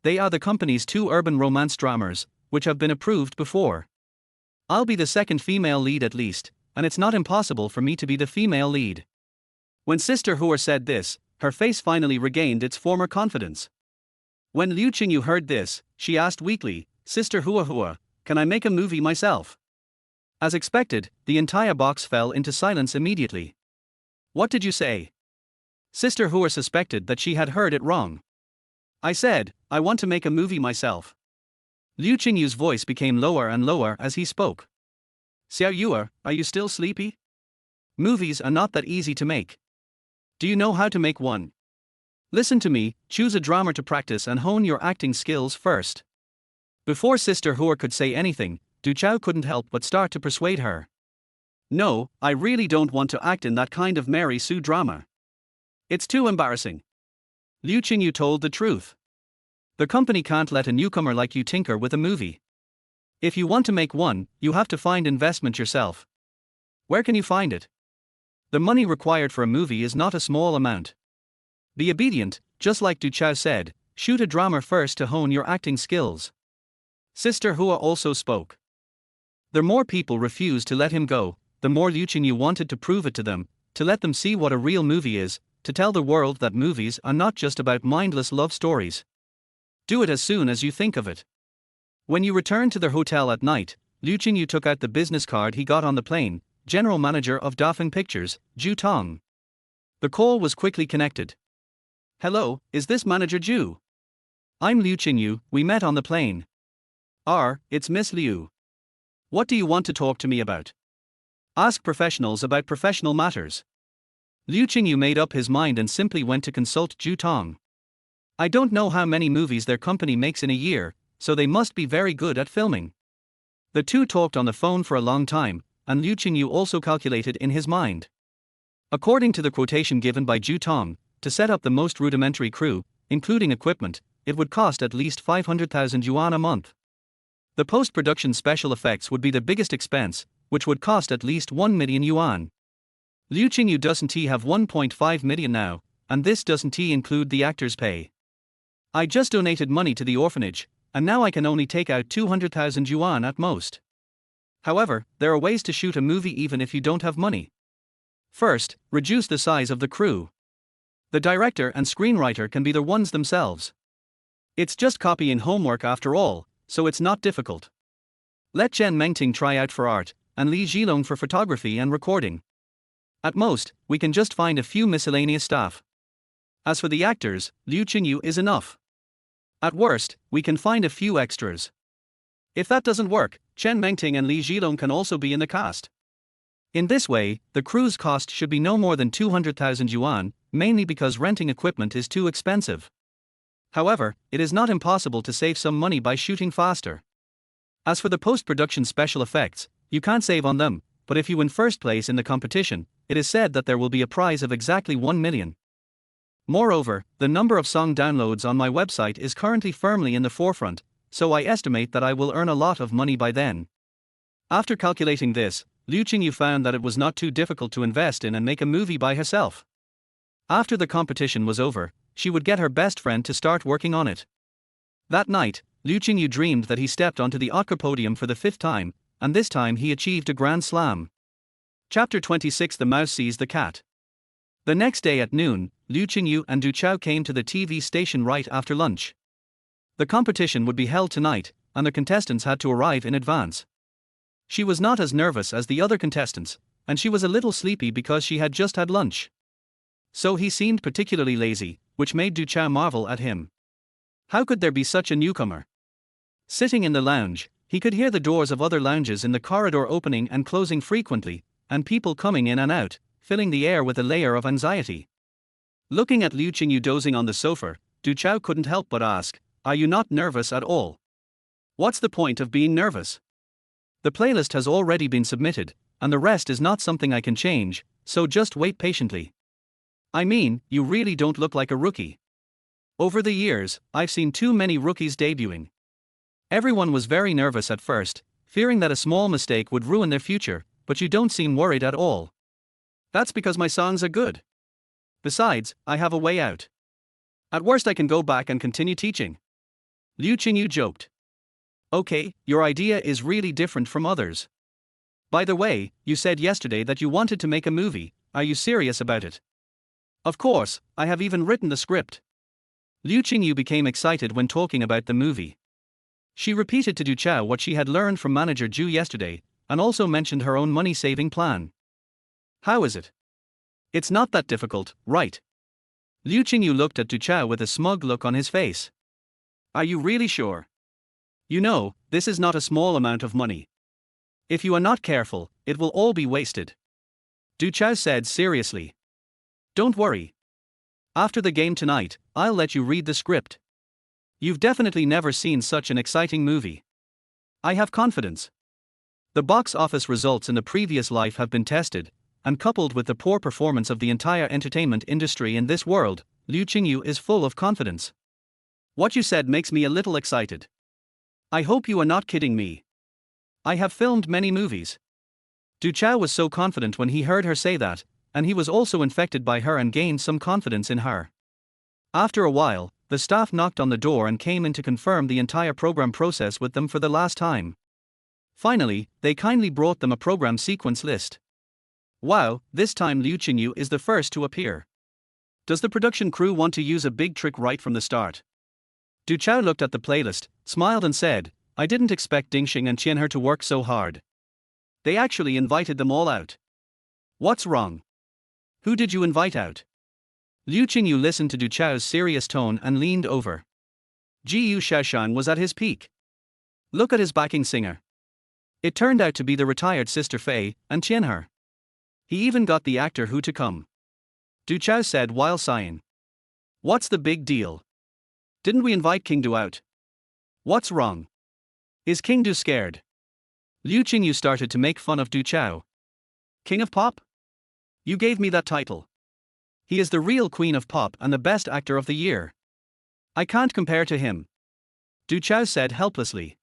They are the company's two urban romance dramas, which have been approved before. I'll be the second female lead at least, and it's not impossible for me to be the female lead. When Sister Hua said this, her face finally regained its former confidence. When Liu Qingyu heard this, she asked weakly, Sister Hua, can I make a movie myself? As expected, the entire box fell into silence immediately. What did you say? Sister Hua suspected that she had heard it wrong. I said, I want to make a movie myself. Liu Qingyu's voice became lower and lower as he spoke. Xiaoyu, are you still sleepy? Movies are not that easy to make. Do you know how to make one? Listen to me, choose a drama to practice and hone your acting skills first. Before Sister Hua could say anything, Du Chao couldn't help but start to persuade her. No, I really don't want to act in that kind of Mary Sue drama. It's too embarrassing. Liu Qingyu told the truth. The company can't let a newcomer like you tinker with a movie. If you want to make one, you have to find investment yourself. Where can you find it? The money required for a movie is not a small amount. Be obedient, just like Du Chao said, shoot a drama first to hone your acting skills. Sister Hua also spoke. The more people refused to let him go, the more Liu Qingyu wanted to prove it to them, to let them see what a real movie is, to tell the world that movies are not just about mindless love stories. Do it as soon as you think of it. When you returned to their hotel at night, Liu Qingyu took out the business card he got on the plane, General Manager of Dafeng Pictures, Zhu Tong. The call was quickly connected. Hello, is this Manager Zhu? I'm Liu Qingyu, we met on the plane. It's Miss Liu. What do you want to talk to me about? Ask professionals about professional matters. Liu Qingyu made up his mind and simply went to consult Zhu Tong. I don't know how many movies their company makes in a year, so they must be very good at filming. The two talked on the phone for a long time, and Liu Qingyu also calculated in his mind. According to the quotation given by Zhu Tong, to set up the most rudimentary crew, including equipment, it would cost at least 500,000 yuan a month. The post-production special effects would be the biggest expense, which would cost at least 1 million yuan. Liu Qingyu doesn't have 1.5 million now, and this doesn't include the actors' pay. I just donated money to the orphanage, and now I can only take out 200,000 yuan at most. However, there are ways to shoot a movie even if you don't have money. First, reduce the size of the crew. The director and screenwriter can be the ones themselves. It's just copying homework after all, so it's not difficult. Let Chen Mengting try out for art, and Li Zhilong for photography and recording. At most, we can just find a few miscellaneous staff. As for the actors, Liu Qingyu is enough. At worst, we can find a few extras. If that doesn't work, Chen Mengting and Li Zhilong can also be in the cast. In this way, the crew's cost should be no more than 200,000 yuan, mainly because renting equipment is too expensive. However, it is not impossible to save some money by shooting faster. As for the post-production special effects, you can't save on them, but if you win first place in the competition, it is said that there will be a prize of exactly 1 million. Moreover, the number of song downloads on my website is currently firmly in the forefront, so I estimate that I will earn a lot of money by then. After calculating this, Liu Qingyu found that it was not too difficult to invest in and make a movie by herself. After the competition was over, she would get her best friend to start working on it. That night, Liu Qingyu dreamed that he stepped onto the Oscar podium for the 5th time, and this time he achieved a grand slam. Chapter 26: The Mouse Sees the Cat. The next day at noon, Liu Qingyu and Du Chao came to the TV station right after lunch. The competition would be held tonight, and the contestants had to arrive in advance. She was not as nervous as the other contestants, and she was a little sleepy because she had just had lunch. So he seemed particularly lazy, which made Du Chao marvel at him. How could there be such a newcomer? Sitting in the lounge, he could hear the doors of other lounges in the corridor opening and closing frequently, and people coming in and out, filling the air with a layer of anxiety. Looking at Liu Qingyu dozing on the sofa, Du Chao couldn't help but ask, "Are you not nervous at all?" "What's the point of being nervous? The playlist has already been submitted, and the rest is not something I can change, so just wait patiently." "I mean, you really don't look like a rookie. Over the years, I've seen too many rookies debuting. Everyone was very nervous at first, fearing that a small mistake would ruin their future, but you don't seem worried at all." "That's because my songs are good. Besides, I have a way out. At worst I can go back and continue teaching." Liu Qingyu joked. "Okay, your idea is really different from others. By the way, you said yesterday that you wanted to make a movie. Are you serious about it?" "Of course, I have even written the script." Liu Qingyu became excited when talking about the movie. She repeated to Du Chao what she had learned from manager Zhu yesterday, and also mentioned her own money-saving plan. "How is it? It's not that difficult, right?" Liu Qingyu looked at Du Chao with a smug look on his face. "Are you really sure? You know, this is not a small amount of money. If you are not careful, it will all be wasted." Du Chao said seriously. "Don't worry. After the game tonight, I'll let you read the script. You've definitely never seen such an exciting movie. I have confidence." The box office results in the previous life have been tested, and coupled with the poor performance of the entire entertainment industry in this world, Liu Qingyu is full of confidence. "What you said makes me a little excited. I hope you are not kidding me. I have filmed many movies." Du Chao was so confident when he heard her say that, and he was also infected by her and gained some confidence in her. After a while, the staff knocked on the door and came in to confirm the entire program process with them for the last time. Finally, they kindly brought them a program sequence list. Wow, this time Liu Qingyu is the first to appear. Does the production crew want to use a big trick right from the start? Du Chao looked at the playlist, smiled and said, "I didn't expect Dingxing and Qianhe to work so hard. They actually invited them all out. What's wrong? Who did you invite out?" Liu Qingyu listened to Du Chao's serious tone and leaned over. Jiyu Shaoshan was at his peak. Look at his backing singer. It turned out to be the retired Sister Fei and Qianhe. He even got the actor who to come. Du Chao said while sighing. What's the big deal? Didn't we invite Qingyu out? What's wrong? Is Qingyu scared? Liu Qingyu started to make fun of Du Chao. King of Pop? You gave me that title. He is the real queen of pop and the best actor of the year. I can't compare to him. Du Chao said helplessly.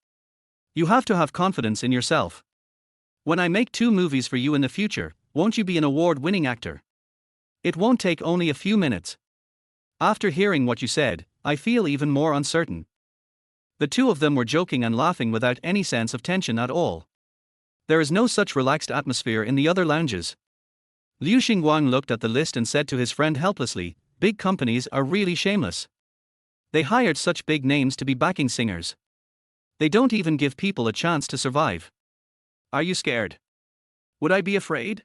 You have to have confidence in yourself. When I make 2 movies for you in the future, won't you be an award-winning actor? It won't take only a few minutes. After hearing what you said, I feel even more uncertain. The two of them were joking and laughing without any sense of tension at all. There is no such relaxed atmosphere in the other lounges. Liu Qingyu looked at the list and said to his friend helplessly, big companies are really shameless. They hired such big names to be backing singers. They don't even give people a chance to survive. Are you scared? Would I be afraid?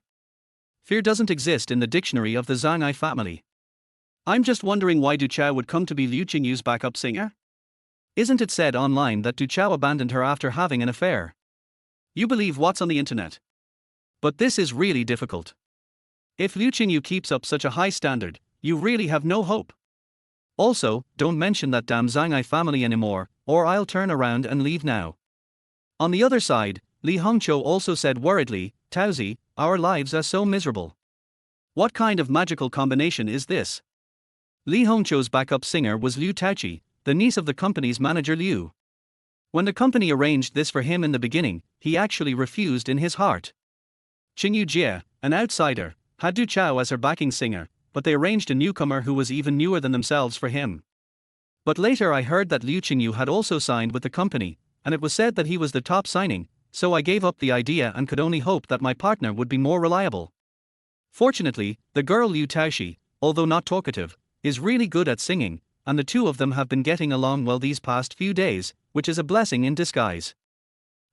Fear doesn't exist in the dictionary of the Zhang family. I'm just wondering why Du Chao would come to be Liu Qingyu's backup singer? Isn't it said online that Du Chao abandoned her after having an affair? You believe what's on the internet. But this is really difficult. If Liu Qingyu keeps up such a high standard, you really have no hope. Also, don't mention that damn Zhang family anymore, or I'll turn around and leave now. On the other side, Li Hongqiu also said worriedly, Taozi, our lives are so miserable. What kind of magical combination is this? Li Hongqiu's backup singer was Liu Taoqi, the niece of the company's manager Liu. When the company arranged this for him in the beginning, he actually refused in his heart. Qingyu Jie, an outsider, had Du Chao as her backing singer, but they arranged a newcomer who was even newer than themselves for him. But later I heard that Liu Qingyu had also signed with the company, and it was said that he was the top signing, so I gave up the idea and could only hope that my partner would be more reliable. Fortunately, the girl Liu Taoqi, although not talkative, is really good at singing, and the two of them have been getting along well these past few days, which is a blessing in disguise.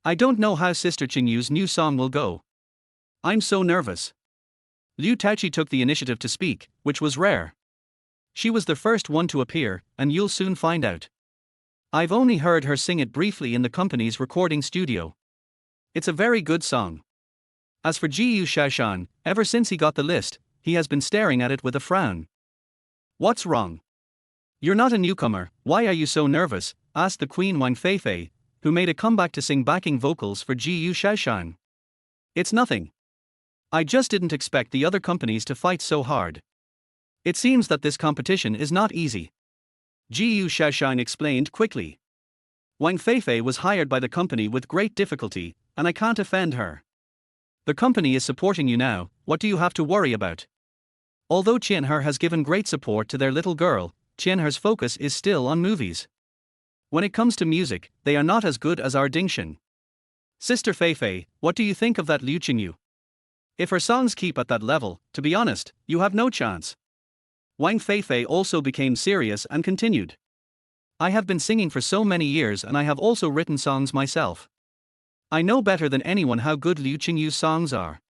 I don't know how Sister Qingyu's new song will go. I'm so nervous. Liu Taoqi took the initiative to speak, which was rare. She was the first one to appear, and you'll soon find out. I've only heard her sing it briefly in the company's recording studio. It's a very good song. As for Jiyu Shaoshan, ever since he got the list, he has been staring at it with a frown. What's wrong? You're not a newcomer, why are you so nervous? Asked the Queen Wang Feifei, who made a comeback to sing backing vocals for Jiyu Shaoshan. It's nothing. I just didn't expect the other companies to fight so hard. It seems that this competition is not easy. Jiyu Shaoshan explained quickly. Wang Feifei was hired by the company with great difficulty, and I can't offend her. The company is supporting you now, what do you have to worry about? Although Qianhe has given great support to their little girl, Qianhe's focus is still on movies. When it comes to music, they are not as good as our Dingxin. Sister Feifei, what do you think of that Liu Qingyu? If her songs keep at that level, to be honest, you have no chance. Wang Feifei also became serious and continued. I have been singing for so many years and I have also written songs myself. I know better than anyone how good Liu Qingyu's songs are.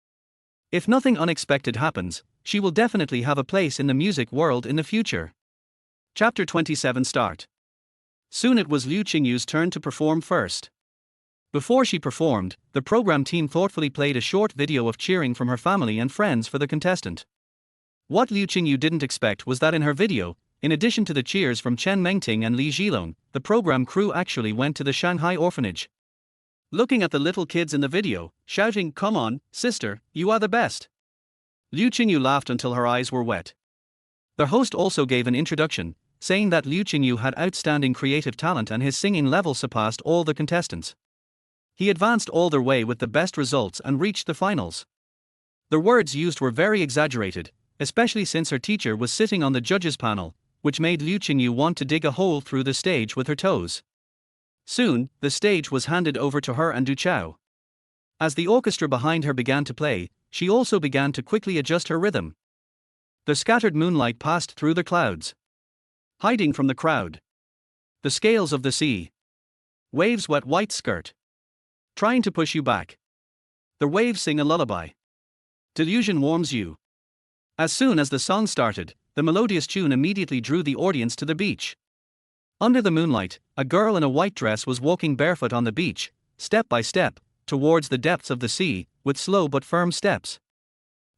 If nothing unexpected happens, she will definitely have a place in the music world in the future. Chapter 27 Start. Soon it was Liu Qingyu's turn to perform first. Before she performed, the program team thoughtfully played a short video of cheering from her family and friends for the contestant. What Liu Qingyu didn't expect was that in her video, in addition to the cheers from Chen Mengting and Li Zhilong, the program crew actually went to the Shanghai orphanage. Looking at the little kids in the video, shouting, "Come on, sister, you are the best." Liu Qingyu laughed until her eyes were wet. The host also gave an introduction, saying that Liu Qingyu had outstanding creative talent and his singing level surpassed all the contestants. He advanced all the way with the best results and reached the finals. The words used were very exaggerated, especially since her teacher was sitting on the judges' panel, which made Liu Qingyu want to dig a hole through the stage with her toes. Soon, the stage was handed over to her and Du Chao. As the orchestra behind her began to play, she also began to quickly adjust her rhythm. The scattered moonlight passed through the clouds. Hiding from the crowd. The scales of the sea. Waves wet white skirt. Trying to push you back. The waves sing a lullaby. Delusion warms you. As soon as the song started, the melodious tune immediately drew the audience to the beach. Under the moonlight, a girl in a white dress was walking barefoot on the beach, step by step, towards the depths of the sea, with slow but firm steps.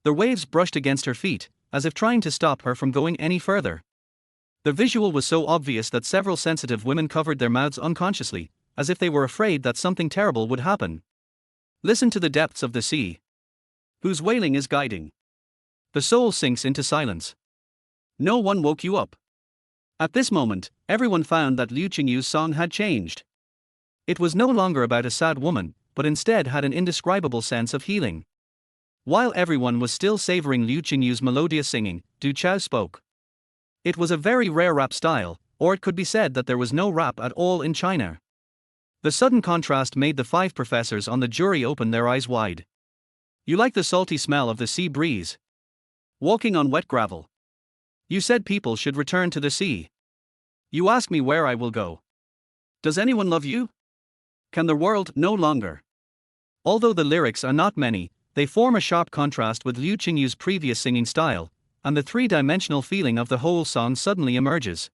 The waves brushed against her feet, as if trying to stop her from going any further. The visual was so obvious that several sensitive women covered their mouths unconsciously, as if they were afraid that something terrible would happen. Listen to the depths of the sea, whose wailing is guiding. The soul sinks into silence. No one woke you up. At this moment, everyone found that Liu Qingyu's song had changed. It was no longer about a sad woman, but instead had an indescribable sense of healing. While everyone was still savoring Liu Qingyu's melodious singing, Du Chao spoke. It was a very rare rap style, or it could be said that there was no rap at all in China. The sudden contrast made the 5 professors on the jury open their eyes wide. You like the salty smell of the sea breeze? Walking on wet gravel. You said people should return to the sea. You ask me where I will go. Does anyone love you? Can the world no longer? Although the lyrics are not many, they form a sharp contrast with Liu Qingyu's previous singing style, and the three-dimensional feeling of the whole song suddenly emerges.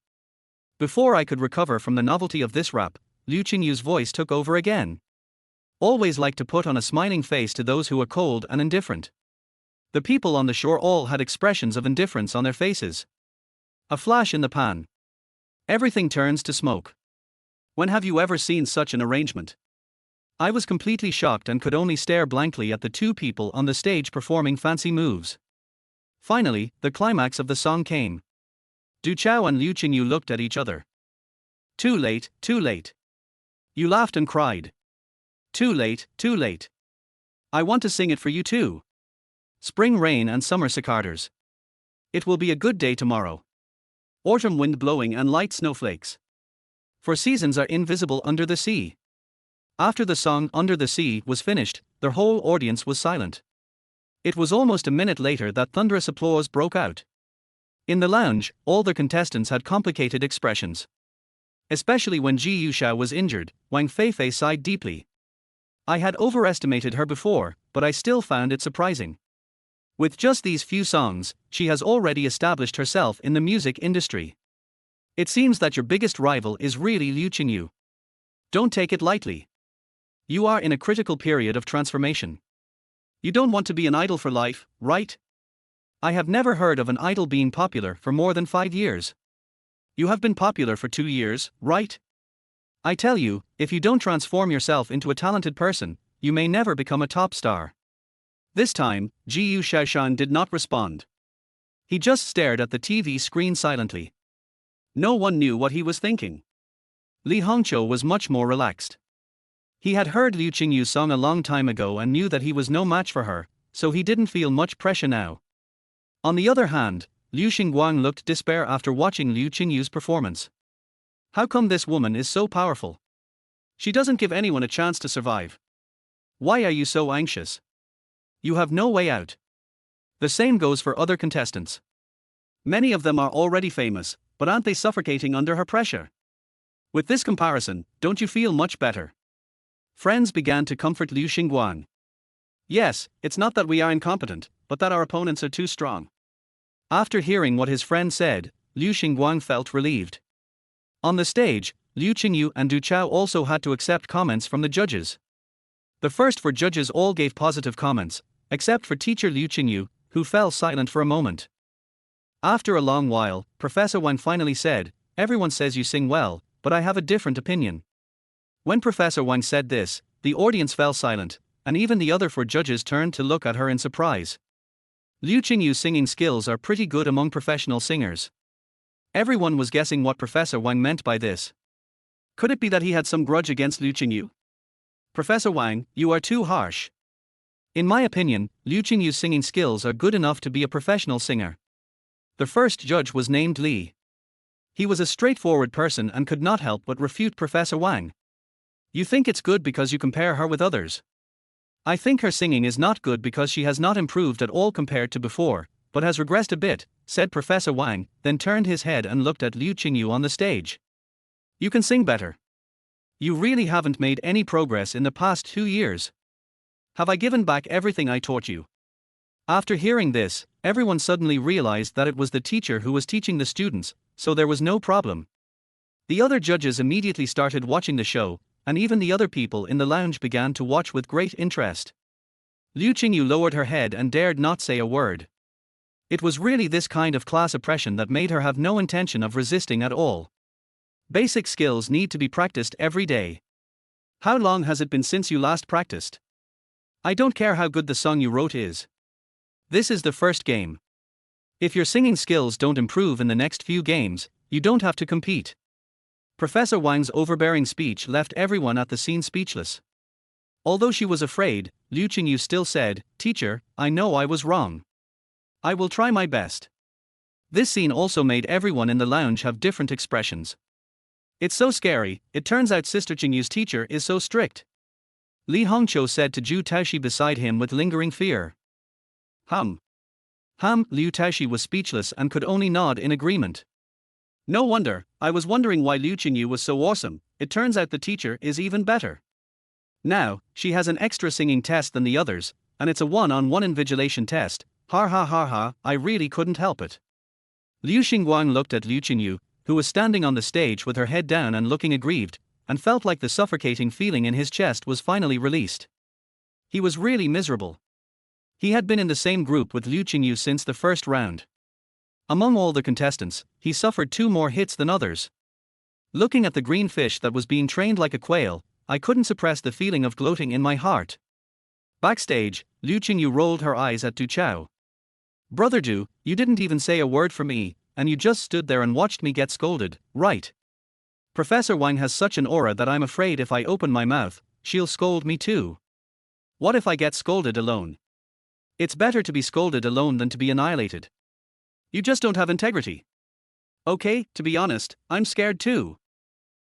Before I could recover from the novelty of this rap, Liu Qingyu's voice took over again. Always like to put on a smiling face to those who are cold and indifferent. The people on the shore all had expressions of indifference on their faces. A flash in the pan. Everything turns to smoke. When have you ever seen such an arrangement? I was completely shocked and could only stare blankly at the 2 people on the stage performing fancy moves. Finally, the climax of the song came. Du Chao and Liu Qingyu looked at each other. Too late, too late. You laughed and cried. Too late, too late. I want to sing it for you too. Spring rain and summer cicadas. It will be a good day tomorrow. Autumn wind blowing and light snowflakes. For seasons are invisible under the sea. After the song Under the Sea was finished, the whole audience was silent. It was almost a minute later that thunderous applause broke out. In the lounge, all the contestants had complicated expressions. Especially when Ji Yuxiao was injured, Wang Feifei sighed deeply. I had overestimated her before, but I still found it surprising. With just these few songs, she has already established herself in the music industry. It seems that your biggest rival is really Liu Qingyu. Don't take it lightly. You are in a critical period of transformation. You don't want to be an idol for life, right? I have never heard of an idol being popular for more than 5 years. You have been popular for 2 years, right? I tell you, if you don't transform yourself into a talented person, you may never become a top star. This time, Ji Yuxiao did not respond. He just stared at the TV screen silently. No one knew what he was thinking. Li Hongqiu was much more relaxed. He had heard Liu Qingyu's song a long time ago and knew that he was no match for her, so he didn't feel much pressure now. On the other hand, Liu Xingguang looked despair after watching Liu Qingyu's performance. How come this woman is so powerful? She doesn't give anyone a chance to survive. Why are you so anxious? You have no way out. The same goes for other contestants. Many of them are already famous, but aren't they suffocating under her pressure? With this comparison, don't you feel much better? Friends began to comfort Liu Xingguang. Yes, it's not that we are incompetent, but that our opponents are too strong. After hearing what his friend said, Liu Xingguang felt relieved. On the stage, Liu Qingyu and Du Chao also had to accept comments from the judges. The first 4 judges all gave positive comments, except for teacher Liu Qingyu, who fell silent for a moment. After a long while, Professor Wang finally said, "Everyone says you sing well, but I have a different opinion." When Professor Wang said this, the audience fell silent, and even the other 4 judges turned to look at her in surprise. Liu Qingyu's singing skills are pretty good among professional singers. Everyone was guessing what Professor Wang meant by this. Could it be that he had some grudge against Liu Qingyu? Professor Wang, you are too harsh. In my opinion, Liu Qingyu's singing skills are good enough to be a professional singer. The first judge was named Li. He was a straightforward person and could not help but refute Professor Wang. You think it's good because you compare her with others. I think her singing is not good because she has not improved at all compared to before, but has regressed a bit, said Professor Wang, then turned his head and looked at Liu Qingyu on the stage. You can sing better. You really haven't made any progress in the past 2 years. Have I given back everything I taught you? After hearing this, everyone suddenly realized that it was the teacher who was teaching the students, so there was no problem. The other judges immediately started watching the show, and even the other people in the lounge began to watch with great interest. Liu Qingyu lowered her head and dared not say a word. It was really this kind of class oppression that made her have no intention of resisting at all. Basic skills need to be practiced every day. How long has it been since you last practiced? I don't care how good the song you wrote is. This is the first game. If your singing skills don't improve in the next few games, you don't have to compete. Professor Wang's overbearing speech left everyone at the scene speechless. Although she was afraid, Liu Qingyu still said, "Teacher, I know I was wrong. I will try my best." This scene also made everyone in the lounge have different expressions. It's so scary, it turns out Sister Qingyu's teacher is so strict. Li Hongqiu said to Zhu Taoxi beside him with lingering fear. Liu Taoxi was speechless and could only nod in agreement. No wonder, I was wondering why Liu Qingyu was so awesome, it turns out the teacher is even better. Now, she has an extra singing test than the others, and it's a one-on-one invigilation test, I really couldn't help it. Liu Xingguang looked at Liu Qingyu, who was standing on the stage with her head down and looking aggrieved, and felt like the suffocating feeling in his chest was finally released. He was really miserable. He had been in the same group with Liu Qingyu since the first round. Among all the contestants, he suffered 2 more hits than others. Looking at the green fish that was being trained like a quail, I couldn't suppress the feeling of gloating in my heart. Backstage, Liu Qingyu rolled her eyes at Du Chao. Brother Du, you didn't even say a word for me, and you just stood there and watched me get scolded, right? Professor Wang has such an aura that I'm afraid if I open my mouth, she'll scold me too. What if I get scolded alone? It's better to be scolded alone than to be annihilated. You just don't have integrity. Okay, to be honest, I'm scared too.